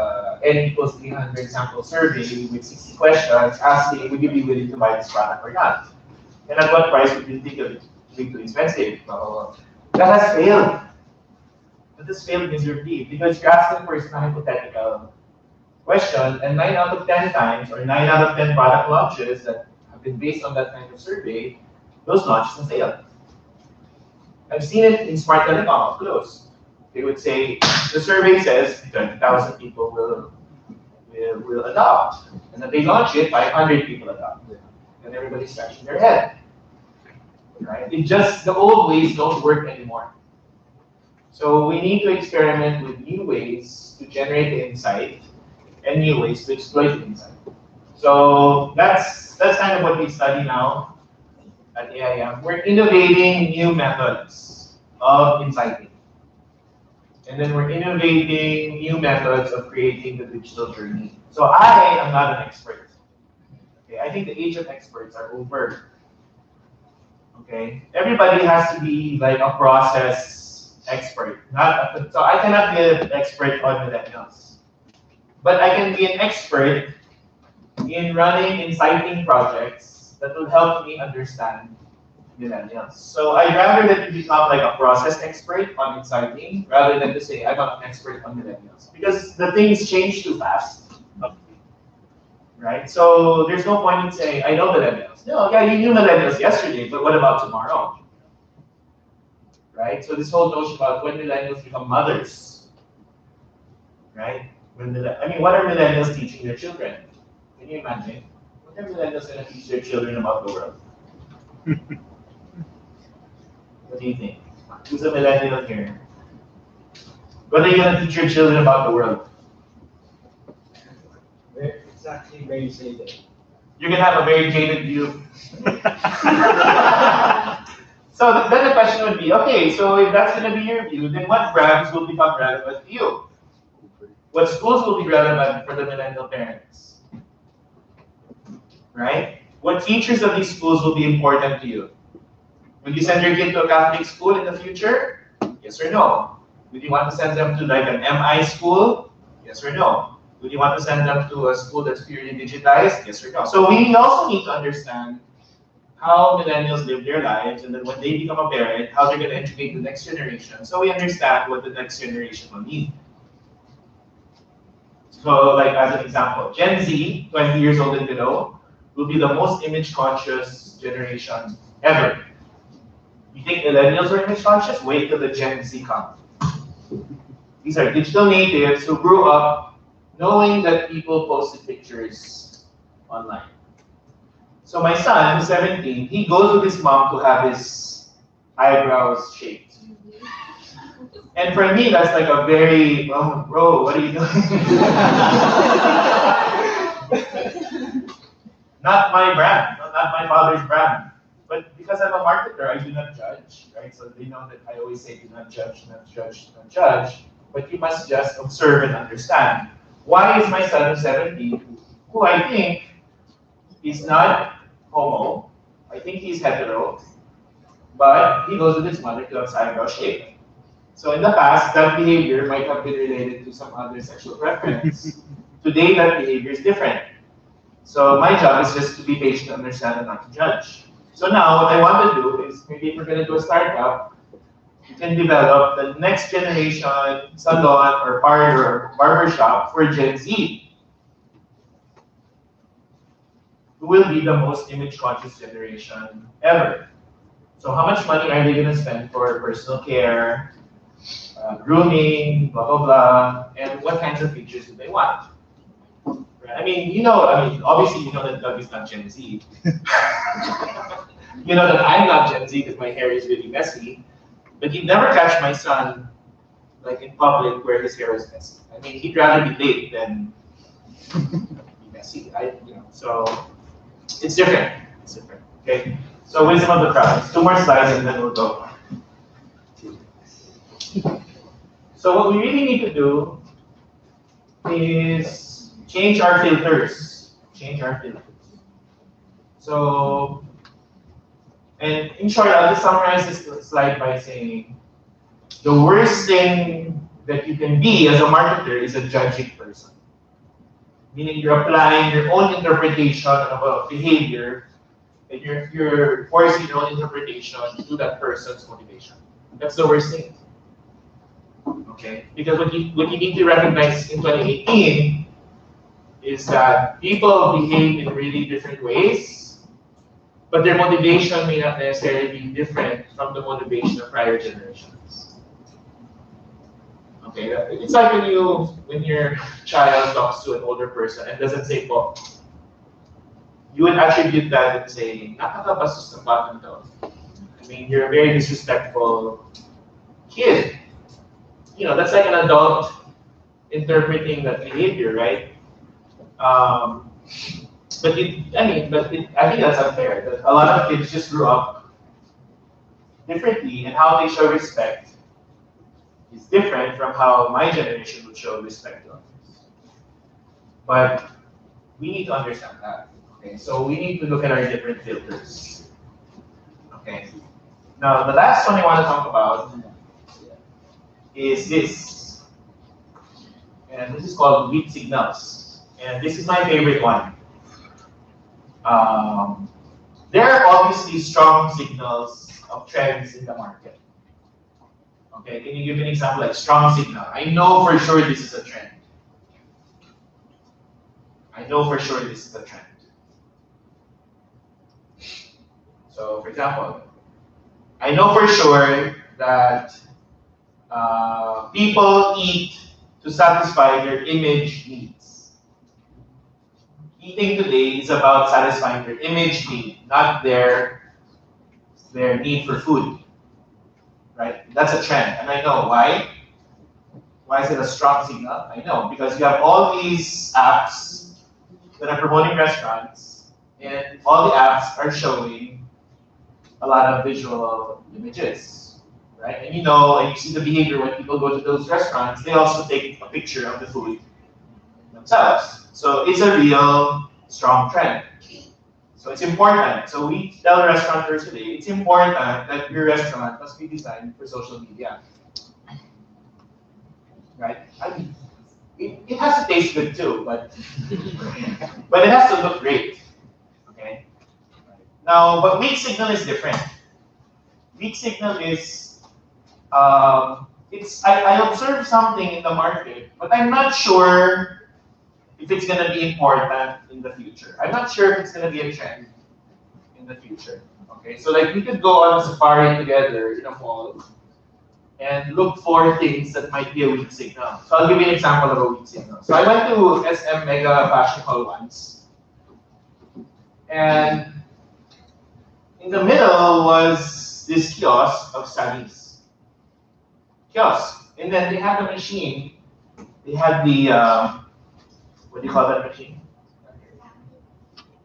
N equals 300 sample survey with 60 questions asking, would you be willing to buy this product or not? And at what price would you think it would be too expensive? That has failed. That has failed miserably because you're asking for a hypothetical question, and 9 out of 10 times, or 9 out of 10 product launches that have been based on that kind of survey, those launches have failed. I've seen it in Smart Telecom up close. They would say, the survey says 20,000 people will adopt. And then they launch it, 500 people adopt. And everybody's scratching their head. Right? It just, the old ways don't work anymore. So we need to experiment with new ways to generate the insight and new ways to exploit the insight. So that's kind of what we study now at AIM. We're innovating new methods of inciting. And then we're innovating new methods of creating the digital journey. So I am not an expert. Okay, I think the age of experts are over. Okay, everybody has to be like a process expert. So I cannot be an expert on millennials. But I can be an expert in running inciting projects that will help me understand millennials. So I'd rather that you become like a process expert on inciting rather than to say I'm an expert on millennials. Because the things change too fast. Right? So there's no point in saying I know millennials. No, yeah, you knew millennials yesterday, but what about tomorrow? Right? So this whole notion about when millennials become mothers. Right? What are millennials teaching their children? Can you imagine? What are millennials going to teach their children about the world? What do you think? Who's a millennial here? What are you going to teach your children about the world? Exactly where you say that. You're going to have a very jaded view. So then the question would be, okay, so if that's going to be your view, then what brands will become relevant to you? What schools will be relevant for the millennial parents? Right? What features of these schools will be important to you? Will you send your kid to a Catholic school in the future? Yes or no? Would you want to send them to like an MI school? Yes or no? Would you want to send them to a school that's purely digitized? Yes or no? So we also need to understand how millennials live their lives, and then when they become a parent, how they're going to educate the next generation, so we understand what the next generation will need. So like as an example, Gen Z, 20 years old and below, will be the most image-conscious generation ever. You think millennials are image-conscious? Wait till the Gen Z come. These are digital natives who grew up knowing that people posted pictures online. So my son, who's 17, he goes with his mom to have his eyebrows shaped. And for me, that's like a very, oh, bro, what are you doing? Not my brand, not my father's brand. But because I'm a marketer, I do not judge, right? So they know that I always say, do not judge, not judge, not judge. But you must just observe and understand. Why is my son, who's 17, who I think is not homo, I think he's hetero, but he goes with his mother to have eyebrow shape. So in the past, that behavior might have been related to some other sexual preference. Today, that behavior is different. So my job is just to be patient, understand, and not to judge. So now, what I want to do is, maybe if we're going to do a startup, you can develop the next generation salon or parlor or barbershop for Gen Z, who will be the most image-conscious generation ever. So how much money are they going to spend for personal care, grooming, blah, blah, blah, and what kinds of features do they want? I mean, obviously you know that Doug is not Gen Z. You know that I'm not Gen Z because my hair is really messy, but you'd never catch my son like in public where his hair is messy. I mean, he'd rather be late than be messy. So it's different. It's different. Okay. So wisdom of the crowd. 2 more slides and then we'll go. So what we really need to do is change our filters. Change our filters. So, and in short, I'll just summarize this slide by saying the worst thing that you can be as a marketer is a judging person. Meaning you're applying your own interpretation of a behavior and you're forcing your own interpretation to that person's motivation. That's the worst thing. Okay? Because what you need to recognize in 2018 is that people behave in really different ways, but their motivation may not necessarily be different from the motivation of prior generations. Okay, it's like when your child talks to an older person and doesn't say po. You would attribute that and say, nakakabastos ng batang to. I mean, you're a very disrespectful kid. That's like an adult interpreting that behavior, right? I think that's unfair. That a lot of kids just grew up differently, and how they show respect is different from how my generation would show respect to others. But we need to understand that. Okay, so we need to look at our different filters. Okay. Now the last one I want to talk about is this. And this is called weak signals. And this is my favorite one. There are obviously strong signals of trends in the market. Okay, can you give an example like strong signal? I know for sure this is a trend. I know for sure this is a trend. So for example, I know for sure that people eat to satisfy their image needs. Eating today is about satisfying their image need, not their need for food. Right? That's a trend, and I know why. Why is it a strong signal? I know because you have all these apps that are promoting restaurants, and all the apps are showing a lot of visual images, right? And you see the behavior when people go to those restaurants, they also take a picture of the food themselves. So it's a real strong trend. So it's important. So we tell restaurateurs today, it's important that your restaurant must be designed for social media. Right? I mean, it has to taste good too, but it has to look great. Okay? Now, but weak signal is different. Weak signal is I observe something in the market, but I'm not sure if it's going to be important in the future. I'm not sure if it's going to be a trend in the future. Okay, so like we could go on a safari together in a mall, and look for things that might be a weak signal. So I'll give you an example of a weak signal. So I went to SM Mega Fashion Hall once, and in the middle was this kiosk of Sunny's. Kiosk. And then they had the machine. They had the, what do you call that machine?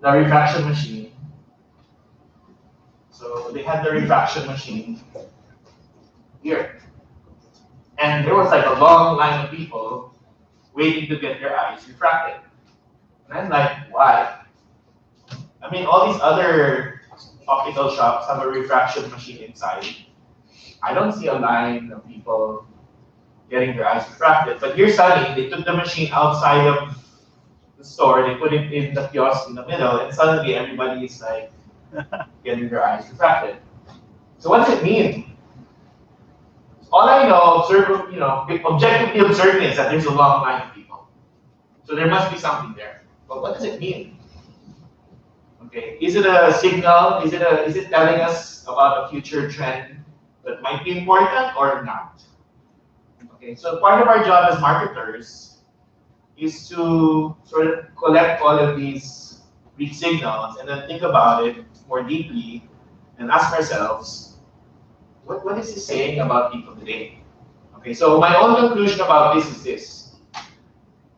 The refraction machine. So they had the refraction machine here. And there was like a long line of people waiting to get their eyes refracted. And I'm like, why? I mean, all these other optical shops have a refraction machine inside. I don't see a line of people getting their eyes refracted. But here suddenly, they took the machine outside of the store, they put it in the kiosk in the middle, and suddenly everybody is like getting their eyes refracted. So what does it mean? All I know, objectively observing is that there's a long line of people. So there must be something there. But what does it mean? Okay, is it a signal? Is it telling us about a future trend that might be important or not? Okay, so part of our job as marketers is to sort of collect all of these weak signals and then think about it more deeply and ask ourselves, what is this saying about people today? Okay, so my own conclusion about this is this.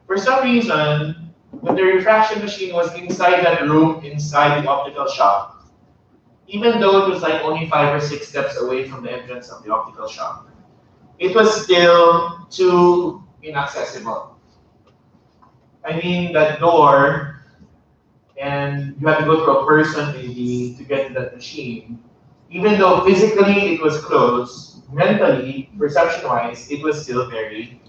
For some reason, when the refraction machine was inside that room, inside the optical shop, even though it was like only 5 or 6 steps away from the entrance of the optical shop, it was still too inaccessible. I mean, that door, and you had to go through a person maybe to get to that machine. Even though physically it was closed, mentally, perception-wise, it was still very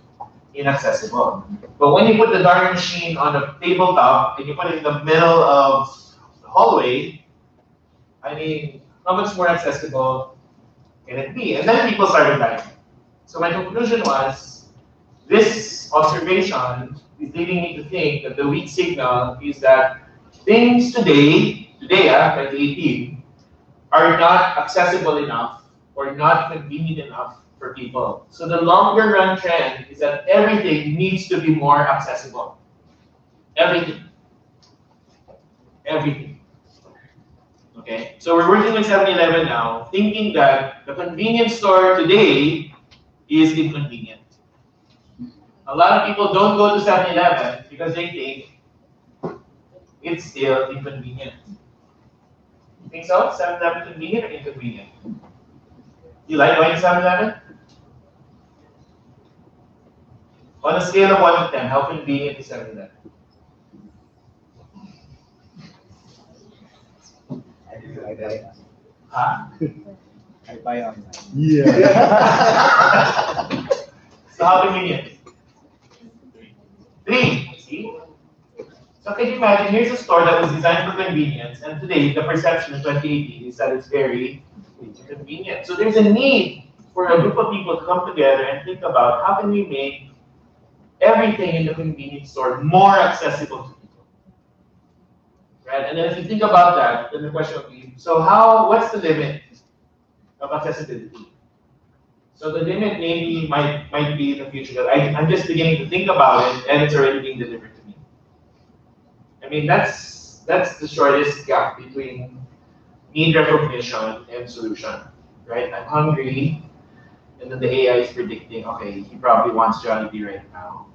inaccessible. But when you put the darn machine on a tabletop and you put it in the middle of the hallway, I mean, how much more accessible can it be? And then people started dying. So my conclusion was, this observation is leading me to think that the weak signal is that things today, 2018, are not accessible enough or not convenient enough for people. So the longer run trend is that everything needs to be more accessible. Everything. Everything. Okay? So we're working with 7-Eleven now, thinking that the convenience store today is inconvenient. A lot of people don't go to 7-Eleven because they think it's still inconvenient. You think so? 7-Eleven convenient or inconvenient? You like going to 7-Eleven? On a scale of 1 to 10, how convenient is 7-Eleven? Huh? I buy online. Yeah. So how convenient? 3. See? So can you imagine, here's a store that was designed for convenience, and today the perception in 2018 is that it's very inconvenient. So there's a need for a group of people to come together and think about how can we make everything in the convenience store more accessible to people. Right? And then if you think about that, then the question would be, so what's the limit of accessibility? So the limit maybe might be in the future that I'm just beginning to think about it, and it's already being delivered to me. I mean, that's the shortest gap between need recognition and solution, right? I'm hungry, and then the AI is predicting, okay, he probably wants Jollibee right now.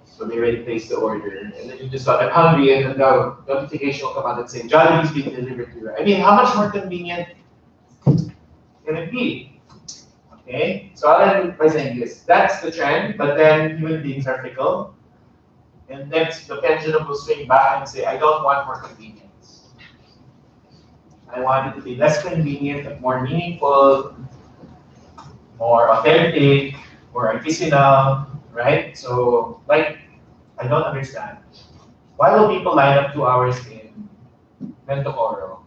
So they already placed the order, and then you just thought, I'm hungry, and then the notification will come out and say, Jollibee is being delivered to you. I mean, how much more convenient can it be? Okay, so I'll end by saying this. That's the trend, but then human beings are fickle. And next, the pendulum will swing back and say, I don't want more convenience. I want it to be less convenient, but more meaningful, more authentic, more artisanal, right? So, like, I don't understand. Why will people line up 2 hours in Mentocoro?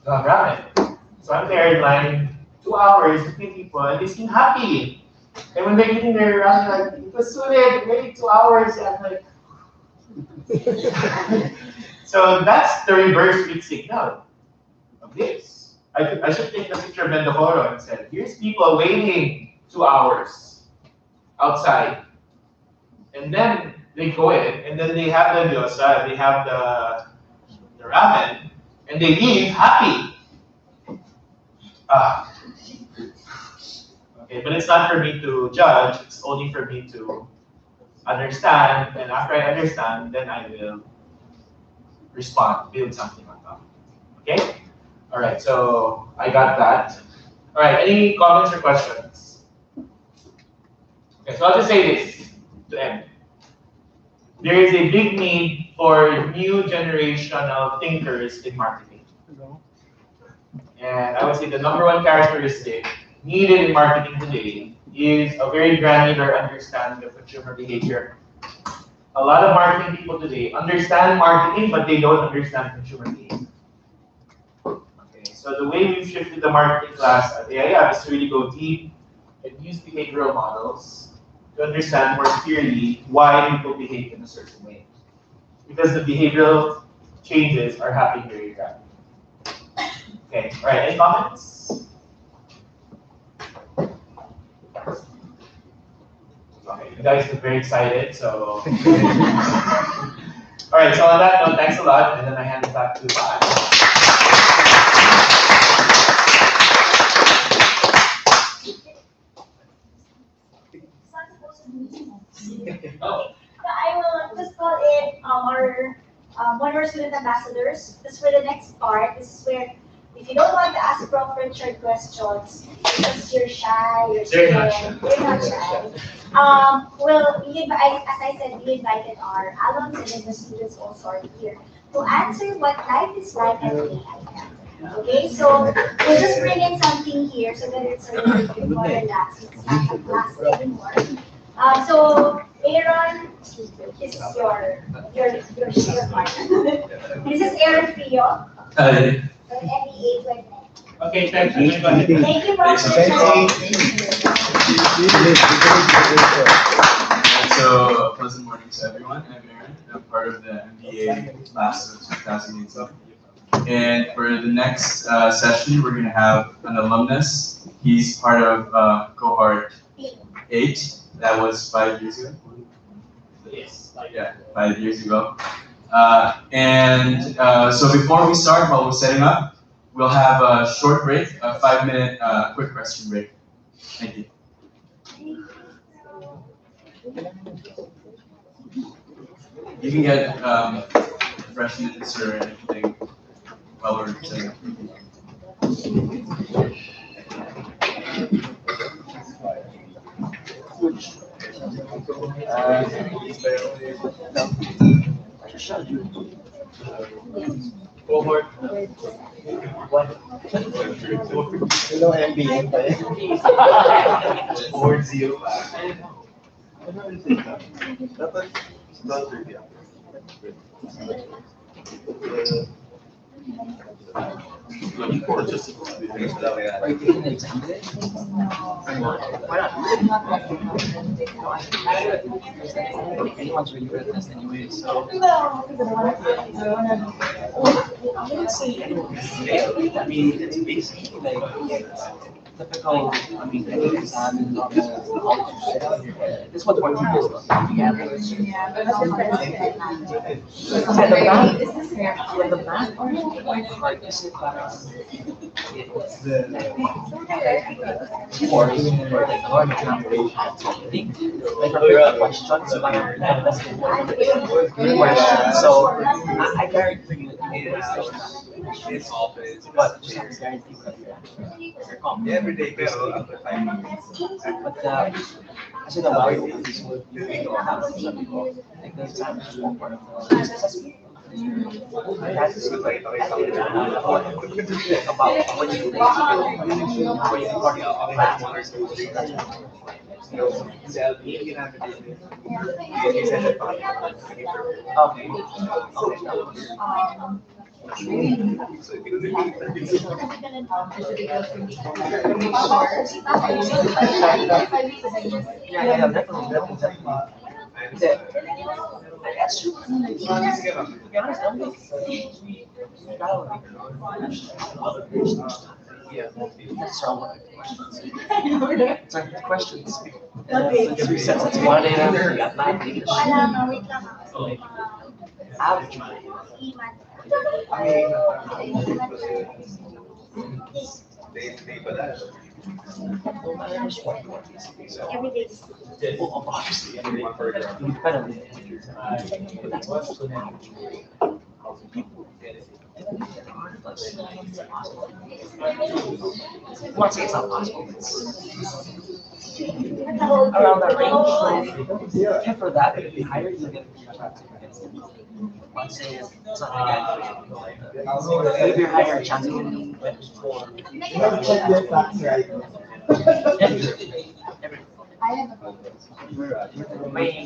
Ramen. So I'm there in line 2 hours to meet people, and they seem happy. And when they're eating their ramen, like, it was so late, waiting 2 hours, and I'm like, so that's the reverse weak signal of this. I should take the picture of Mendocoro and said, here's people waiting 2 hours outside. And then they go in, and then they have the gyoza, they have the ramen, and they leave happy. Ah. Okay, but it's not for me to judge, it's only for me to understand, and after I understand, then I will respond, build something on top. Okay? Alright, so I got that. Alright, any comments or questions? Okay, so I'll just say this to end. There is a big need for new generational thinkers in marketing. And I would say the number one characteristic needed in marketing today is a very granular understanding of consumer behavior. A lot of marketing people today understand marketing, but they don't understand consumer behavior. Okay, so the way we've shifted the marketing class at AIF is to really go deep and use behavioral models to understand more clearly why people behave in a certain way. Because the behavioral changes are happening very rapidly. Okay, all right, any comments? Okay, you guys look very excited, so. All right, so on that note, thanks a lot, and then I hand it back to Bob. Oh. I will just call in our one of our student ambassadors. This is for the next part. This is where, if you don't want to ask Prof. Richard questions because you're shy, you're not shy. Well, as I said, we invited our alums and then the students also are here to answer what life is like at AIF. Okay, so we'll just bring in something here so that it's a little bit more relaxed. It's not a class anymore. So Aaron, this is your partner. This is Aaron Frio. Hi. From MEA. Okay, thank you. Thank you, Prof. So, pleasant morning to everyone. I'm Aaron. I'm part of the MBA class of 2018. And for the next session, we're going to have an alumnus. He's part of cohort 8. That was 5 years ago. Yes. Yeah, 5 years ago. So before we start, while we're setting up, we'll have a short break, a 5-minute quick question break. Thank you. You can get refreshments or anything while we're setting up. Cohort 1. Hello, MBA pa eh. Cohort 0. Dapat 12:30 ako. Looking forward to things that we had. Are you taking an exam today? Why not? I don't think anyone's really read this anyway, so. I wouldn't say anyone. I mean, it's basically like typical, I mean, any exam in normal college. This is what working is together. The math part like is it it's the course or like learning comprehension. I think like the questions about good questions. So I guarantee you it's always but just guarantee every day pero after 5 minutes. But kasi the value of this would you like the exam is one part of the assessment. That's about when you that's true. To be honest, I'm Yeah, so it's our questions. Since we said it's 1 a.m., we got 9 minutes. Average. Well, obviously, independently. But that's what's the people. I'm not saying it's not possible. It's around that range. And for that, if you hire, you get I'm not saying it's not again. If you're hiring, chance of getting for I have a main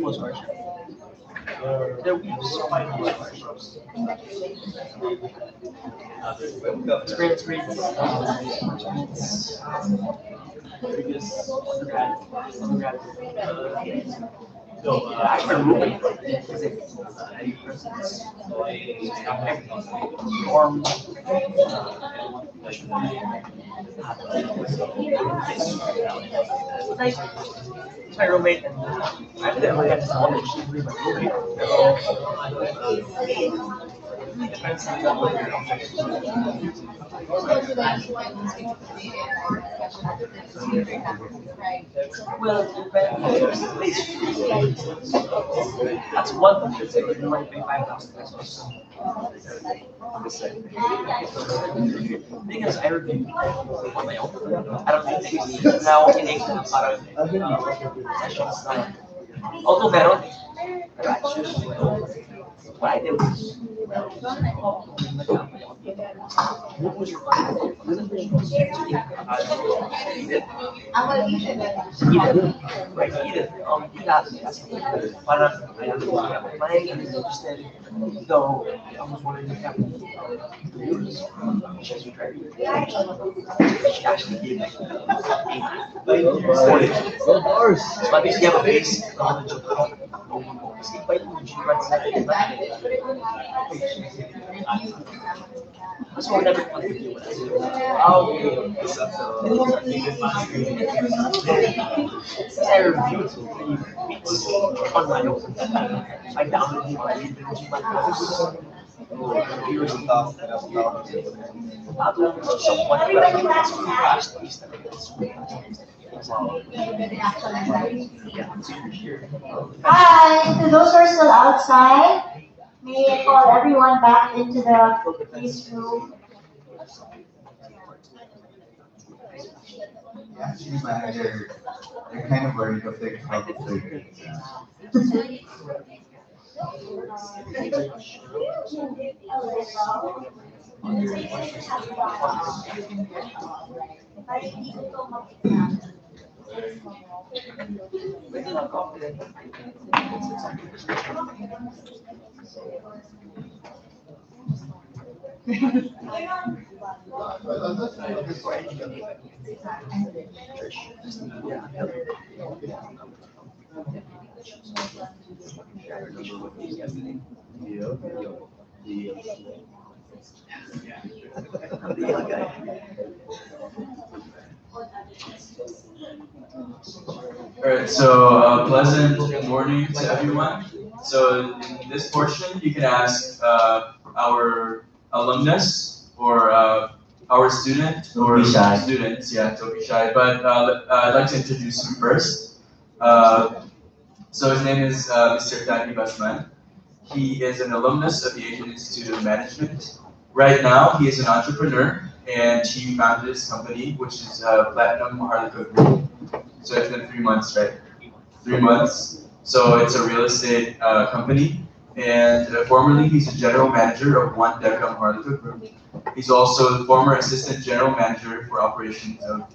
most worship. There will be so many more worships. Experience reads previous undergrad. Actually, roommate is form. Like my roommate and I didn't really get to know if she really my roommate. It depends on well, that's one thing. You might pay 5,000 pesos. Because I review on my own. I don't think now in England parang sessions na although meron what I did was what was your right, eat it. Eat that. Parang I have mine and interested. Though I was wondering if you have she actually gave like Of course. so at least you have a base knowledge of kasi iba yung she runs that mas wala na pag I reviewed 3 weeks on my own. I downloaded my Hi, to those who are still outside, may I call everyone back into the police room. Actually, they're kind of worried if they have Alright, so pleasant morning to everyone. So in this portion, you can ask our alumnus or our student or students, yeah, don't be shy. But I'd like to introduce him first. So his name is Mr. Tani Basman. He is an alumnus of the Asian Institute of Management. Right now, he is an entrepreneur, and he founded his company, which is Platinum Harlika Group. So it's been 3 months, right? 3 months. So it's a real estate company. And formerly, he's a general manager of One Decam Harlika Group. He's also the former assistant general manager for operations of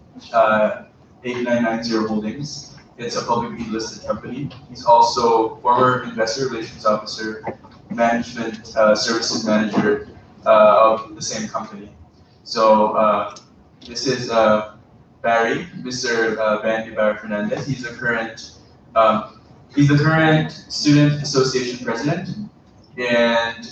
8990 Holdings. It's a publicly listed company. He's also former investor relations officer, management services manager of the same company. So this is Barry, Mr. Bandy Barry Fernandez. He's the current student association president, and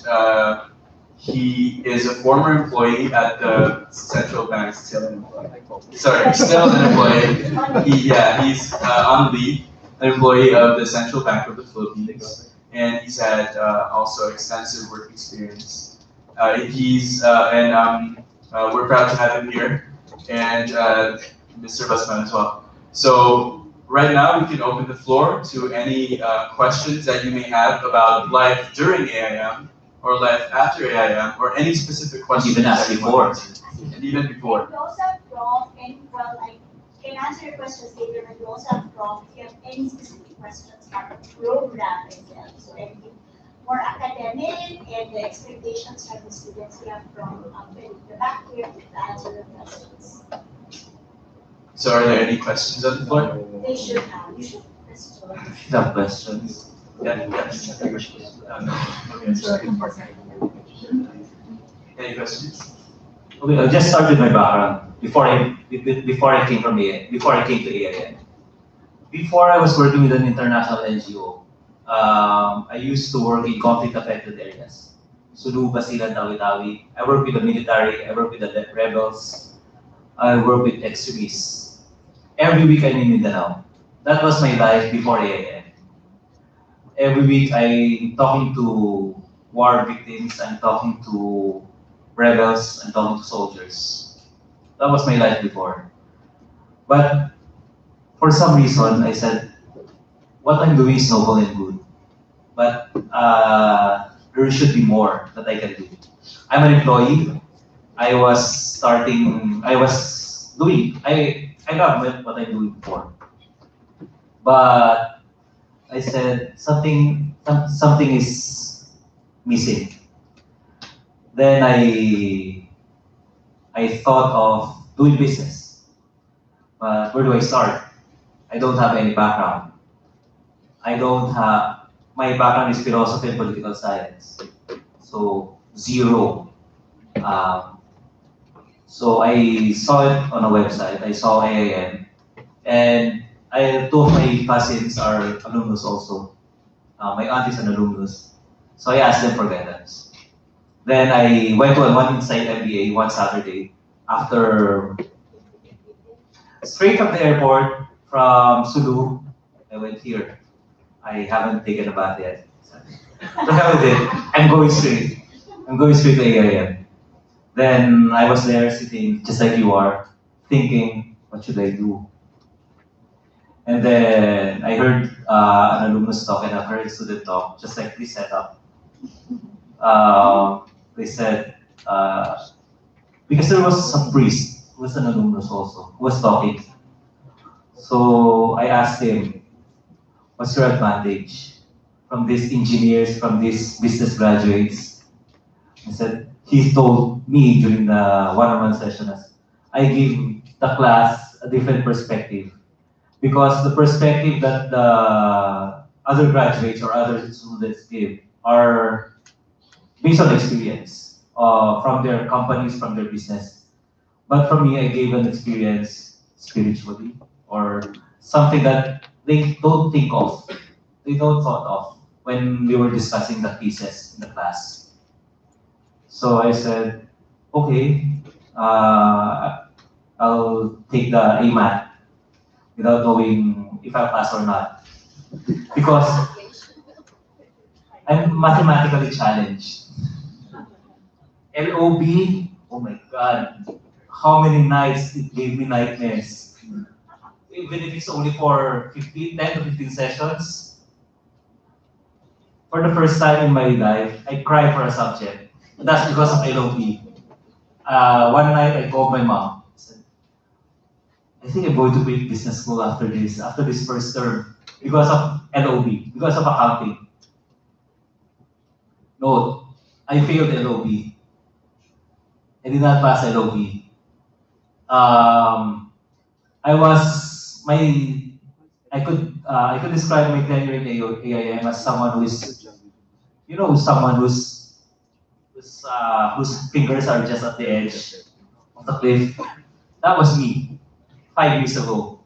he is a former employee at the central bank. Still an employee. Sorry, still an employee. He's on leave, an employee of the Central Bank of the Philippines, and he's had also extensive work experience. We're proud to have him here, and Mr. Basman as well. So right now we can open the floor to any questions that you may have about life during AIM or life after AIM or any specific questions. Even asked before. And even before. We also have Prof, and well, I can answer your questions later, but we also have Prof, if you have any specific questions about the program itself. So anything more academic and the expectations from the students, we have from the back here to answer the questions. So are there any questions on the floor? They should have. You should question. Have questions? Yeah, yes. Any questions? Okay, I'll just start with my background before I came to AIN. Before I was working with an international NGO, I used to work in conflict-affected areas. Sulu, Basilan, Tawi-Tawi. I work with the military, I work with the rebels, I work with extremists. Every week I'm in Mindanao. That was my life before AIN. Every week I'm talking to war victims, I'm talking to rebels, I'm talking to soldiers. That was my life before. But for some reason, I said, what I'm doing is noble and good. But there should be more that I can do. I'm an employee. I love what I'm doing before. But I said something is missing. Then I thought of doing business. But where do I start? I don't have any background. My background is philosophy and political science. So zero. So I saw it on a website. I saw AIM, and two of my cousins are alumnus also. My aunt is an alumnus. So I asked them for guidance. Then I went to one Insight MBA one Saturday after straight from the airport from Sulu. I went here. I haven't taken a bath yet. So hell with it. I'm going straight. To AIM. Then I was there sitting just like you are, thinking, what should I do? And then I heard an alumnus talk and I heard a student talk, just like this setup. They said, because there was some priest who was an alumnus also, who was talking. So I asked him, what's your advantage from these engineers, from these business graduates? I said, he told me during the one-on-one session, I give the class a different perspective. Because the perspective that the other graduates or other students give are based on experience from their companies, from their business. But for me, I gave an experience spiritually or something that they don't think of, they don't thought of when we were discussing the pieces in the class. So I said, okay, I'll take the AMAT without knowing if I'll pass or not. Because I'm mathematically challenged. LOB, oh my God, how many nights it gave me nightmares. Even if it's only for 10 to 15 sessions. For the first time in my life, I cried for a subject. That's because of LOB. One night I called my mom. I said, I think I'm going to quit business school after this first term, because of LOB, because of accounting. No, I failed LOB. I did not pass LOB. I could describe my tenure in AIM as someone who is, someone whose fingers are just at the edge of the cliff. That was me 5 years ago.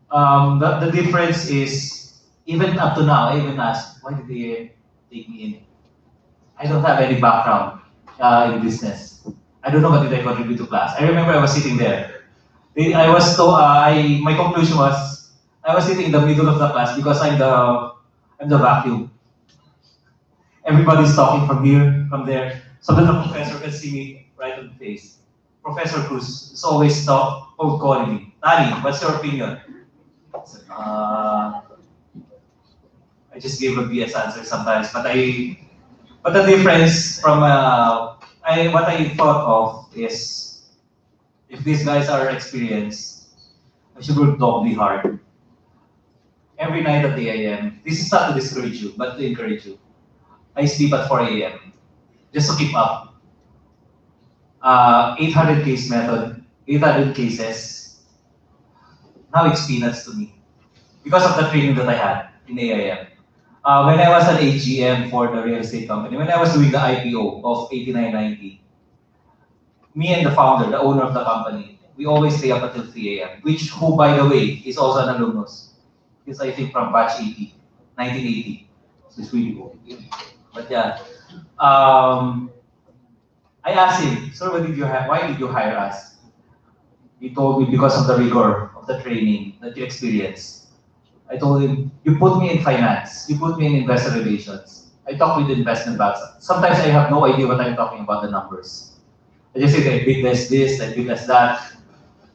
The difference is, even up to now, I even ask, why did take me in. I don't have any background in business. I don't know what did I contribute to class. I remember I was sitting there. I was so my conclusion was I was sitting in the middle of the class because I'm the vacuum. Everybody's talking from here, from there, so that the professor can see me right on the face. Professor Cruz is always cold calling me. Nani, what's your opinion? I said, I just gave a BS answer sometimes, but the difference from what I thought of is if these guys are experienced, I should work doubly hard. Every night at 8 a.m. This is not to discourage you, but to encourage you. I sleep at 4 a.m. just to keep up. 800 case method, 800 cases. Now it's peanuts to me because of the training that I had in AIM. When I was an AGM for the real estate company, when I was doing the IPO of 8990, me and the founder, the owner of the company, we always stay up until 3 a.m., who, by the way, is also an alumnus. Because I think from batch 1980. So it's really cool. But yeah, I asked him, sir, why did you hire us? He told me because of the rigor of the training that you experienced. I told him, you put me in finance, you put me in investor relations. I talk with investment banks. Sometimes I have no idea what I'm talking about the numbers. I just say I bid less this, I bid less that,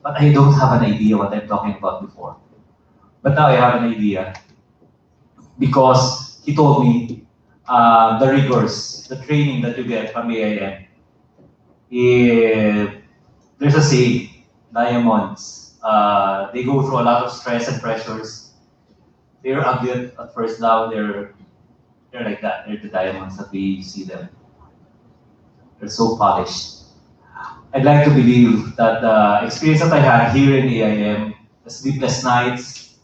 but I don't have an idea what I'm talking about before. But now I have an idea because he told me the rigors, the training that you get from AIM. There's a saying, diamonds, they go through a lot of stress and pressures. They're ugly at first, now they're like that. They're the diamonds that we see them. They're so polished. I'd like to believe that the experience that I had here in AIM, the sleepless nights,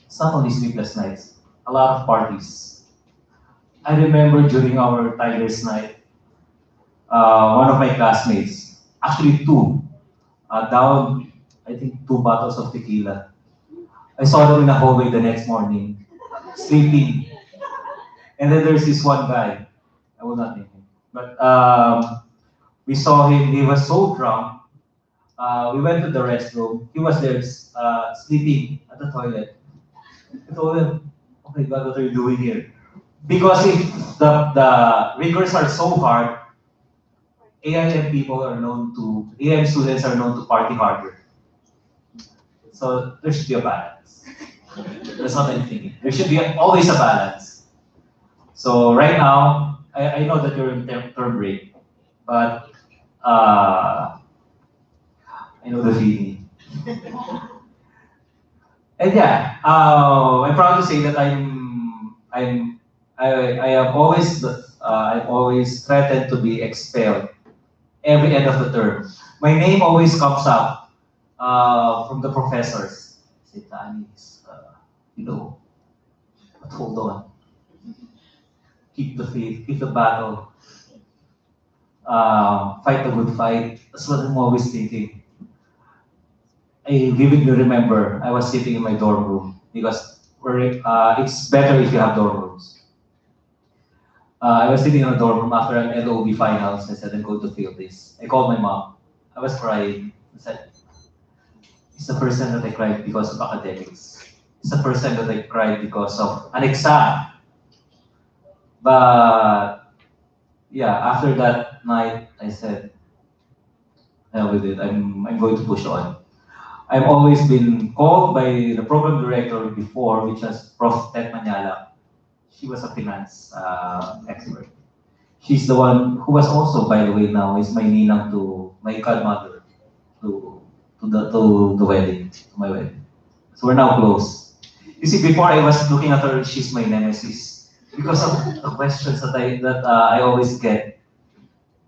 it's not only sleepless nights, a lot of parties. I remember during our Tigers night, one of my classmates, actually two, down, I think 2 bottles of tequila. I saw them in the hallway the next morning, sleeping. And then there's this one guy, I will not name him, but we saw him, he was so drunk. We went to the restroom, he was there sleeping at the toilet. I told him, oh my God, what are you doing here? Because if the rigors are so hard, AIM students are known to party harder. So there should be a balance. That's what I'm thinking. There should be always a balance. So right now, I know that you're in term break, but I know the feeling. And yeah, I'm proud to say that I have always I've always threatened to be expelled every end of the term. My name always comes up from the professors. Say, Tanis, but hold on. Keep the faith, keep the battle, fight the good fight. That's what I'm always thinking. I vividly remember I was sitting in my dorm room because it's better if you have dorm rooms. I was sitting in a dorm room after an LOB finals. I said, I'm going to fail this. I called my mom. I was crying. I said, it's the first time that I cried because of academics. It's the first time that I cried because of an exam. But yeah, after that night, I said, hell with it. I'm going to push on. I've always been called by the program director before, which was Prof. Tet Manyala. She was a finance expert. She's the one who was also, by the way, now is my ninang to my godmother to the wedding, to my wedding. So we're now close. You see, before I was looking at her, she's my nemesis because of the questions that I always get,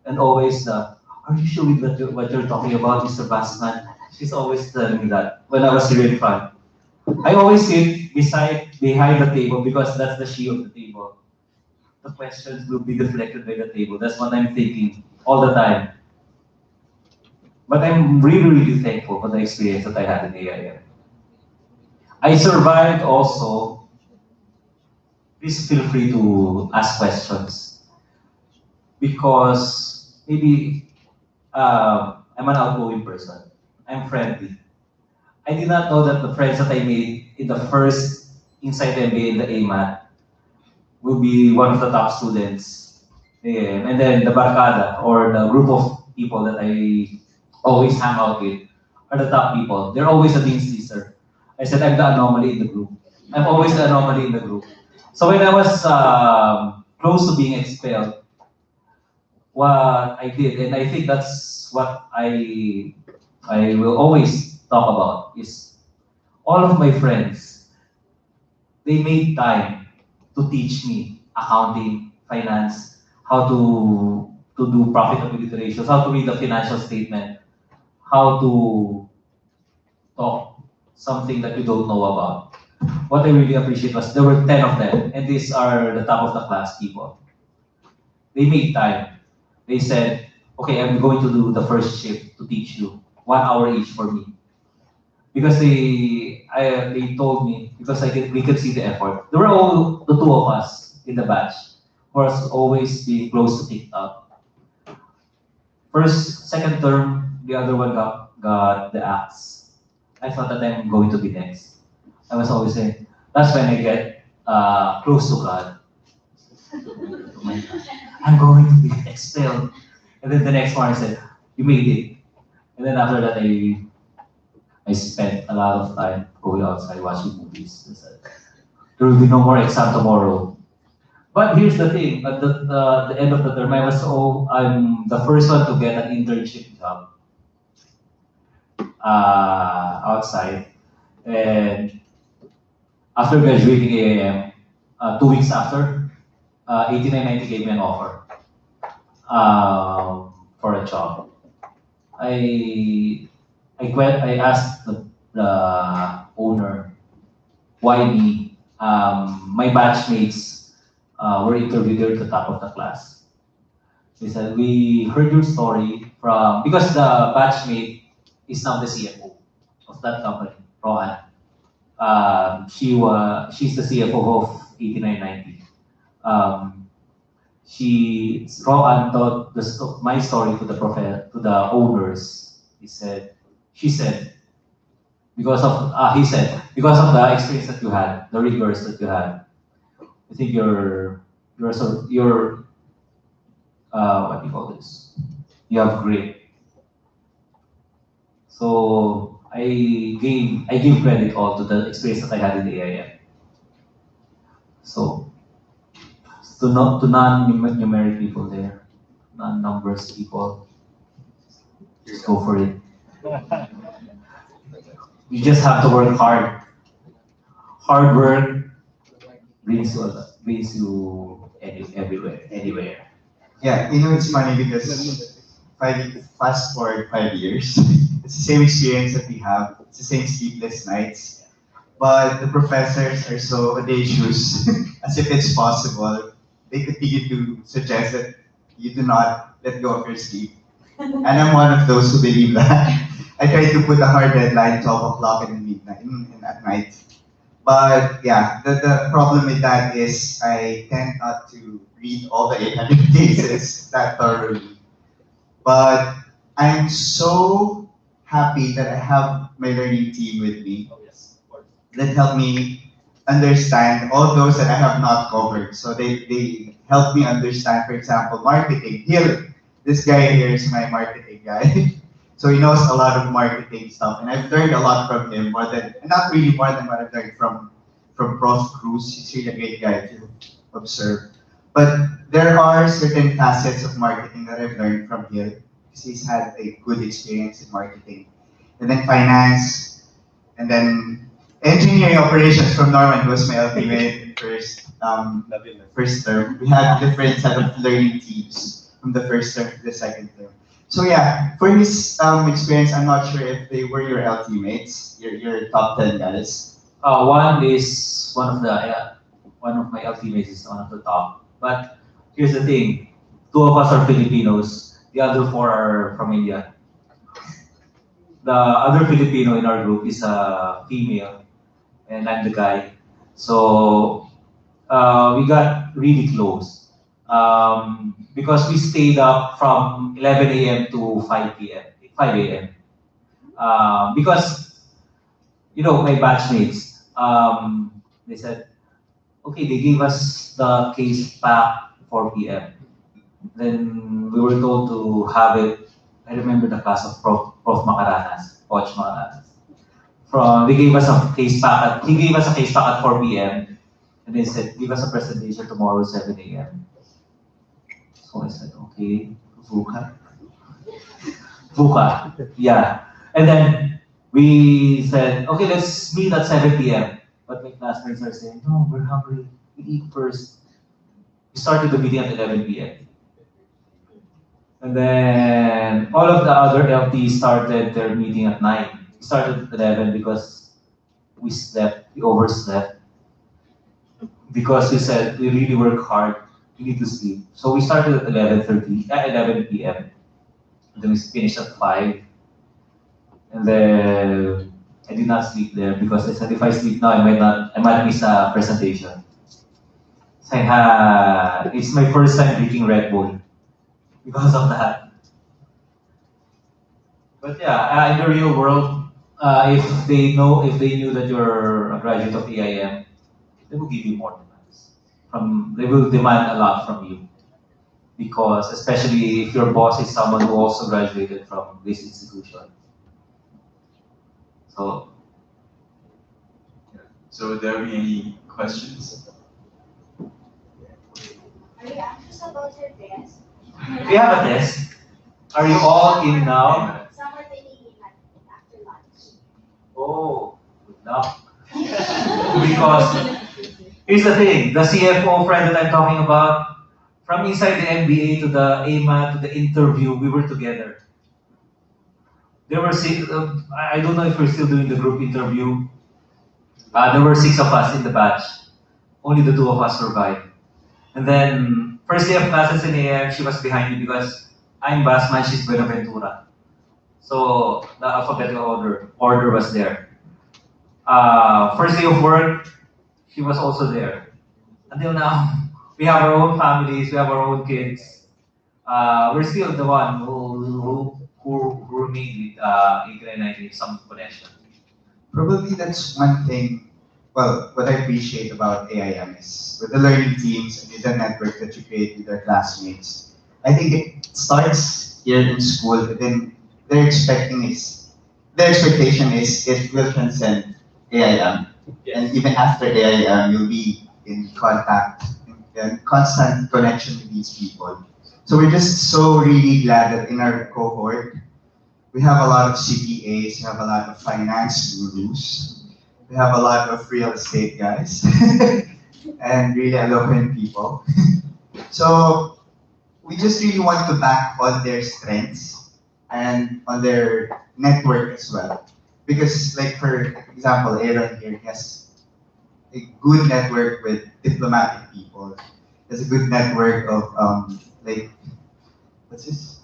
and always are you sure with what you're talking about, Mr. Bassman? She's always telling me that when I was here in front. I always sit behind the table because that's the she of the table. The questions will be deflected by the table. That's what I'm thinking all the time. But I'm really, really thankful for the experience that I had in AIM. I survived also please feel free to ask questions because maybe I'm an outgoing person. I'm friendly. I did not know that the friends that I made in the first inside MBA in the AMAT will be one of the top students. Yeah. And then the barkada or the group of people that I always hang out with are the top people. They're always a dean's teaser. I said I'm the anomaly in the group. I'm always the anomaly in the group. So when I was close to being expelled, what I did, and I think that's what I will always talk about, is all of my friends, they made time to teach me accounting, finance, how to do profitability ratios, how to read the financial statement, how to talk something that you don't know about. What I really appreciate was there were 10 of them, and these are the top of the class people. They made time. They said, okay, I'm going to do the first shift to teach you, 1 hour each for me. Because they told me, because we could see the effort. There were all the two of us in the batch who was always being close to TikTok. First, second term, the other one got the axe. I thought that I'm going to be next. I was always saying, that's when I get close to God. Oh my God, I'm going to be expelled. And then the next one I said, you made it. And then after that, I spent a lot of time going outside watching movies. I said, there will be no more exam tomorrow. But here's the thing, at the end of the term, I'm the first one to get an internship job outside. And after graduating AIM, 2 weeks after, 8990 gave me an offer for a job. I asked the owner, why me? My batchmates were interviewed at the top of the class. They said, we heard your story because the batchmate is now the CFO of that company, Rohan. She's the CFO of 8990. Rohan taught my story to the owners. She said, because of the experience that you had, the rigors that you had, I think you're what do you call this? You have grit. So I give credit all to the experience that I had in the AIM. So to non-numeric people there, non-numbers people, just go for it. You just have to work hard. Hard work brings you everywhere, anywhere. Yeah, it's funny because fast forward 5 years, it's the same experience that we have. It's the same sleepless nights, but the professors are so audacious, as if it's possible. They continue to suggest that you do not let go of your sleep, and I'm one of those who believe that. I try to put a hard deadline, 12 o'clock in the midnight, at night. But yeah, the problem with that is I tend not to read all the 800 cases that thoroughly. But I'm so happy that I have my learning team with me that help me understand all those that I have not covered. So they help me understand, for example, marketing. Here, this guy here is my marketing guy. So he knows a lot of marketing stuff, and I've learned a lot from him, not really more than what I've learned from Prof. Cruz. He's really a great guy to observe. But there are certain facets of marketing that I've learned from him, because he's had a good experience in marketing. And then finance, and then engineering operations from Norman, who was my ultimate first term. We had different set of learning teams from the first term to the second term. So yeah, for his experience, I'm not sure if they were your LT mates, your top 10 guys. One of my LT mates is one of the top. But here's the thing, 2 of us are Filipinos, the other 4 are from India. The other Filipino in our group is a female, and I'm the guy. So we got really close. Because we stayed up from 11 a.m. to 5 p.m., 5 a.m. Because, my batchmates, they said, okay, they gave us the case back 4 p.m. Then we were told to have it. I remember the class of Prof. Macaranas, Coach Macaranas. They gave us a case pack. He gave us a case pack at 4 p.m. And they said, give us a presentation tomorrow 7 a.m. So I said, okay, VUCA. VUCA, yeah. And then we said, okay, let's meet at 7 p.m. But my classmates are saying, no, we're hungry. We eat first. We started the meeting at 11 p.m. And then all of the other LTs started their meeting at 9. We started at 11 because we overslept. Because we said we really work hard, we need to sleep. So we started at 11 p.m. And then we finished at 5. And then I did not sleep there because I said if I sleep now, I might miss a presentation. So it's my first time drinking Red Bull because of that. But yeah, in the real world, if they knew that you're a graduate of AIM, they will give you more demands. They will demand a lot from you, because especially if your boss is someone who also graduated from this institution. So. So would there be any questions? Are you anxious about your test? We have a test. Are you all in now? Some are taking it after lunch. Oh, good luck. Because here's the thing, the CFO friend that I'm talking about, from inside the MBA to the AMA to the interview, we were together. There were 6, I don't know if we're still doing the group interview. There were 6 of us in the batch. Only the 2 of us survived. And then, first day of classes in AM, she was behind me because I'm Basman, she's Buenaventura. So, the alphabetical order was there. First day of work, she was also there. Until now, we have our own families, we have our own kids. We're still the one who remain with ict some connection. Probably that's one thing, well, what I appreciate about AIM is with the learning teams and with the network that you create with your classmates. I think it starts here in school, but then their expectation is it will transcend AIM. Yes. And even after AIM, you'll be in contact, in constant connection with these people. So we're just so really glad that in our cohort, we have a lot of CPAs, we have a lot of finance gurus, we have a lot of real estate guys, and really eloquent people. So we just really want to back on their strengths and on their network as well. Because like for example, Aaron here has a good network with diplomatic people. There's a good network of like, what's this?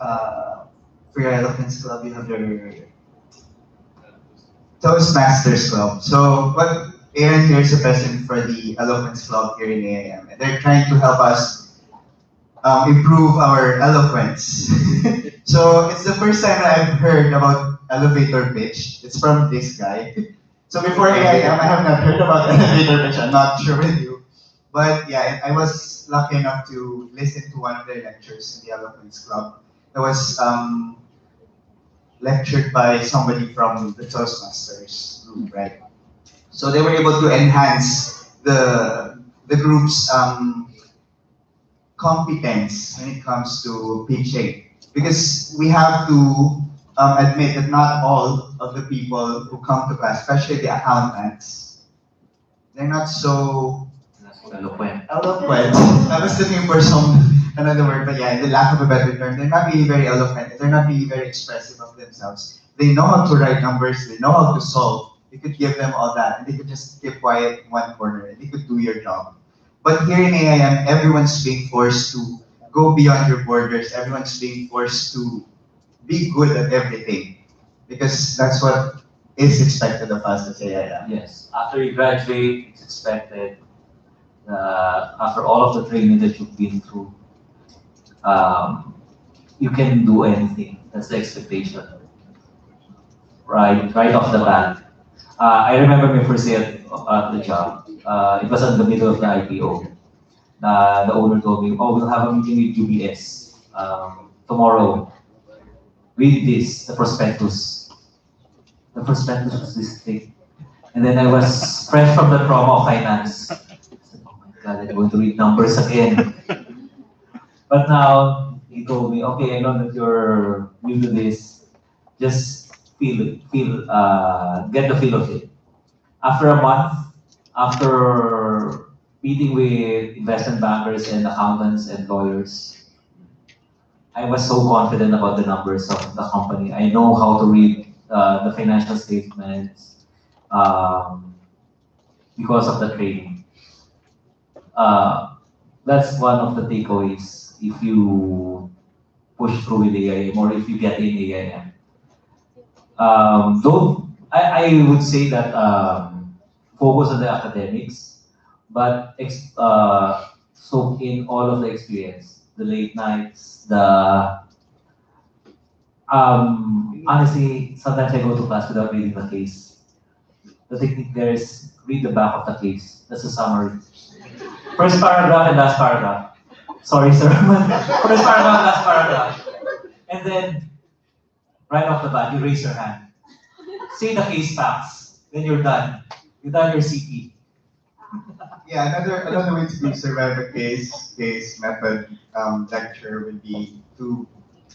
For your Eloquence Club, you have your Toastmasters Club. So, what Aaron here is the president for the Eloquence Club here in AIM, and they're trying to help us improve our eloquence. So, it's the first time that I've heard about elevator pitch. It's from this guy. So, before AIM, I have not heard about elevator pitch. I'm not sure with you. But yeah, I was lucky enough to listen to one of their lectures in the Eloquence Club. It was lectured by somebody from the Toastmasters group, right? So they were able to enhance the group's competence when it comes to pitching, because we have to admit that not all of the people who come to class, especially the accountants, they're not so eloquent. I was looking for another word, but yeah, in the lack of a better term, they're not really very eloquent. They're not really very expressive of themselves. They know how to write numbers. They know how to solve. You could give them all that, and they could just keep quiet in one corner, and they could do your job. But here in AIM, everyone's being forced to go beyond your borders. Everyone's being forced to be good at everything, because that's what is expected of us as AIM. Yes, after you graduate, it's expected After all of the training that you've been through, you can do anything. That's the expectation, right off the bat. I remember my first day at the job. It was in the middle of the IPO. The owner told me, "Oh, we'll have a meeting with UBS tomorrow. Read this, the prospectus." The prospectus was this thing. And then I was fresh from the trauma of finance. I said, "Oh my God, I'm going to read numbers again." But now he told me, "Okay, I know that you're new to this. Just get the feel of it." After a month, after meeting with investment bankers and accountants and lawyers, I was so confident about the numbers of the company. I know how to read the financial statements because of the training. That's one of the takeaways if you push through with AIM or if you get in AIM. I would say that focus on the academics, but soak in all of the experience, the late nights, the honestly, sometimes I go to class without reading the case. The technique there is read the back of the case. That's a summary. First paragraph and last paragraph. Sorry, sir. First paragraph, last paragraph. And then, right off the bat, you raise your hand. Say the case facts. Then you're done. You've done your CP. Yeah, another way to survive a case method lecture would be to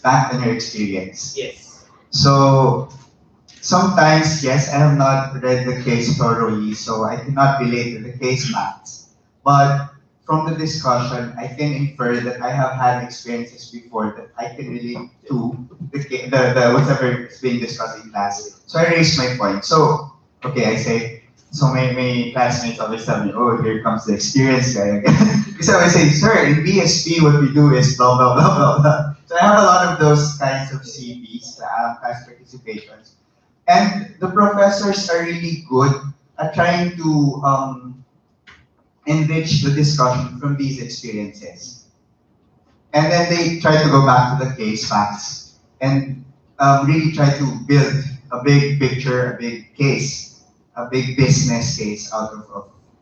back on your experience. Yes. So sometimes, yes, I have not read the case thoroughly, so I cannot relate to the case facts. But from the discussion, I can infer that I have had experiences before that I can relate to the whatever is being discussed in class. So I raise my point. So, okay, I say, so my classmates always tell me, "Oh, here comes the experience guy again." Because I always say, "Sir, in BSP, what we do is blah, blah, blah, blah, blah." So I have a lot of those kinds of CVs, class participations. And the professors are really good at trying to enrich the discussion from these experiences. And then they try to go back to the case facts and really try to build a big picture, a big case, a big business case out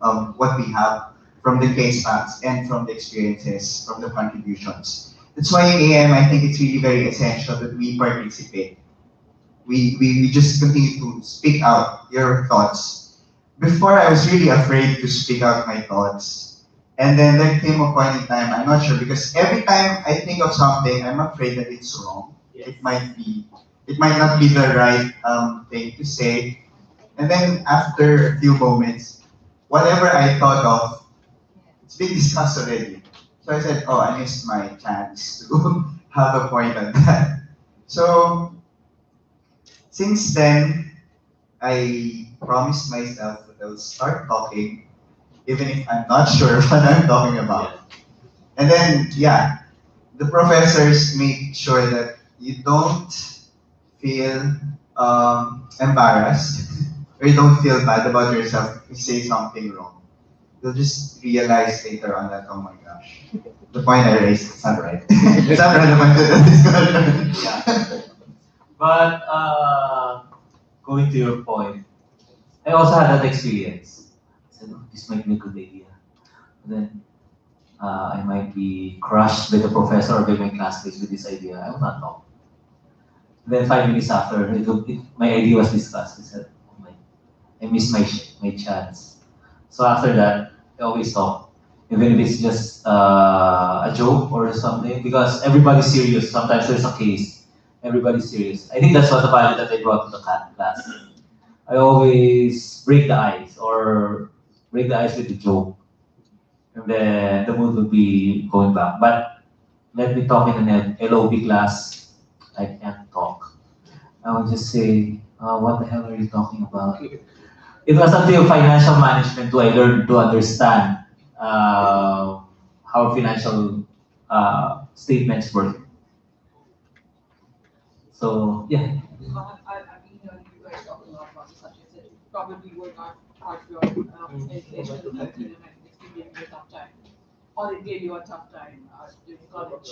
of what we have from the case facts and from the experiences, from the contributions. That's why in AM, I think it's really very essential that we participate. We just continue to speak out your thoughts. Before, I was really afraid to speak out my thoughts. And then there came a point in time, I'm not sure, because every time I think of something, I'm afraid that it's wrong. Yes. It might not be the right thing to say. And then after a few moments, whatever I thought of, it's been discussed already. So I said, "Oh, I missed my chance to have a point on that." So since then, I promised myself that I'll start talking, even if I'm not sure what I'm talking about. And then, yeah, the professors make sure that you don't feel embarrassed or you don't feel bad about yourself if you say something wrong. You'll just realize later on that, oh my gosh, the point I raised is not right. It's not relevant to the discussion. Yeah. But going to your point, I also had that experience. I said, "Oh, this might be a good idea." Then I might be crushed by the professor or by my classmates with this idea. I will not talk. Then 5 minutes after, my idea was discussed. I said, "Oh my, I missed my chance." So after that, I always talk, even if it's just a joke or something, because everybody's serious. Sometimes there's a case. Everybody's serious. I think that's what the value that I brought to the class. I always break the ice with a joke. And then the mood will be going back. But let me talk in an LOB class. I can't talk. I will just say, "What the hell are you talking about?" It was until financial management do I learned to understand how financial statements work. So yeah. I mean, you guys talk a lot about such as it probably were not part of your education, gave you a tough time, or it gave you a tough time during college?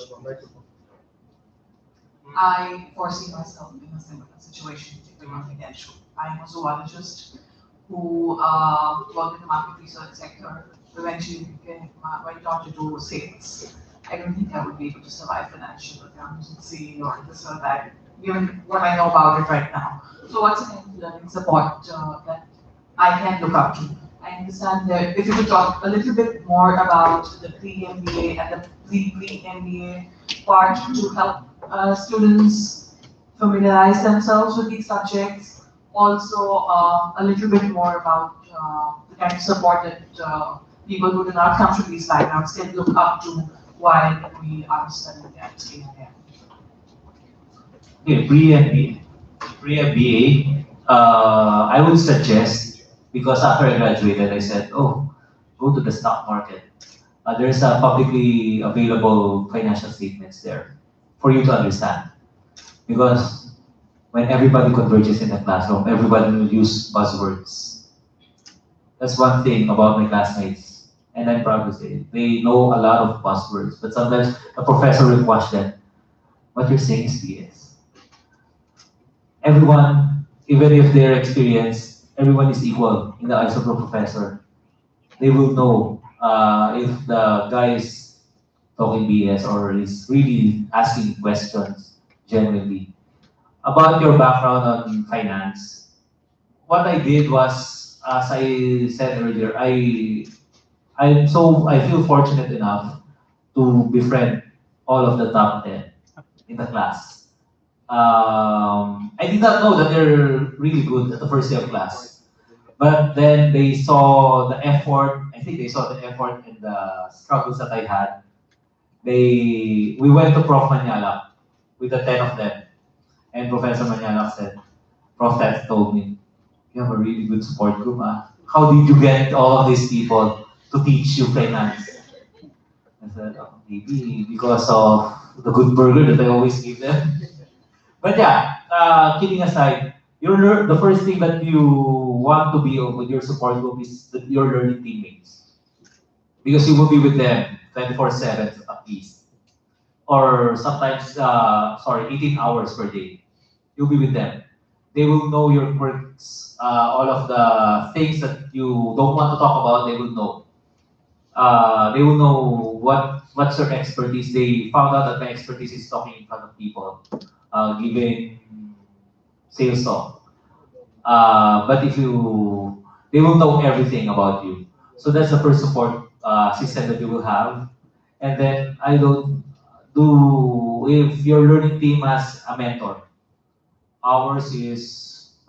I foresee myself in a similar situation with confidential. I'm a zoologist who worked in the market research sector, eventually went on to do sales. I don't think I would be able to survive financial accountancy or this or that, given what I know about it right now. So what's the kind of learning support that I can look up to? I understand that if you could talk a little bit more about the pre-MBA and the pre-MBA part to help students familiarize themselves with these subjects. Also, a little bit more about the kind of support that people who do not come from these backgrounds can look up to while we are studying at AIM. Okay, pre-MBA, I would suggest, because after I graduated, I said, oh, go to the stock market. There's a publicly available financial statements there for you to understand. Because when everybody converges in the classroom, everybody will use buzzwords. That's one thing about my classmates, and I'm proud to say it. They know a lot of buzzwords, but sometimes a professor will watch them. What you're saying is BS. Everyone, even if they're experienced, everyone is equal in the eyes of the professor. They will know if the guy is talking BS or is really asking questions genuinely. About your background on finance, what I did was, as I said earlier, I feel fortunate enough to befriend all of the top 10 in the class. I did not know that they're really good at the first day of class. But then they saw the effort, I think they saw the effort and the struggles that I had. We went to Prof. Manialak with the 10 of them. And Professor Manialak said, Prof. Ted told me, you have a really good support group. How did you get all of these people to teach you finance? I said, oh, maybe because of the good burger that I always give them. But yeah, kidding aside, the first thing that you want to be with your support group is your learning teammates. Because you will be with them 24/7 at least. Or sometimes, 18 hours per day. You'll be with them. They will know your quirks, all of the things that you don't want to talk about, they will know. They will know what's your expertise. They found out that my expertise is talking in front of people, giving sales talk. But they will know everything about you. So that's the first support system that you will have. And then if your learning team has a mentor, my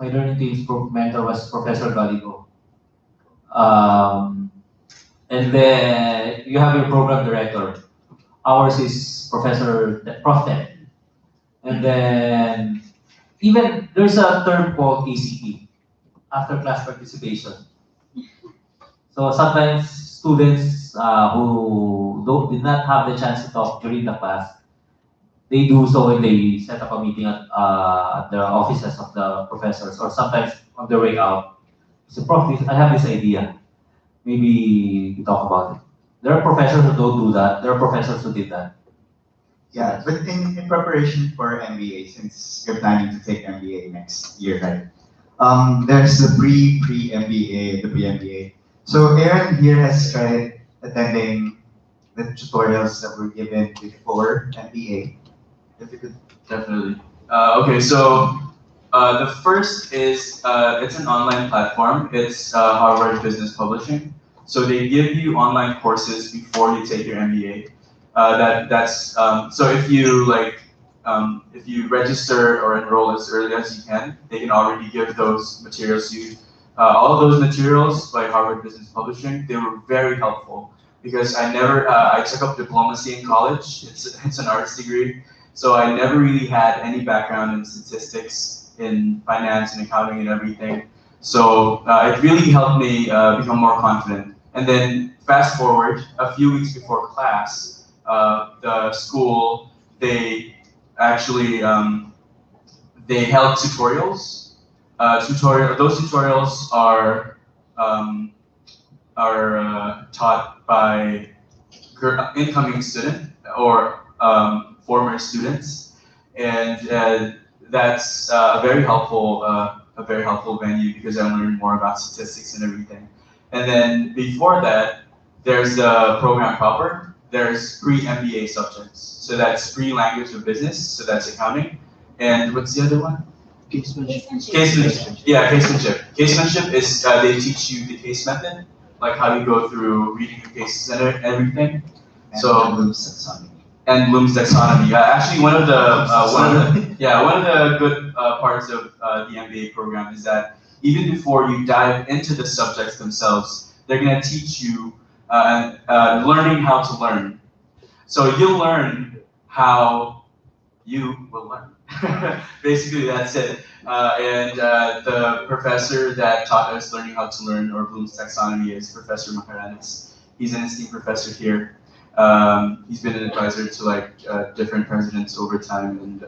learning team's mentor was Professor Galigo. And then you have your program director. Ours is Prof. Ted. And then even there's a term called ACP, after class participation. So sometimes students who did not have the chance to talk during the class, they do so when they set up a meeting at the offices of the professors, or sometimes on their way out. So, Prof, I have this idea. Maybe we talk about it. There are professors who don't do that. There are professors who did that. Yeah, but in preparation for MBA, since you're planning to take MBA next year, right? There's the pre-MBA, the pre-MBA. So Aaron here has tried attending the tutorials that were given before MBA. If you could. Definitely. Okay, so the first is it's an online platform. It's Harvard Business Publishing. So they give you online courses before you take your MBA. So if you register or enroll as early as you can, they can already give those materials to you. All of those materials by Harvard Business Publishing, they were very helpful because I took up diplomacy in college. It's an arts degree. So I never really had any background in statistics, in finance and accounting and everything. So it really helped me become more confident. And then fast forward a few weeks before class, the school, they actually they held tutorials. Those tutorials are taught by incoming student or former students, and that's a very helpful venue because I learned more about statistics and everything. And then before that, there's the program proper. There's pre-MBA subjects, so that's pre-language of business, so that's accounting. And what's the other one? Casemanship. Yeah, casemanship. Casemanship is they teach you the case method, like how you go through reading the cases and everything. So Bloom's taxonomy. And Bloom's taxonomy. Actually, one of the good parts of the MBA program is that even before you dive into the subjects themselves, they're going to teach you learning how to learn. So you'll learn how you will learn. Basically, that's it. The professor that taught us learning how to learn, or Bloom's taxonomy, is Professor Macaranes. He's an esteemed professor here. He's been an advisor to different presidents over time and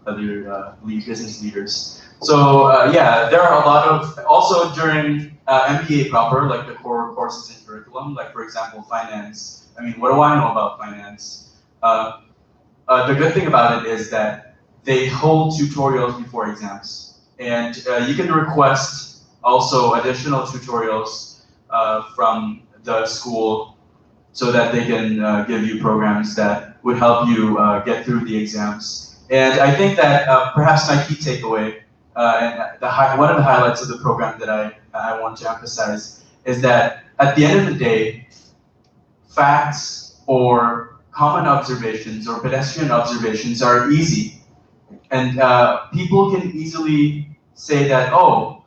other business leaders. So yeah, there are a lot of, also during MBA proper, like the core courses in curriculum, like for example, finance. I mean, what do I know about finance? The good thing about it is that they hold tutorials before exams. And you can request also additional tutorials from the school so that they can give you programs that would help you get through the exams. And I think that perhaps my key takeaway, and one of the highlights of the program that I want to emphasize is that at the end of the day, facts or common observations or pedestrian observations are easy. And people can easily say that, oh,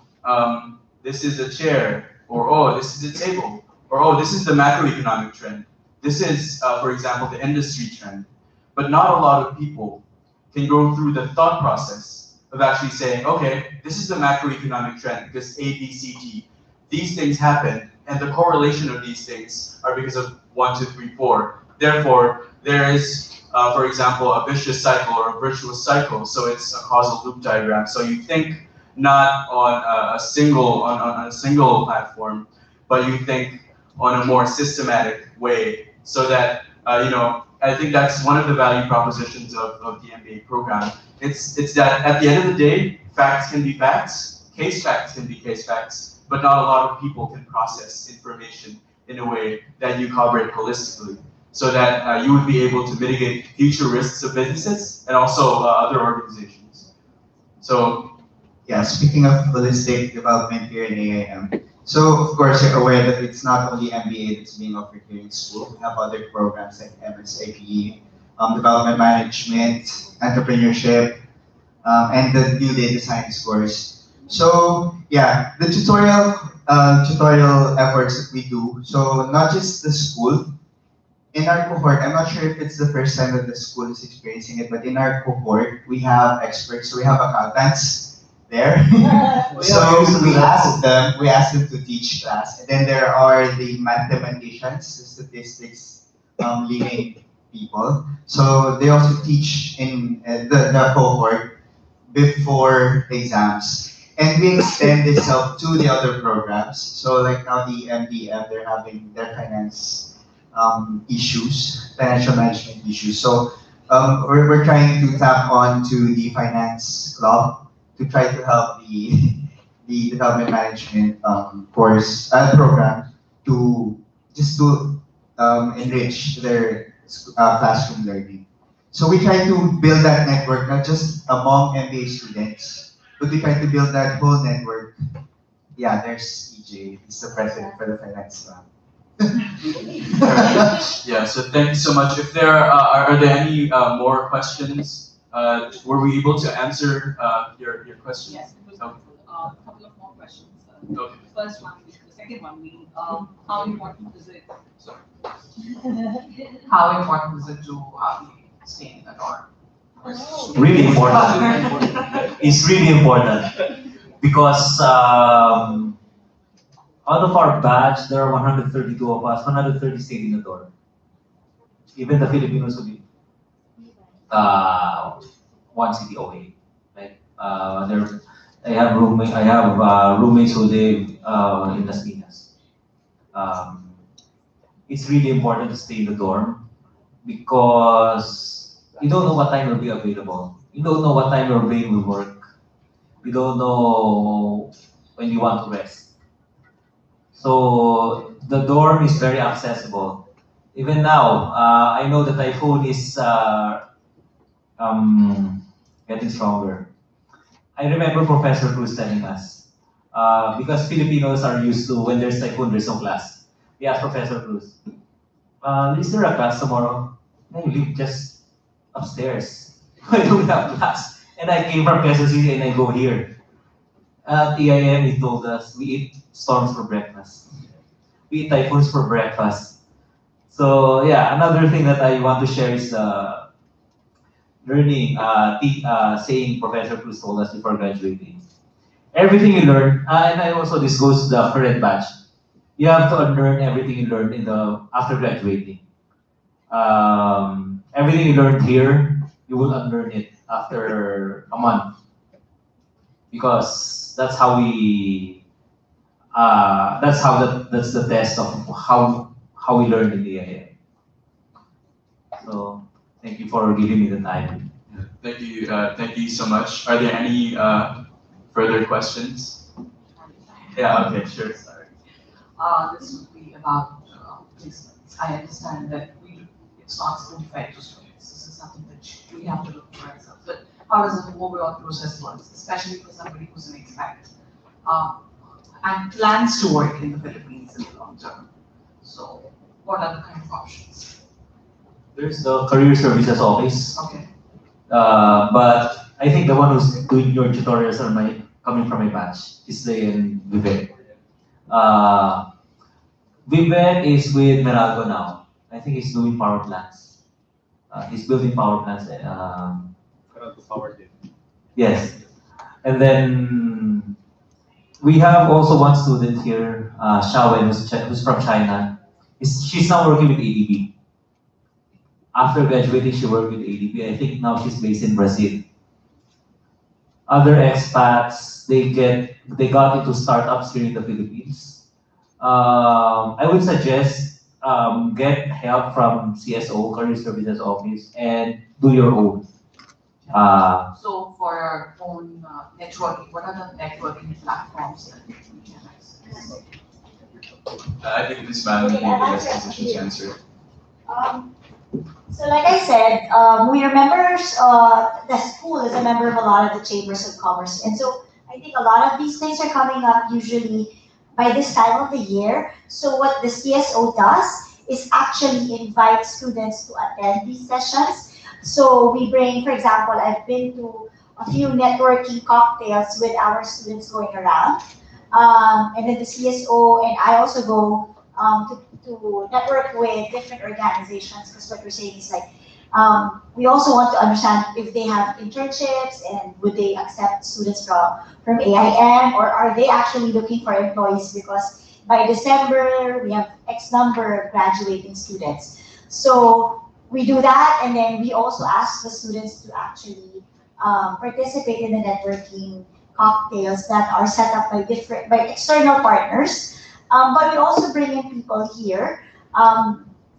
this is a chair, or oh, this is a table, or oh, this is the macroeconomic trend. This is, for example, the industry trend. But not a lot of people can go through the thought process of actually saying, okay, this is the macroeconomic trend because A, B, C, D. These things happen, and the correlation of these things are because of 1, 2, 3, 4. Therefore, there is, for example, a vicious cycle or a virtuous cycle. So it's a causal loop diagram. So you think not on a single platform, but you think on a more systematic way, so that I think that's one of the value propositions of the MBA program. It's that at the end of the day, facts can be facts, case facts can be case facts, but not a lot of people can process information in a way that you cover it holistically, so that you would be able to mitigate future risks of businesses and also other organizations. So, yeah, speaking of holistic development here in AIM, so of course you're aware that it's not only MBA that's being offered here in school. We have other programs like MSIP, development management, entrepreneurship, and the new data science course. So yeah, the tutorial efforts that we do. So not just the school. In our cohort, I'm not sure if it's the first time that the school is experiencing it, but in our cohort, we have experts. So we have accountants there. So we asked them to teach class. And then there are the mathematicians, the statistics leading people. So they also teach in the cohort before exams. And we extend this help to the other programs. So like now the MDM, they're having their finance issues, financial management issues. So we're trying to tap on to the finance club to try to help the development management course program to enrich their classroom learning. So we try to build that network not just among MBA students, but we try to build that whole network. Yeah, there's EJ. He's the president for the finance lab. Yeah, so thank you so much. If there are there any more questions? Were we able to answer your questions? Yes, it was Okay. a couple of more questions. Okay. The first one, the second one, how important is it? Sorry. How important is it to stay in the dorm? Really important. It's really important because out of our batch, there are 132 of us. 130 stayed in the dorm. Even the Filipinos who live one city away. Like I have roommates who live in Las Piñas. it's really important to stay in the dorm because you don't know what time you'll be available. You don't know what time your brain will work. You don't know when you want to rest. So the dorm is very accessible. Even now, I know the typhoon is getting stronger. I remember Professor Cruz telling us, because Filipinos are used to when there's typhoon, there's no class. We asked Professor Cruz, is there a class tomorrow? No, you live just upstairs. I don't have class. And I came from Quezon City and I go here. At EIM, he told us, we eat storms for breakfast. We eat typhoons for breakfast. So yeah, another thing that I want to share is learning, saying Professor Cruz told us before graduating. Everything you learn, and I also, this goes to the current batch, you have to unlearn everything you learned after graduating. Everything you learned here, you will unlearn it after a month. Because that's how that's the test of how we learn in the IA. So thank you for giving me the time. Thank you so much. Are there any further questions? Yeah, okay, sure. Sorry. This would be about placements. I understand that it's not spoon-fed to students. This is something that we have to look for ourselves. But how does the overall process work, especially for somebody who's an expat and plans to work in the Philippines in the long term? So, what are the kind of options? There's the career services office. Okay. But I think the one who's doing your tutorials are coming from my batch, Islay and Vivek. Vivek is with Meralco now. I think he's doing power plants. He's building power plants. Power grid. Yes. And then we have also one student here, Xiaowen, who's from China. She's now working with ADB. After graduating, she worked with ADB. I think now she's based in Brazil. Other expats, they got into startups here in the Philippines. I would suggest get help from CSO, Career Services Office, and do your own. So for our own networking, what are the networking platforms that we can access? I think this man would be the best position to answer. So like I said, we are members, the school is a member of a lot of the chambers of commerce. And so I think a lot of these things are coming up usually by this time of the year. So what the CSO does is actually invite students to attend these sessions. So we bring, for example, I've been to a few networking cocktails with our students going around. And then the CSO and I also go to network with different organizations, because what we're saying is like, we also want to understand if they have internships and would they accept students from AIM, or are they actually looking for employees, because by December we have X number of graduating students. So we do that, and then we also ask the students to actually participate in the networking cocktails that are set up by external partners. But we also bring in people here.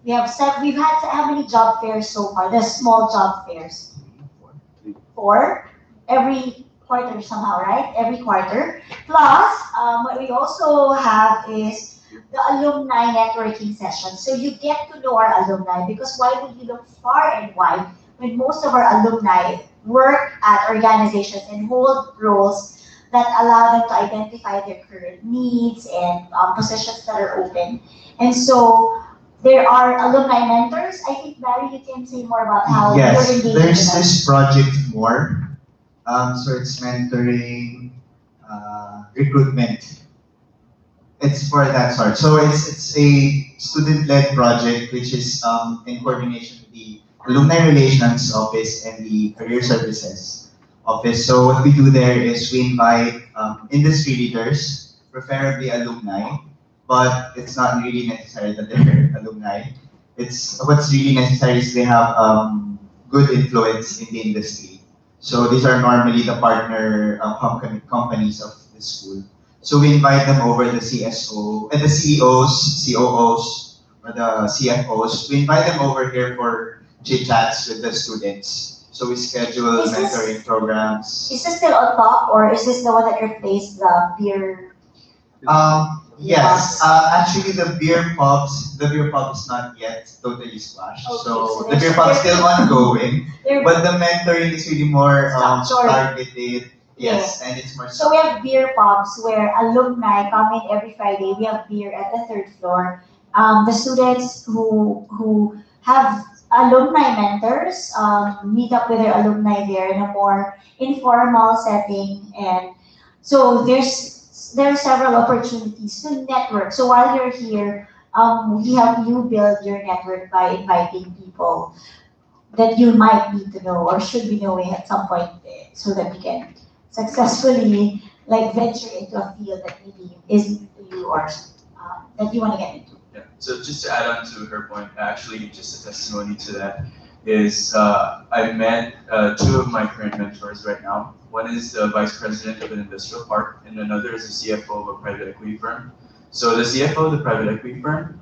We've had how many job fairs so far? The small job fairs. 4 every quarter somehow, right? Every quarter. Plus, what we also have is the alumni networking session. So you get to know our alumni, because why would you look far and wide when most of our alumni work at organizations and hold roles that allow them to identify their current needs and positions that are open. And so there are alumni mentors. I think, Barry, you can say more about how you're engaging with there's them. this project more. So it's mentoring, recruitment. It's for that sort. So it's a student-led project which is in coordination with the Alumni Relations Office and the Career Services Office. So what we do there is we invite industry leaders, preferably alumni, but it's not really necessary that they're alumni. What's really necessary is they have good influence in the industry. So these are normally the partner companies of the school. So we invite them over, the CSO and the CEOs, COOs, or the CFOs. We invite them over here for chit chats with the students. So we schedule Is this- mentoring programs. Is this still on top, or is this the one that replaced the beer? Yes, actually the beer pub is not yet totally squashed. Okay, So so the beer pub is still ongoing, They're- but the mentoring is really more Structured. targeted. Yes, and it's more. So we have beer pubs where alumni come in every Friday. We have beer at the third floor. The students who have alumni mentors meet up with their alumni there in a more informal setting, and so there are several opportunities to network. So while you're here, we help you build your network by inviting people that you might need to know or should be knowing at some point, so that we can successfully like venture into a field that maybe isn't to you, or that you want to get into. Yeah. So just to add on to her point, actually, just a testimony to that is I met two of my current mentors right now. One is the vice president of an industrial park, and another is the CFO of a private equity firm. So the CFO of the private equity firm,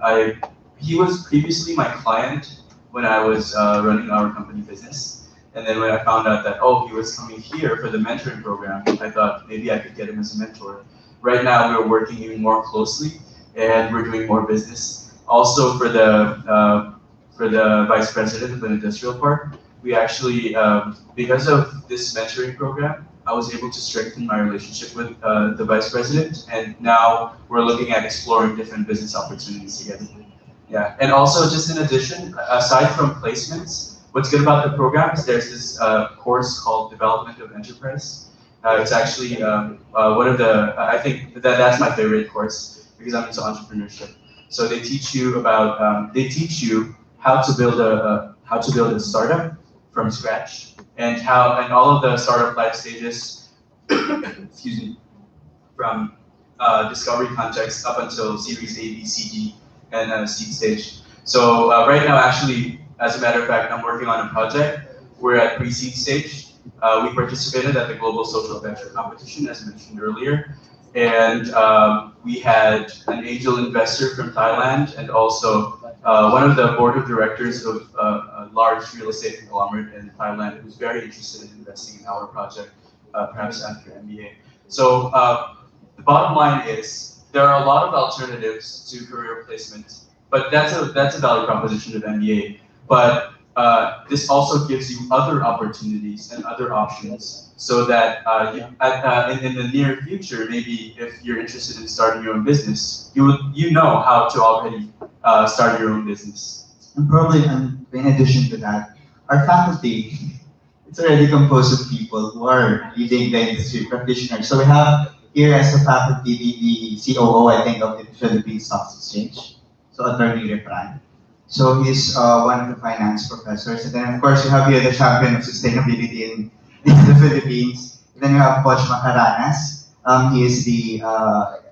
he was previously my client when I was running our company business. And then when I found out that, he was coming here for the mentoring program, I thought maybe I could get him as a mentor. Right now, we're working even more closely, and we're doing more business. Also, for the vice president of an industrial park, we actually, because of this mentoring program, I was able to strengthen my relationship with the vice president, and now we're looking at exploring different business opportunities together. Yeah, and also just in addition, aside from placements, what's good about the program is there's this course called Development of Enterprise. It's actually one of the, I think that's my favorite course because I'm into entrepreneurship. So they teach you about, how to build a startup from scratch, and all of the startup life stages, excuse me, from discovery context up until Series A, B, C, D, and seed stage. So right now, actually, as a matter of fact, I'm working on a project. We're at pre-seed stage. We participated at the Global Social Venture Competition, as mentioned earlier. And we had an angel investor from Thailand, and also one of the board of directors of a large real estate conglomerate in Thailand who's very interested in investing in our project, perhaps after MBA. So the bottom line is there are a lot of alternatives to career placement, but that's a value proposition of MBA. But this also gives you other opportunities and other options, so that in the near future, maybe if you're interested in starting your own business, you know how to already start your own business. And probably in addition to that, our faculty, it's already composed of people who are leading the industry practitioners. So we have here as a faculty the COO, I think, of the Philippine Stock Exchange, so Attorney Refran. So he's one of the finance professors. And then of course you have here the champion of sustainability in the Philippines. And then you have Coach Macaranas. He is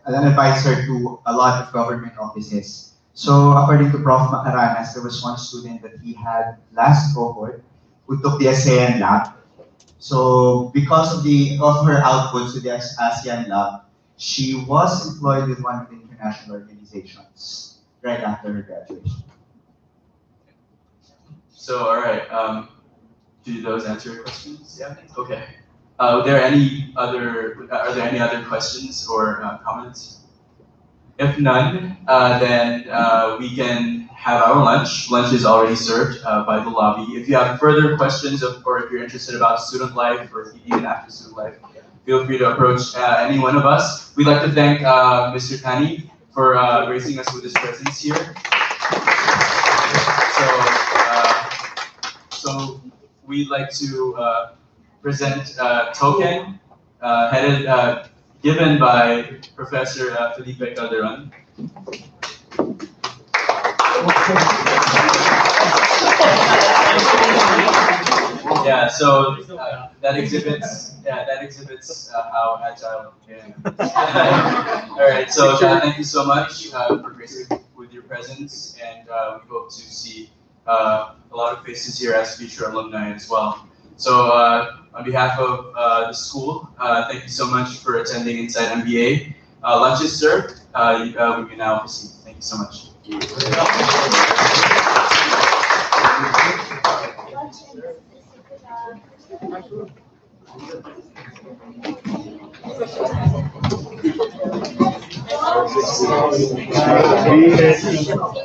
an advisor to a lot of government offices. So according to Prof. Macaranas, there was one student that he had last cohort who took the ASEAN lab. So because of her outputs to the ASEAN lab, she was employed with one of the international organizations right after her graduation. So, all right, do those answer your questions? Yeah. Okay. Are there any other questions or comments? If none, then we can have our lunch. Lunch is already served by the lobby. If you have further questions, or if you're interested about student life or even after student life, feel free to approach any one of us. We'd like to thank Mr. Tani for gracing us with his presence here. So we'd like to present a token given by Professor Felipe Calderon. Yeah, so that exhibits how agile I am. All right, so thank you so much for gracing with your presence, and we hope to see a lot of faces here as future alumni as well. So on behalf of the school, thank you so much for attending Inside MBA. lunch is served, we can now proceed. Thank you so much.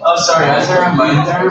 Oh, sorry. As a reminder,